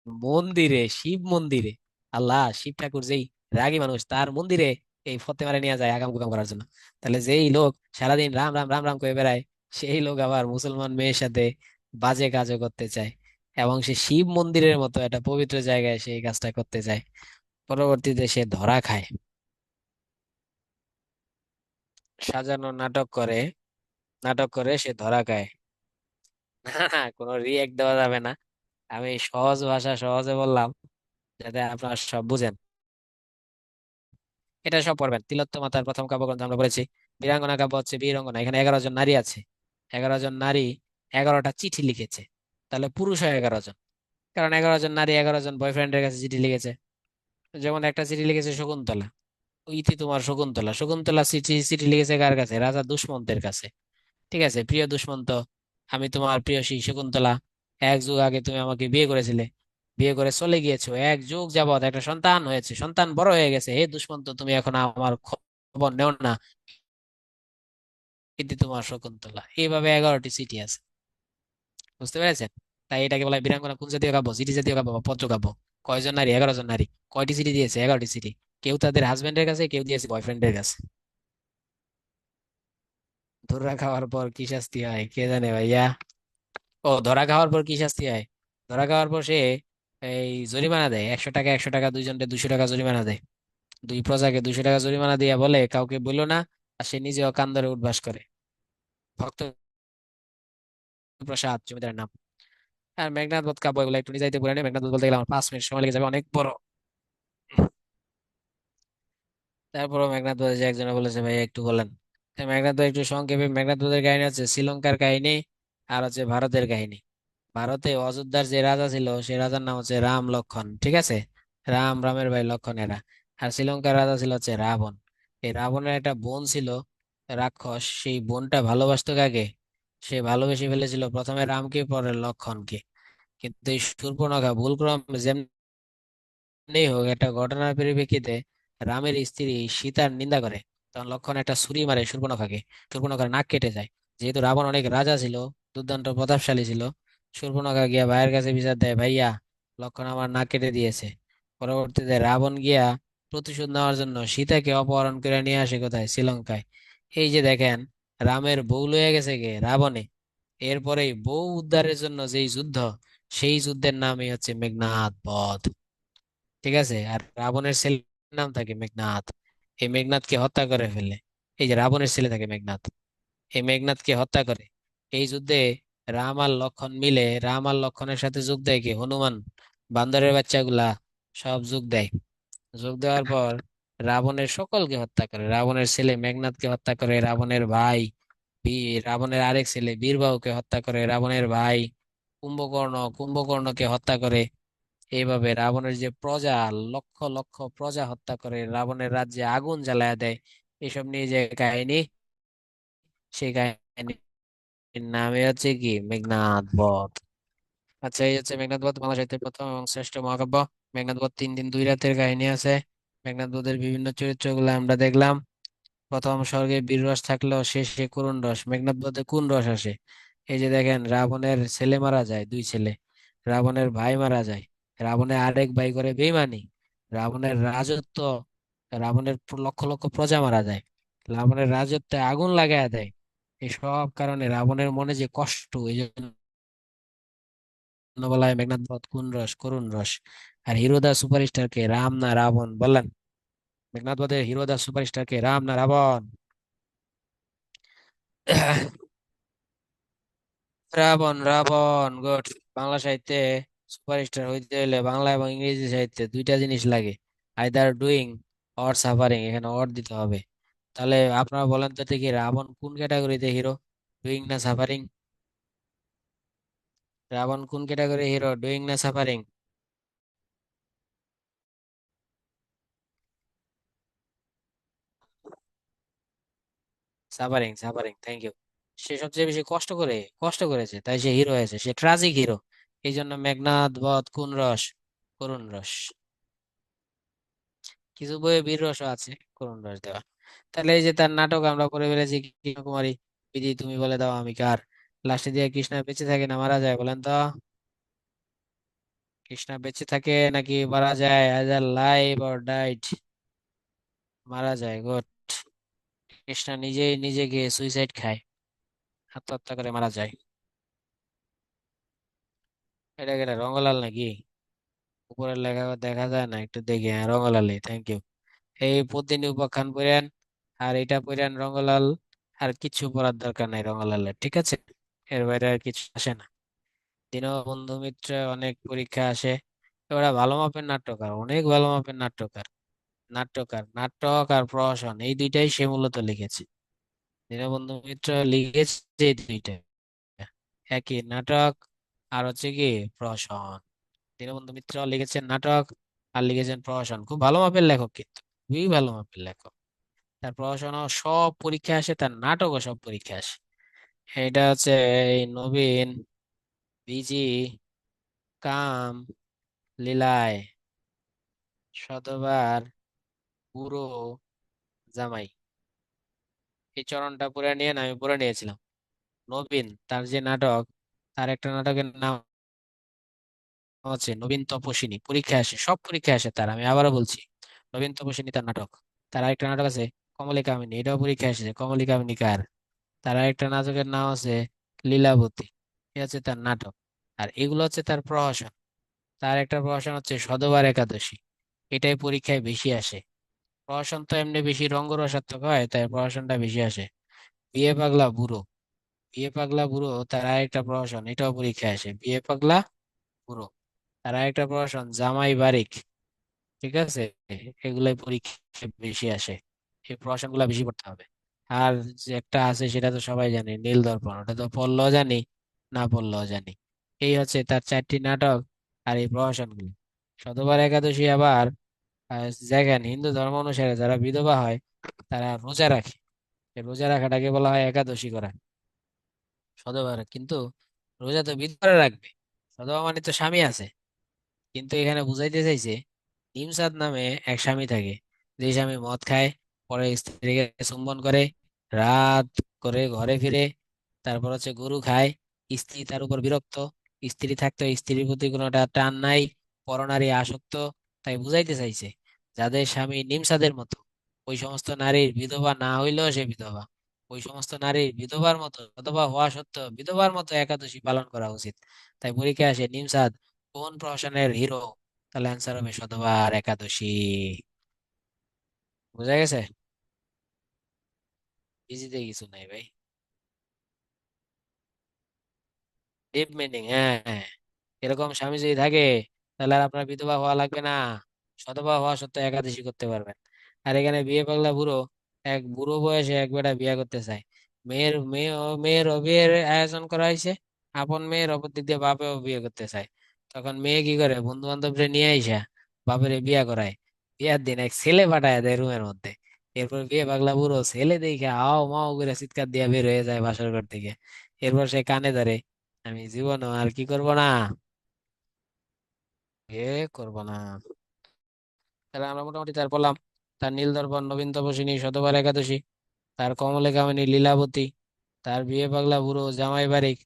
মন্দিরে, শিব মন্দিরে। আল্লাহ, শিব ঠাকুর যেই রাগী মানুষ, তার মন্দিরে এই ফতেমারে নিয়ে যায় আকাম কুকাম করার জন্য। তাহলে যেই লোক সারাদিন রাম রাম রাম রাম করে বেড়ায়, সেই লোক আবার মুসলমান মেয়ের সাথে বাজে কাজও করতে চায়, এবং সে শিব মন্দিরের মতো একটা পবিত্র জায়গায় সেই কাজটা করতে চায়। পরবর্তীতে সে ধরা খায়, সাজানো নাটক করে, নাটক করে সে ধরা খায়। না না, কোনো রিয়েক্ট দেওয়া যাবে না, আমি সহজ ভাষা সহজে বললাম যাতে আপনারা সব বুঝেন। এটা সব পড়বেন, তিলোত্তমাতার প্রথম কাব্যগ্রন্থ আমরা পড়েছি। বীরাঙ্গনা কাব্য হচ্ছে বীরঙ্গনা, এখানে 11 জন নারী আছে। 11 জন নারী 11টা চিঠি লিখেছে, তাহলে পুরুষ হয় 11 জন, কারণ 11 জন নারী 11 জন বয়ফ্রেন্ডের কাছে চিঠি লিখেছে। যেমন একটা চিঠি লিখেছে শকুন্তলা, ইতি তোমার শকুন্তলা, শকুন্তলা চিঠি চিঠি লিখেছে কার কাছে, রাজা দুষ্মন্তের কাছে। ঠিক আছে, প্রিয় দুষ্মন্ত, আমি তোমার প্রিয়সী শকুন্তলা, এক যুগ আগে তুমি আমাকে বিয়ে করেছিলে, বিয়ে করে চলে গিয়েছো, এক যুগ যাবত একটা সন্তান হয়েছে, সন্তান বড় হয়ে গেছে, হে দুষ্মন্ত তুমি এখন আমার খবর নেও না, কিন্তু তোমার শকুন্তলা। এইভাবে 11টি চিঠি আছে, বুঝতে পেরেছেন? তাই এটাকে বলা হয় বীরাঙ্গনা। কোন জাতীয় কাব্য? চিঠি জাতীয় কাব্য বা পদ্য কাব্য। কয়জন নারী? 11 জন নারী। কয়টি চিঠি দিয়েছে? 11টি চিঠি। কেউ তাদের হাজবেন্ডের কাছে, কেউ দিয়েছে বয়ফ্রেন্ডের কাছে। ধরা খাওয়ার পর কি শাস্তি হয় কে জানে ভাইয়া? ও, ধরা খাওয়ার পর কি শাস্তি হয়, ধরা খাওয়ার পর সে এই জরিমানা দেয় 100 টাকা, 100 টাকা, দুইজনকে 200 টাকা জরিমানা দেয়। দুই প্রজাকে 200 টাকা জরিমানা দিয়া বলে কাউকে বললো না, আর সে নিজেও কান ধরে উঠবাস করে। ভক্ত প্রসাদ জমিদারের নাম। আর মেঘনাদ বধ কাব্য, এগুলো একটু নিজাইতে বলে, মেঘনাদ বধ বলতে গেলে আমার 5 মিনিট সময় লেগে যাবে, অনেক বড়। তারপরও মেঘনাদ বধ যে একজনে বলেছে ভাই একটু বলেন। তাই মেঘনাদ বধ একটু সংক্ষেপে, মেঘনাদ বধের কাহিনী হচ্ছে শ্রীলঙ্কার কাহিনী, আর হচ্ছে ভারতের কাহিনী। ভারতে অযোধ্যার যে রাজা ছিল, সেই রাজার নাম হচ্ছে রাম লক্ষণ, ঠিক আছে, রাম, রামের ভাই লক্ষণ এরা। আর শ্রীলঙ্কার রাজা ছিল হচ্ছে রাবণ। এই রাবণের একটা বোন ছিল, রাক্ষস, সেই বোনটা ভালোবাসতো কাকে, সে ভালোবেসে ফেলেছিল প্রথমে রামকে, পরে লক্ষণকে। কিন্তু এই শূর্পণখা ভুলক্রমে যেমনি হোক একটা ঘটনার পরিপ্রেক্ষিতে রামের স্ত্রী সীতার নিন্দা করে, তখন লক্ষণ একটা ছুরি মারে শূর্পণখাকে, শূর্পণখার নাক কেটে যায়। যেহেতু রাবণ অনেক রাজা ছিল, দুর্দান্ত প্রতাপশালী ছিল, শূর্পণখা গিয়া ভাইয়ের কাছে বিচার দেয়, ভাইয়া, লক্ষণ আমার নাক কেটে দিয়েছে। পরবর্তীতে রাবণ গিয়া প্রতিশোধ নেওয়ার জন্য সীতাকে অপহরণ করে নিয়ে আসে কোথায়, শ্রীলঙ্কায়। এই যে দেখেন, রামের বউ লয়ে গেছে কে, রাবণে। এরপরেই বউ উদ্ধারের জন্য যেই যুদ্ধ, সেই যুদ্ধের নামই হচ্ছে মেঘনাদ বধ। ঠিক আছে, আর রাবণের ছেলের নাম থাকে মেঘনাদ। এই মেঘনাদকে হত্যা করে ফেলে। এই যে রাবণের ছেলে থাকে মেঘনাদ, এই মেঘনাদকে হত্যা করে। এই যুদ্ধে রাম আর লক্ষণের সাথে যোগ দেয় কি, হনুমান, বান্দরের বাচ্চাগুলা সব যোগ দেয়। যোগ দেওয়ার পর রাবণের সকলকে হত্যা করে, রাবণের ছেলে মেঘনাদকে হত্যা করে, রাবণের ভাই রাবণের আরেক ছেলে বীরবাহুকে হত্যা করে, রাবণের ভাই কুম্ভকর্ণকে হত্যা করে। এইভাবে রাবণের যে প্রজা, লক্ষ লক্ষ প্রজা হত্যা করে, রাবণের রাজ্যে আগুন জ্বালায় দেয়। এসব নিয়ে যে কাহিনী, সেই কাহিনীর নামে হচ্ছে কি মেঘনাদ বধ। আচ্ছা, এই হচ্ছে মেঘনাদ বধ, বাংলা সাহিত্যের প্রথম এবং শ্রেষ্ঠ মহাকাব্য। মেঘনাদ বধ 3 দিন 2 রাতের কাহিনী আছে। মেঘনাদ বধের বিভিন্ন চরিত্রগুলো আমরা দেখলাম। প্রথম স্বর্গে বীররস থাকলেও শেষে করুণ রস। মেঘনাদ বধে কোন রস আসে? এই যে দেখেন, রাবণের ছেলে মারা যায়, 2 ছেলে। রাবণের ভাই মারা যায়। রাবণের আরেক ভাই করে বেইমানি। রাবণের রাজত্ব, লক্ষ লক্ষ প্রজা মারা যায়। রাবণের রাজত্বে আগুন লাগায় দেয়। এই সব কারণে রাবণের মনে যে কষ্ট, এই জন্য বলা হয় মেঘনাদ বধ কোন রস, করুণ রস। আর হিরোদা সুপারস্টার কে, রাম না রাবণ, বললেন? মেঘনাদ বধের হিরোদা সুপারস্টার কে, রাম না রাবণ? রাবণ, রাবণ, গুড। বাংলা সাহিত্যে সুপারস্টার হইতে হলে বাংলা এবং ইংরেজি সাহিত্যে দুইটা জিনিস লাগে, আইদার ডুইং অর সাফারিং। এখানে অর দিতে হবে। তাহলে আপনারা বলেন তো দেখি, রাবণ কোন ক্যাটাগরিতে হিরো, ডুইং না সাফারিং? রাবণ কোন ক্যাটাগরি হিরো, ডুইং না suffering? Suffering, suffering, thank you. সে সবচেয়ে বেশি কষ্ট করেছে, তাই সে হিরো হয়েছে, সে ট্রাজিক হিরো। এই জন্য মেঘনাদ বধ কোন রস, করুণ রস। কিছু বইয়ে বীর রসও আছে, করুণ রস দেওয়া। তাহলে এই যে তার নাটক আমরা পড়ে ফেলেছি, কৃষ্ণকুমারী, বিধি তুমি বলে দাও আমি কার। লাস্টে দিয়ে কৃষ্ণা বেঁচে থাকে না মারা যায়, বলেন তো? কৃষ্ণা বেঁচে থাকে নাকি মারা যায়? Either live or died. মারা যায়, গুড। কৃষ্ণা নিজেই নিজেকে সুইসাইড খায়, আত্মহত্যা করে মারা যায়। এটা কেটা, রঙ্গলাল নাকি? উপরের লেখা দেখা যায় না, একটু দেখি। হ্যাঁ, রঙ্গলালই, থ্যাংক ইউ। এই পদ্মিনী উপাখ্যান পড়েন, আর এটা পড়েন রঙ্গলাল। আর কিছু পড়ার দরকার নাই রঙ্গলালের, ঠিক আছে? এর বাইরে আর কিছু আসে না। দীনবন্ধু মিত্র অনেক পরীক্ষা আসে। ওরা ভালো মাপের নাট্যকার, অনেক ভালো মাপের নাট্যকার। নাটক আর প্রহসন, এই দুইটাই সে মূলত লিখেছে। দীনবন্ধু মিত্র লিখেছে এই দুইটা, একই নাটক আর হচ্ছে কি প্রহসন। দীনবন্ধু মিত্র লিখেছেন নাটক আর লিখেছেন প্রহসন। খুব ভালো মাপের লেখক, কিন্তু খুবই ভালো মাপের লেখক। তার প্রহসনও সব পরীক্ষা আসে, তার নাটকও সব পরীক্ষা আসে। এটা হচ্ছে এই নবীন, বিজি, কাম, লীলায়, শতবার, বুড়ো, জামাই। এই চরণটা পড়ে নিয়ে আমি পড়ে নিয়েছিলাম। নবীন, তার যে নাটক, তার একটা নাটকের নাম হচ্ছে নবীন তপস্বিনী। পরীক্ষা আসে, সব পরীক্ষা আসে তার, আমি আবারও বলছি, নবীন তপস্বিনী তার নাটক। তার আরেকটা নাটক আছে কমলী কামিনী, এটাও পরীক্ষা এসেছে। কমলী কামিনী কার? তার আরেকটা নাটকের নাম আছে লীলাবতী, এ হচ্ছে তার নাটক। আর এগুলো হচ্ছে তার প্রহসন। তার একটা প্রহসন হচ্ছে শতবার একাদশী, এটাই পরীক্ষায় বেশি আসে। প্রহসন তো এমনি বেশি রঙ্গরসাত্মক হয়, তাই প্রহসনটা বেশি আসে। বিয়ে পাগলা বুড়ো, বিয়ে পাগলা বুড়ো তার আরেকটা প্রহসন, এটাও পরীক্ষায় আসে। বিয়ে পাগলা বুড়ো, তার আরেকটা প্রহসন জামাই বারিক, ঠিক আছে? এগুলাই পরীক্ষায় বেশি আসে, এই প্রহসন গুলা বেশি পড়তে হবে। আর যে একটা আছে সেটা তো সবাই জানে, নীল দর্পণ, ওটা তো পড়লেও জানি, না পড়লেও জানি। এই হচ্ছে তার 4টি নাটক আর এই প্রহসন গুলো। শতবার একাদশী আবার দেখেন, হিন্দু ধর্ম অনুসারে যারা বিধবা হয় তারা রোজা রাখে। এই রোজা রাখাটাকে বলা হয় একাদশী করা। সধবার কিন্তু রোজা তো বিধবা রাখবে, সধবা মানে তো স্বামী আছে। কিন্তু এখানে বুঝাইতে চাইছে নিমসাদ নামে এক স্বামী থাকে, যে স্বামী মদ খায়, পরে স্ত্রীকে চুম্বন করে, রাত করে ঘরে ফিরে, তারপর হচ্ছে গরু খায়। স্ত্রী তার উপর বিরক্ত, স্ত্রী থাকতো, স্ত্রীর প্রতি কোনো একটা টান নাই, পরনারী আসক্ত। তাই বুঝাইতে চাইছে যাদের স্বামী নিমসাদের মতো, ওই সমস্ত নারীর বিধবা না হইলেও সে বিধবা, ওই সমস্ত নারীর বিধবার মতো অথবা হওয়া সত্ত্বেও বিধবার মতো একাদশী পালন করা উচিত। তাই পরীক্ষায় আসে নিমসাদ কোন প্রফেশনের হিরো, তাহলে অ্যান্সার হবে শতবার একাদশী। বোঝা গেছে? ইজিতে কিছু নাই ভাই। ডিপ মিনিং, হ্যাঁ হ্যাঁ। এরকম স্বামী যদি থাকে তাহলে আর আপনার বিধবা হওয়া লাগবে না, সধবা হওয়া সত্ত্বেও একাদশী করতে পারবেন। আর এখানে বিয়ে পাগলা বুড়ো, এক বুড়ো বয়সে এক বেটা বিয়ে করতে চায়। মেয়ের বিয়ের আয়োজন করা হয়েছে, আপন মেয়ের অপর দিক দিয়ে বাপেও বিয়ে করতে চায়। তখন মেয়ে কি করে, বন্ধু বান্ধবরে নিয়ে আইসা বাপের বিয়ে করায়। বিয়ার দিন এক ছেলে পাঠায় দেয় রুমের মধ্যে। এরপর বিয়ে পাগলা বুড়ো ছেলে দেখে আও মাও করে চিৎকার দিয়ে বের হয়ে যায় বাসর ঘর থেকে। এরপর সে কানে ধরে, আমি জীবন আর কি করব না, এ করব না। তাহলে আমরা মোটামুটি তার বললাম, তার নীল দর্পণ নবীন তপস্বিনী শতবার একাদশী, তার কমলে কামিনী লীলাবতী, তার বিয়ে পাগলা বুড়ো জামাই বারিক।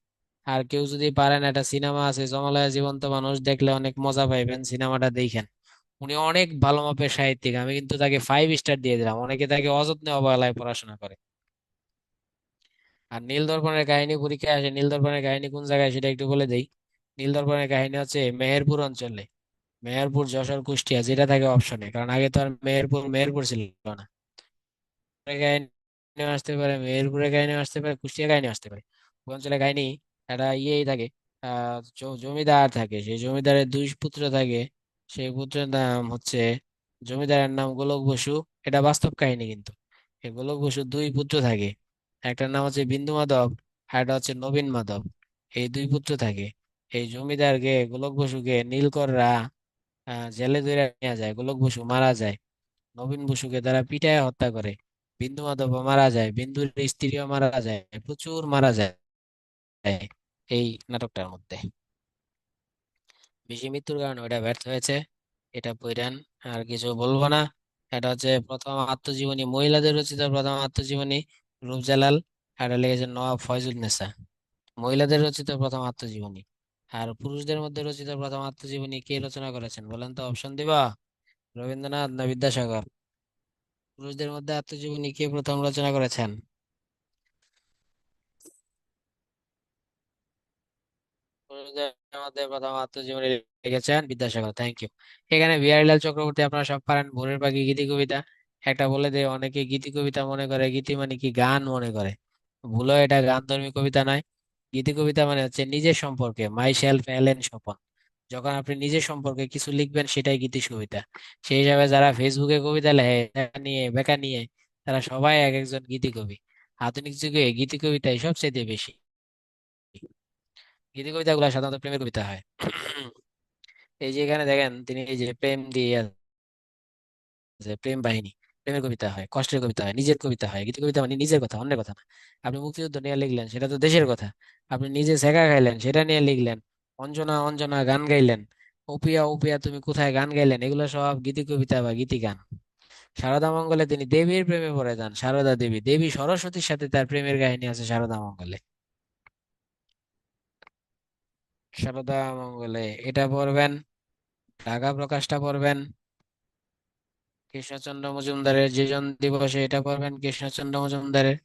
আর কেউ যদি পারেন, একটা সিনেমা আছে জমালয়া জীবন্ত মানুষ, দেখলে অনেক মজা পাইবেন, সিনেমাটা দেখেন। উনি অনেক ভালো মাপের সাহিত্যিক, আমি কিন্তু তাকে 5 স্টার দিয়ে দিলাম। অনেকে তাকে অযত্নে অবহেলায় পড়াশোনা করে। আর নীল দর্পণের কাহিনী পরীক্ষায় আসে, নীল দর্পণের কাহিনী কোন জায়গায় সেটা একটু বলে দেই। নীল দর্পণের কাহিনী হচ্ছে মেহেরপুর অঞ্চলে, মেহেরপুর যশোর কুষ্টিয়া যেটা থাকে অপশনে, কারণ আগে তো আর মেহেরপুর মেহেরপুর ছিল না। কাহিনী আসতে পারে, মেহেরপুরের কাহিনী আসতে পারে, কুষ্টিয়া কাহিনী আসতে পারে। ওই অঞ্চলের কাহিনী একটা ইয়েই থাকে, জমিদার থাকে, সেই জমিদারের 2 পুত্র থাকে। সেই পুত্রের নাম হচ্ছে, জমিদারের নাম গোলক বসু। এটা বাস্তব কাহিনী কিন্তু। এই গোলক বসুর 2 পুত্র থাকে, একটার নাম হচ্ছে বিন্দু মাধব, আর একটা হচ্ছে নবীন মাধব। এই 2 পুত্র থাকে। এই জমিদারকে গোলক বসুকে নীলকররা জেলে ধরে নিয়ে যায়, গোলক বসু মারা যায়। নবীন বসুকে তারা পিটায় হত্যা করে। বিন্দু মাধবও মারা যায়, বিন্দুর স্ত্রীও মারা যায়, প্রচুর মারা যায় এই নাটকটার মধ্যে। বেশি মৃত্যুর কারণে ওটা ব্যর্থ হয়েছে, এটা পড়েন, আর কিছু বলবো না। এটা হচ্ছে প্রথম আত্মজীবনী, মহিলাদের রচিত প্রথম আত্মজীবনী, রূপজালাল। আর এটা লিখেছেন নওয়াব ফয়জুল নেসা। মহিলাদের রচিত প্রথম আত্মজীবনী। আর পুরুষদের মধ্যে রচিত প্রথম আত্মজীবনী কে রচনা করেছেন বলেন তো, অপশন দিবা? রবীন্দ্রনাথ না বিদ্যাসাগর? পুরুষদের মধ্যে আত্মজীবনী কে প্রথম রচনা করেছেন? পুরুষদের মধ্যে প্রথম আত্মজীবনী লিখেছেন বিদ্যাসাগর। Thank you. এখানে বিহারীলাল চক্রবর্তী আপনারা সব পারেন, ভোরের পাখি গীতি কবিতা। একটা বলে দেয়, অনেকে গীতি কবিতা মনে করে, গীতি মানে কি গান মনে করে। ভুলো, এটা গানধর্মী কবিতা নয়। গীতি কবিতা মানে হচ্ছে নিজের সম্পর্কে, মাই সেলফ এলেন স্বপন। যখন আপনি নিজের সম্পর্কে কিছু লিখবেন সেটাই গীতি কবিতা। সেই হিসাবে যারা ফেসবুকে কবিতা লেখে এটা নিয়ে বেকা নিয়ে, তারা সবাই এক একজন গীতি কবি। আধুনিক যুগে গীতি কবিতাই সবচেয়ে বেশি। গীতি কবিতাগুলো সাধারণত প্রেমের কবিতা হয়। এই যে এখানে দেখেন, তিনি এই যে প্রেম দিয়ে আছে, প্রেম বাহিনী, প্রেমের কবিতা হয়, কষ্টের কবিতা হয়, নিজের কবিতা হয়। গীতি কবিতা মানে নিজের কথা, অন্যের কথা না। আপনি মুক্তিযুদ্ধ নিয়ে লিখলেন, সেটা তো দেশের কথা। আপনি নিজে সেকা খাইলেন, সেটা নিয়ে লিখলেন। অঞ্জনা অঞ্জনা গান গাইলেন, ওপিয়া ওপিয়া তুমি কোথায় গান গাইলেন, এগুলো সব গীতি কবিতা বা গীতি গান। সারদা মঙ্গলে তিনি দেবীর প্রেমে পড়ে যান, সারদা দেবী, দেবী সরস্বতীর সাথে তার প্রেমের কাহিনী আছে সারদা মঙ্গলে। সারদা মঙ্গলে এটা পড়বেন। ঢাকা প্রকাশটা পড়বেন। কৃষ্ণচন্দ্র মজুমদারের জীবন দিবসে এটা পড়বেন, কৃষ্ণচন্দ্র মজুমদারের।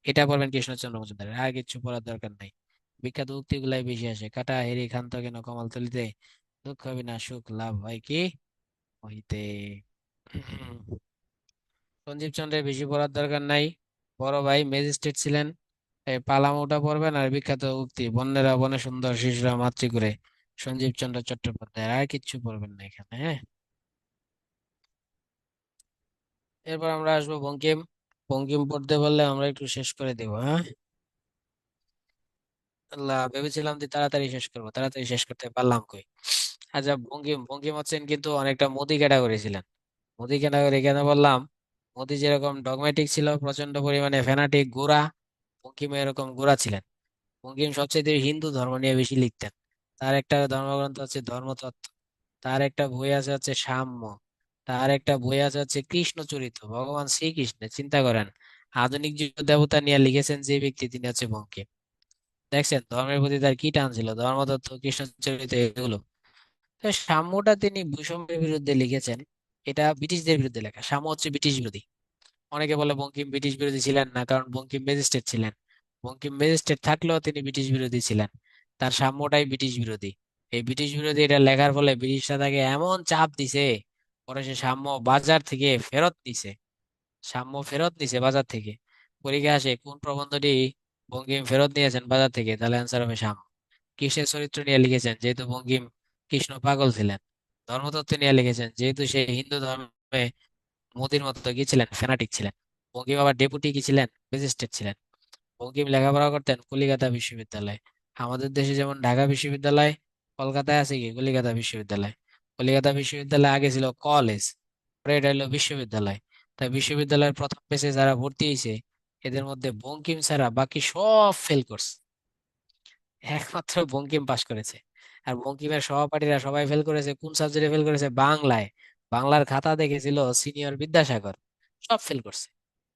এটা পড়বেন কৃষ্ণচন্দ্র মজুমদারের, আর কিছু পড়ার দরকার নাই। বিখ্যাত উক্তি গুলাই বেশি আসে, কাটা হেরি ক্ষান্ত কেন কমল তলিতে, দুঃখ বিনা সুখ লাভ হয় কি হইতে। সঞ্জীব চন্দ্রের বেশি পড়ার দরকার নাই। বড় ভাই ম্যাজিস্ট্রেট ছিলেন। এই পালামোটা পড়বেন। আর বিখ্যাত উক্তি, বন্যেরা বনে সুন্দর শিশুরা মাতৃ করে, সঞ্জীব চন্দ্র চট্টোপাধ্যায়। আর কিচ্ছু পড়বেন না এখানে, হ্যাঁ। এরপর আমরা আসবো বঙ্কিম। বঙ্কিম পড়তে বললে আমরা একটু শেষ করে দেবো, হ্যাঁ। আল্লাহ, ভেবেছিলাম যে তাড়াতাড়ি শেষ করবো, তাড়াতাড়ি শেষ করতে পারলাম কই। আচ্ছা, বঙ্কিম বঙ্কিম হচ্ছেন কিন্তু অনেকটা মোদি ক্যাটাগরি ছিলেন। মোদি ক্যাটাগরি কেন বললাম, মোদি যেরকম ডগমেটিক ছিল, প্রচন্ড পরিমাণে ফ্যানাটিক গোঁড়া, বঙ্কিম এরকম গোঁড়া ছিলেন। বঙ্কিম সবচেয়ে হিন্দু ধর্ম নিয়ে বেশি লিখতেন। তার একটা ধর্মগ্রন্থ হচ্ছে ধর্মতত্ত্ব। তার একটা বই আছে হচ্ছে সাম্য। তার একটা বই আছে হচ্ছে কৃষ্ণ চরিত্র, ভগবান শ্রীকৃষ্ণের, চিন্তা করেন। আধুনিক যুগ দেবতা নিয়ে লিখেছেন যে ব্যক্তি, তিনি হচ্ছে বঙ্কিম। দেখছেন ধর্মের প্রতি তার কি টান ছিল, ধর্মতত্ত্ব, কৃষ্ণ চরিত্র, এগুলো। তো সাম্যটা তিনি বৈষম্যের বিরুদ্ধে লিখেছেন। এটা ব্রিটিশদের বিরুদ্ধে লেখা। সাম্য হচ্ছে ব্রিটিশ বিরোধী। অনেকে বলে বঙ্কিম ব্রিটিশ বিরোধী ছিলেন না, কারণ বঙ্কিম ম্যাজিস্ট্রেট ছিলেন। বঙ্কিম ম্যাজিস্ট্রেট থাকলেও তিনি ব্রিটিশ বিরোধী ছিলেন। তার সাম্যটাই ব্রিটিশ বিরোধী। এই ব্রিটিশ বিরোধী এটা লেখার ফলে ব্রিটিশরা তাকে এমন চাপ দিছে, পরে সে সাম্য বাজার থেকে ফেরত নিছে। সাম্য ফেরত নিছে বাজার থেকে। পরীক্ষা আসে কোন প্রবন্ধটি বঙ্কিম ফেরত নিয়েছেন বাজার থেকে, তাহলে অ্যান্সার হবে সাম্য। কিসের চরিত্র নিয়ে লিখেছেন, যেহেতু বঙ্কিম কৃষ্ণ পাগল ছিলেন। ধর্মতত্ত্ব নিয়ে লিখেছেন, যেহেতু সে হিন্দু ধর্মে মোদির মতো কি ছিলেন, ফ্যানাটিক ছিলেন। বঙ্কিম আবার ডেপুটি কি ছিলেন, ম্যাজিস্ট্রেট ছিলেন। বঙ্কিম লেখাপড়া করতেন কলিকাতা বিশ্ববিদ্যালয়ে। আমাদের দেশে যেমন ঢাকা বিশ্ববিদ্যালয়, কলকাতায় আছে কি কলিকাতা বিশ্ববিদ্যালয়। কলিকাতা বিশ্ববিদ্যালয় আগে ছিল কলেজ, পরে এটা হলো বিশ্ববিদ্যালয়। তাই বিশ্ববিদ্যালয়ের প্রথম পেজে যারা ভর্তি হয়েছে, এদের মধ্যে বঙ্কিম ছাড়া বাকি সব ফেল করছে, একমাত্র বঙ্কিম পাশ করেছে। আর বঙ্কিমের সহপাঠীরা সবাই ফেল করেছে। কোন সাবজেক্টে ফেল করেছে, বাংলায়। বাংলার খাতা দেখেছিল সিনিয়র বিদ্যাসাগর, সব ফেল করছে।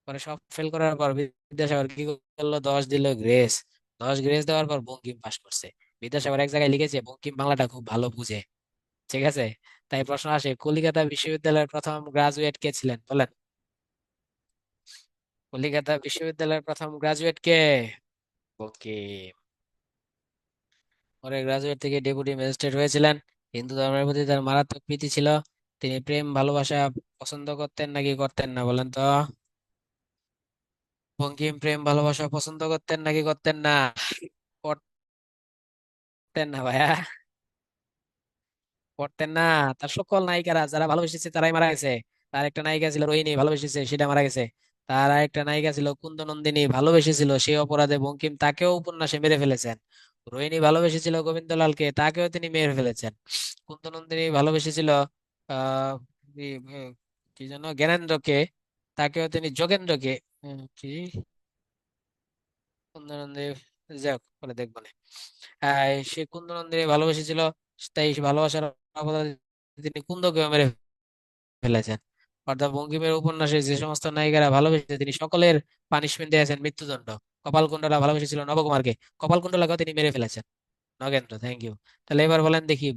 পরে সব ফেল করার পর বিদ্যাসাগর কি করলো, 10 দিল গ্রেস। 10 গ্রেস দেওয়ার পর বঙ্কিম পাশ করছে। বিদ্যাসাগর এক জায়গায় লিখেছে বঙ্কিম বাংলাটা খুব ভালো বুঝে। ঠিক আছে। তাই প্রশ্ন আসে, কলিকাতা বিশ্ববিদ্যালয়ের প্রথম গ্রাজুয়েট কে ছিলেন বলেন। কলিকাতা বিশ্ববিদ্যালয়ের প্রথম গ্রাজুয়েট কে, বঙ্কিম। পরে গ্রাজুয়েট থেকে ডেপুটি ম্যাজিস্ট্রেট হয়েছিলেন। হিন্দু ধর্মের প্রতি তার মারাত্মক প্রীতি ছিল। তিনি প্রেম ভালোবাসা পছন্দ করতেন নাকি করতেন না বলেন তো। বঙ্কিম প্রেম ভালোবাসা পছন্দ করতেন নাকি করতেন না, করতেন না ভাইয়া, করতেন না। তার সকল নায়িকারা যারা ভালোবেসেছে তারাই মারা গেছে। তার একটা নায়িকা ছিল রোহিণী, ভালোবেসেছে, সেটা মারা গেছে। তার আরেকটা নায়িকা ছিল কুন্দনন্দিনী, ভালোবেসেছিল, সেই অপরাধে বঙ্কিম তাকেও উপন্যাসে মেরে ফেলেছেন। রোহিণী ভালোবেসেছিল গোবিন্দলালকে, তাকেও তিনি মেরে ফেলেছেন। কুন্দনন্দিনী ভালোবেসেছিল আহ কি যেন জ্ঞানেন্দ্রকে, তাকেও তিনি যোগেন্দ্রকে, কি কুন্দনন্দিনী, যাক পরে দেখবো না। সে কুন্দনন্দিনী ভালোবেসেছিল, তাই সে ভালোবাসার অপরাধে তিনি কুন্দকেও মেরে ফেলেছেন। অর্থাৎ বঙ্কিমের উপন্যাসে যে সমস্ত নায়িকারা ভালোবেসেছে তিনি সকলের পানিশমেন্ট দিয়েছেন মৃত্যুদণ্ড। কপালকুণ্ডলা ভালোবেসেছিল নবকুমারকে, কপালকুণ্ডলাকেও তিনি মেরে ফেলেছেন। Nagendra, thank you. তাহলে এবার বলেন দেখি,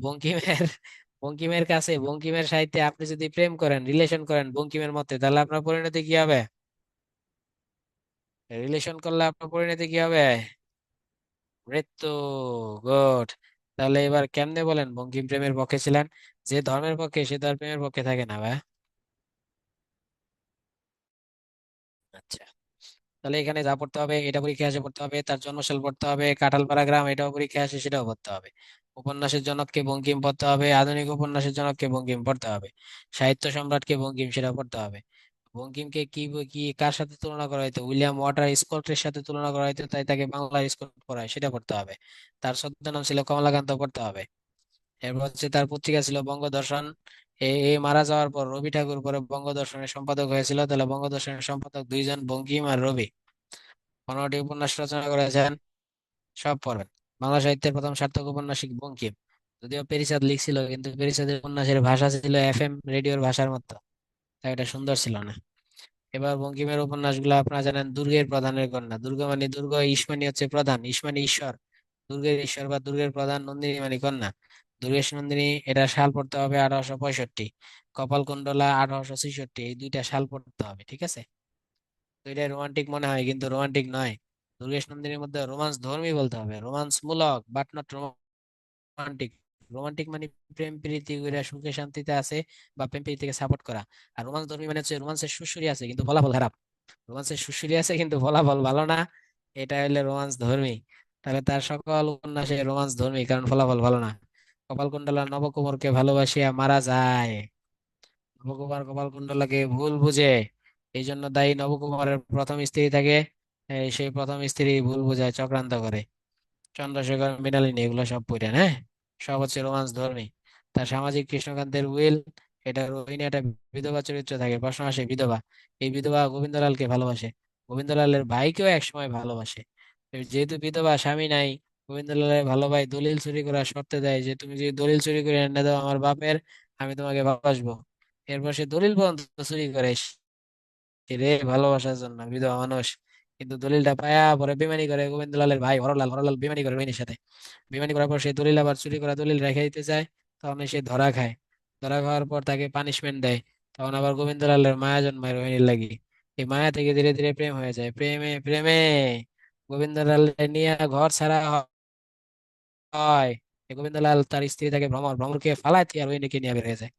বঙ্কিমের কাছে, বঙ্কিমের সাহিত্যে আপনি যদি প্রেম করেন, রিলেশন করেন বঙ্কিমের মতে, তাহলে আপনার পরিণতি কি হবে? রিলেশন করলে আপনার পরিণতি কি হবে? মৃত্যু। গুড। তাহলে এবার কেমনে বলেন বঙ্কিম প্রেমের পক্ষে ছিলেন? যে ধর্মের পক্ষে সে তার প্রেমের পক্ষে থাকে না ভাই। আচ্ছা, তাহলে এখানে যা পড়তে হবে এটা পরীক্ষা আসে পড়তে হবে, তার জন্মসাল পড়তে হবে, কাঁঠালপাড়া গ্রাম এটাও পরীক্ষা আসে সেটাও পড়তে হবে। উপন্যাসের জনককে বঙ্কিম পড়তে হবে, আধুনিক উপন্যাসের জনককে বঙ্কিম পড়তে হবে, সাহিত্য সম্রাটকে বঙ্কিম সেটা পড়তে হবে। বঙ্কিমকে কি কি কার সাথে তুলনা করা হয়তো, উইলিয়াম ওয়াটার স্কটের সাথে তুলনা করা হয়তো, তাই তাকে বাংলা স্কট পড়ায়, সেটা পড়তে হবে। তার ছদ্মনাম ছিল কমলাকান্ত, পড়তে হবে। এরপর হচ্ছে তার পত্রিকা ছিল বঙ্গদর্শন। এ মারা যাওয়ার পর রবি ঠাকুর পরে বঙ্গদর্শনের সম্পাদক হয়েছিল, তাহলে বঙ্গদর্শনের সম্পাদক দুইজন, বঙ্কিম আর রবি। 15টি উপন্যাস রচনা করেছেন, সব পড়বেন। বাংলা সাহিত্যের প্রথম সার্থক উপন্যাসিক বঙ্কিম। যদিও পেরিচাঁদ লিখছিল, কিন্তু পেরিচাঁদের উপন্যাসের ভাষা ছিল এফএম রেডিওর ভাষার মতো, তাই এটা সুন্দর ছিল না। এবার বঙ্কিমের উপন্যাসগুলো আপনারা জানেন, দুর্গের প্রধানের কন্যা, দুর্গ মানে দুর্গ, ইসমানি হচ্ছে প্রধান, ইসমানি ঈশ্বর, দুর্গের ঈশ্বর বা দুর্গের প্রধান, নন্দিনী মানে কন্যা, দুর্গেশ নন্দিনী। এটা সাল পড়তে হবে 1865। কপালকুণ্ডলা 1866, এই দুইটা সাল পড়তে হবে, ঠিক আছে। তো এটা রোমান্টিক মনে হয়, কিন্তু রোমান্টিক নয়। দুর্গেশ নন্দিনীর মধ্যে রোমান্স ধর্মী বলতে হবে, রোমান্স মূলক বাট নট রোমান্টিক। রোমান্টিক মানে প্রেম প্রীতি কইরা সুখে শান্তিতে আছে, বা প্রেম প্রীতিকে সাপোর্ট করা। আর রোমান্স ধর্মী মানে হচ্ছে রোমান্সের সুশুরি আছে কিন্তু ফলাফল খারাপ, রোমান্সের সুশুরি আছে কিন্তু ফলাফল ভালো না, এটা হইলে রোমান্স ধর্মী। তাহলে তার সকল উপন্যাসে রোমান্স ধর্মী, কারণ ফলাফল ভালো না। কপালকুণ্ডলা নবকুমারকে ভালোবাসিয়া মারা যায়। নবকুমার কপালকুণ্ডলাকে ভুল বুঝে, এই জন্য দায়ী নবকুমারের প্রথম স্ত্রী থাকে। সেই প্রথম স্ত্রী ভুল বুঝায়, চক্রান্ত করে। চন্দ্রশেখর, মৃণালিনী, এগুলো সব পড়েন, হ্যাঁ। সব হচ্ছে রোমান্স ধর্মী। তার সামাজিক কৃষ্ণকান্তের উইল, এটা রোহিণী একটা বিধবা চরিত্র থাকে, প্রশ্ন আসে বিধবা। এই বিধবা গোবিন্দলালকে ভালোবাসে, গোবিন্দলালের ভাইকেও একসময় ভালোবাসে। যেহেতু বিধবা, স্বামী নাই, গোবিন্দলালের ভালো ভাই দলিল চুরি করার শর্তে দেয় যে তুমি যদি দলিল চুরি করে এনে দাও আমার বাপের, আমি তোমাকে ভালোবাসবো। এরপর সে দলিল পর্যন্ত চুরি করে, রে ভালোবাসার জন্য বিধবা মানুষ। কিন্তু দলিলটা পায়া পরে বেমানি করে গোবিন্দলালের ভাই হরলাল, হরলাল বেমানি করে রোহিণীর সাথে। বেমানি করার পর সেই দলিল, আবার চুরি করা দলিল রেখে দিতে চায়, তখন সে ধরা খায়। ধরা খাওয়ার পর তাকে পানিশমেন্ট দেয়। তখন আবার গোবিন্দলালের মায়া জন্মায় রোহিণীর লাগি। এই মায়া থেকে ধীরে ধীরে প্রেম হয়ে যায়, প্রেমে প্রেমে গোবিন্দলাল নিয়ে ঘর ছাড়া হয়। এই গোবিন্দলাল তার স্ত্রী তাকে ভ্রমরকে ফালায় দিয়ে রোহিণীকে নিয়ে বের হয়ে যায়।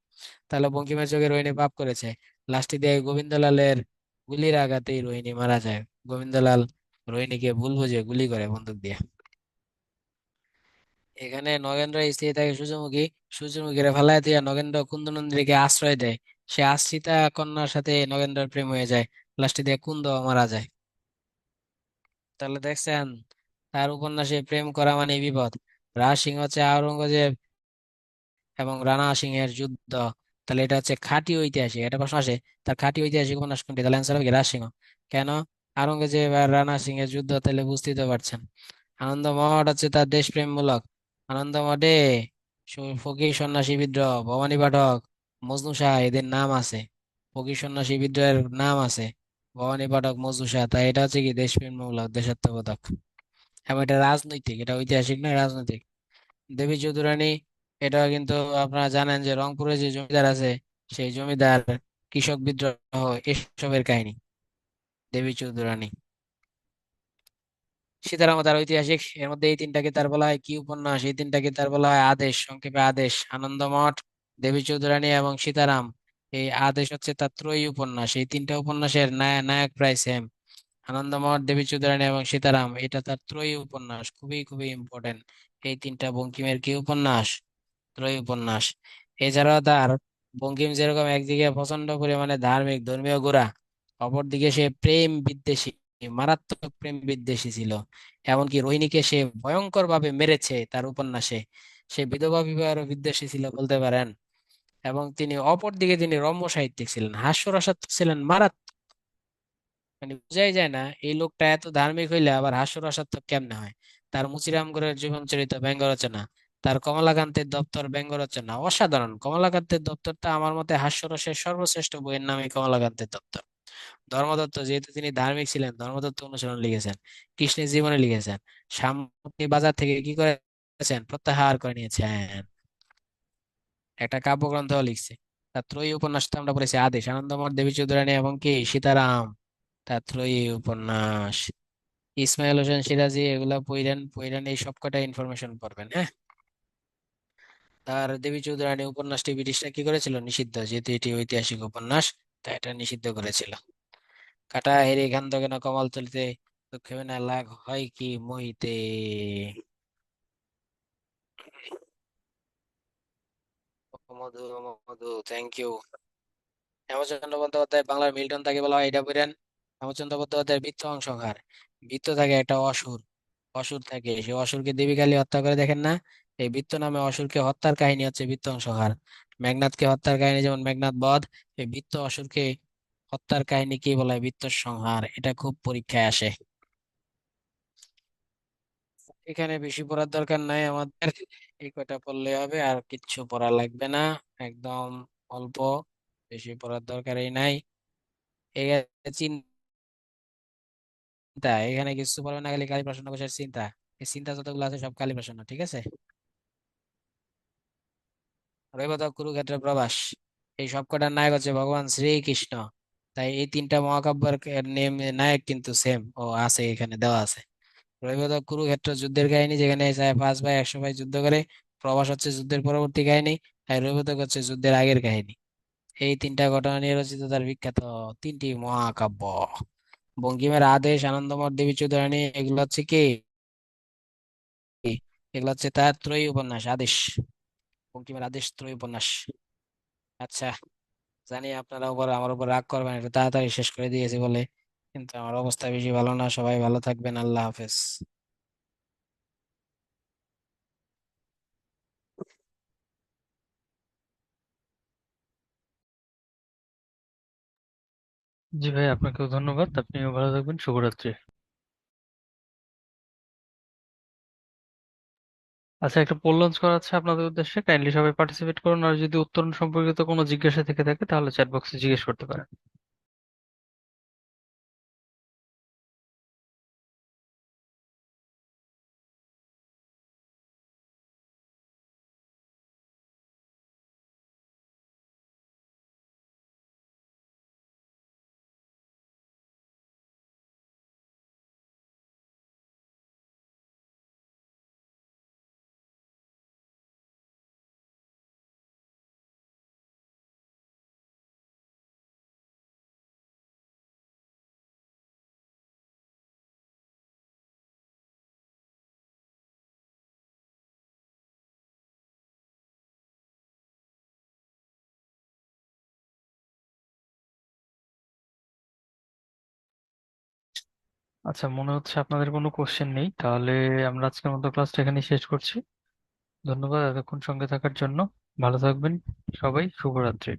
তাহলে বঙ্কিমের চোখে রোহিণী পাপ করেছে। লাস্টে দিয়ে গোবিন্দলালের গুলির আঘাতেই রোহিণী মারা যায়। গোবিন্দলাল রোহিণীকে ভুল বুঝে গুলি করে বন্দুক দিয়ে। এখানে নগেন্দ্র স্ত্রী তাকে সূর্যমুখীরে ফালায় দিয়ে নগেন্দ্র কুন্দনন্দিনীকে আশ্রয় দেয়। সে আশ্রিতা কন্যার সাথে নগেন্দ্রের প্রেম হয়ে যায়। লাস্টে দিয়ে কুন্দ মারা যায়। তাহলে দেখছেন, তার উপন্যাসে প্রেম করা মানে বিপদ। রাজ সিংহ হচ্ছে আওরঙ্গজেব এবং রানা সিংহের যুদ্ধ। তাহলে এটা হচ্ছে খাঁটি ঐতিহাসিক, এটা প্রশ্ন আসে, তার খাঁটি ঐতিহাসিক উপন্যাস কোনটি? তাহলে অ্যান্সার হবে কি রাজ সিংহ। কেন? আওরঙ্গজেব আর রানা সিংহের যুদ্ধ, তাহলে বুঝতেই তো পারছেন। আনন্দমঠ হচ্ছে তার দেশপ্রেম মূলক। আনন্দমঠে ফকির সন্ন্যাসী বিদ্রোহ, ভবানী পাঠক, মজনু শাহ এদের নাম আছে। ফকির সন্ন্যাসী বিদ্রোহের নাম আছে ভবানী পাঠক, মজনু শাহ। তাই এটা হচ্ছে কি দেশপ্রেম মূলক, দেশাত্মবোধক। এবং এটা রাজনৈতিক, এটা ঐতিহাসিক নয়, রাজনৈতিক। দেবী চৌধুরানী, এটা কিন্তু আপনারা জানেন যে রংপুরে যে জমিদার আছে, সেই জমিদার কৃষক বিদ্রোহ এসবের কাহিনী, দেবী চৌধুরানী। সীতারাম তার ঐতিহাসিক। এর মধ্যে এই তিনটাকে তার বলা হয় কি উপন্যাস? এই তিনটাকে তার বলা হয় আদেশ, সংক্ষেপে আদেশ। আনন্দমঠ, দেবী চৌধুরানী এবং সীতারাম, এই আদেশ হচ্ছে তার ত্রয়ী উপন্যাস। এই তিনটা উপন্যাসের নায়ক প্রায় সেম। আনন্দমঠ, দেবী চৌধুরানী এবং সীতারাম, এটা তার ত্রয়ী উপন্যাস, খুবই খুবই ইম্পর্টেন্ট। এই তিনটা বঙ্কিমের কি উপন্যাস? ত্রয়ী উপন্যাস। এছাড়াও তার, বঙ্কিম যেরকম একদিকে প্রচন্ড পরিমাণে ধার্মিক ধর্মীয় গোড়া, অপরদিকে সে প্রেম বিদ্বেষী, মারাত্মক প্রেম বিদ্বেষী ছিল। এমনকি রোহিণীকে সে ভয়ঙ্কর ভাবে মেরেছে তার উপন্যাসে। সে বিধবা বিবাহের বিদ্বেষী ছিল বলতে পারেন। এবং তিনি অপরদিকে তিনি রম্য সাহিত্যিক ছিলেন, হাস্যরসাত্মক ছিলেন মারাত্মক। মানে বোঝাই যায় না এই লোকটা এত ধার্মিক হইলে আবার হাস্যরসাত্মক কেমনে হয়। তার মুচিরামগড়ের জীবন চরিত ব্যঙ্গ রচনা, তার কমলাকান্তের দপ্তর ব্যঙ্গ রচনা অসাধারণ। কমলাকান্তের দপ্তরটা আমার মতে হাস্যরসের সর্বশ্রেষ্ঠ বইয়ের নামে কমলাকান্তের দপ্তর। ধর্মদত্ত যেহেতু তিনি ধার্মিক ছিলেন, ধর্মদত্ত অনুসরণ লিখেছেন, কৃষ্ণের জীবনে লিখেছেন। সামনে বাজার থেকে কি করেছেন? প্রত্যাহার করে নিয়েছেন। একটা কাব্যগ্রন্থ লিখছে। তার ত্রয়ী উপন্যাসটা আমরা পড়েছি আদেশ, আনন্দমঠ, দেবী চৌধুরানী এবং কি সীতারাম, তার ত্রয়ী উপন্যাস। ইসমাইল হোসেন সিরাজি, এগুলা পইরেন পইরেন, এই সব কটা ইনফরমেশন পড়বেন, হ্যাঁ। তার দেবী চৌধুরানী উপন্যাসটি ব্রিটিশরা কি করেছিল? নিষিদ্ধ, যেহেতু এটি ঐতিহাসিক উপন্যাস, তাই এটা নিষিদ্ধ করেছিল। কাটা হেরে খান্ত কেন কমল তুলিতে, দুঃখে না লাগ হয় কি মহিতে। মধু, মধু, থ্যাংক ইউ। হেমচন্দ্র বন্দ্যোপাধ্যায় বাংলার মিল্টন তাকে বলা হয়, এটা বলেন। হেমচন্দ্র বন্দ্যোপাধ্যায়ের বৃত্ত সংহার। বৃত্ত থাকে একটা অসুর, অসুর থাকে, সেই অসুরকে দেবী কালী হত্যা করে, দেখেন না? এই বৃত্ত নামে অসুরকে হত্যার কাহিনী হচ্ছে বৃত্ত সংহার। মেঘনাদকে হত্যার কাহিনী যেমন মেঘনাদ বধ, এই বৃত্ত অসুরকে হত্যার কাহিনী কি বলা হয়? বৃত্ত সংহার। এটা খুব পরীক্ষায় আসে। এখানে বেশি পড়ার দরকার নাই আমাদের, এই কয়টা পড়লে হবে, আর কিচ্ছু পড়া লাগবে না। একদম অল্প, বেশি পড়ার দরকারই নাই। এই চিন্তা, এখানে কিছু পড়বে না, খালি কালী প্রসন্ন কোষের চিন্তা। এই চিন্তা যতগুলো আছে সব কালী প্রসন্ন, ঠিক আছে। রৈবত, কুরুক্ষেত্রের প্রবাস, এই সবকটার নায়ক হচ্ছে ভগবান শ্রীকৃষ্ণ। তাই এই তিনটা মহাকাব্যের নেম, নায়ক কিন্তু সেম ও আছে, এখানে দেওয়া আছে। রৈবত কুরুক্ষেত্র যুদ্ধের কাহিনী, যেখানে 5 ভাই 100 ভাই যুদ্ধ করে। প্রবাস হচ্ছে যুদ্ধের পরবর্তী কাহিনী। আর রৈবতক হচ্ছে যুদ্ধের আগের কাহিনী। এই তিনটা ঘটনা নিয়ে রচিত তার বিখ্যাত তিনটি মহাকাব্য। বঙ্কিমের আদেশ, আনন্দমঠ, দেবী চৌধুরানী, এগুলো হচ্ছে কি? এগুলো হচ্ছে তার ত্রয়ী উপন্যাস আদেশ। বঙ্কিমের আদেশ ত্রয়ী উপন্যাস। আচ্ছা, জানি আপনারা আমার উপর রাগ করবেন, একটু তাড়াতাড়ি শেষ করে দিয়েছি বলে, কিন্তু আমার অবস্থা বেশি ভালো না। সবাই ভালো থাকবেন, আল্লাহ হাফেজ। জি ভাই, আপনাকেও ধন্যবাদ। আপনিও ভালো থাকবেন। শুভরাত্রি। আচ্ছা, একটা পোল লঞ্চ করা আছে আপনাদের উদ্দেশ্যে, কাইন্ডলি সবাই পার্টিসিপেট করুন। আর যদি উত্তরণ সম্পর্কিত কোনো জিজ্ঞাসা থেকে থাকে তাহলে চ্যাট বক্সে জিজ্ঞেস করতে পারেন। আচ্ছা, মনে হচ্ছে আপনাদের কোনো কোশ্চেন নেই, তাহলে আমরা আজকের মতো ক্লাসটা এখানেই শেষ করছি। ধন্যবাদ এতক্ষণ সঙ্গে থাকার জন্য। ভালো থাকবেন সবাই, শুভরাত্রি।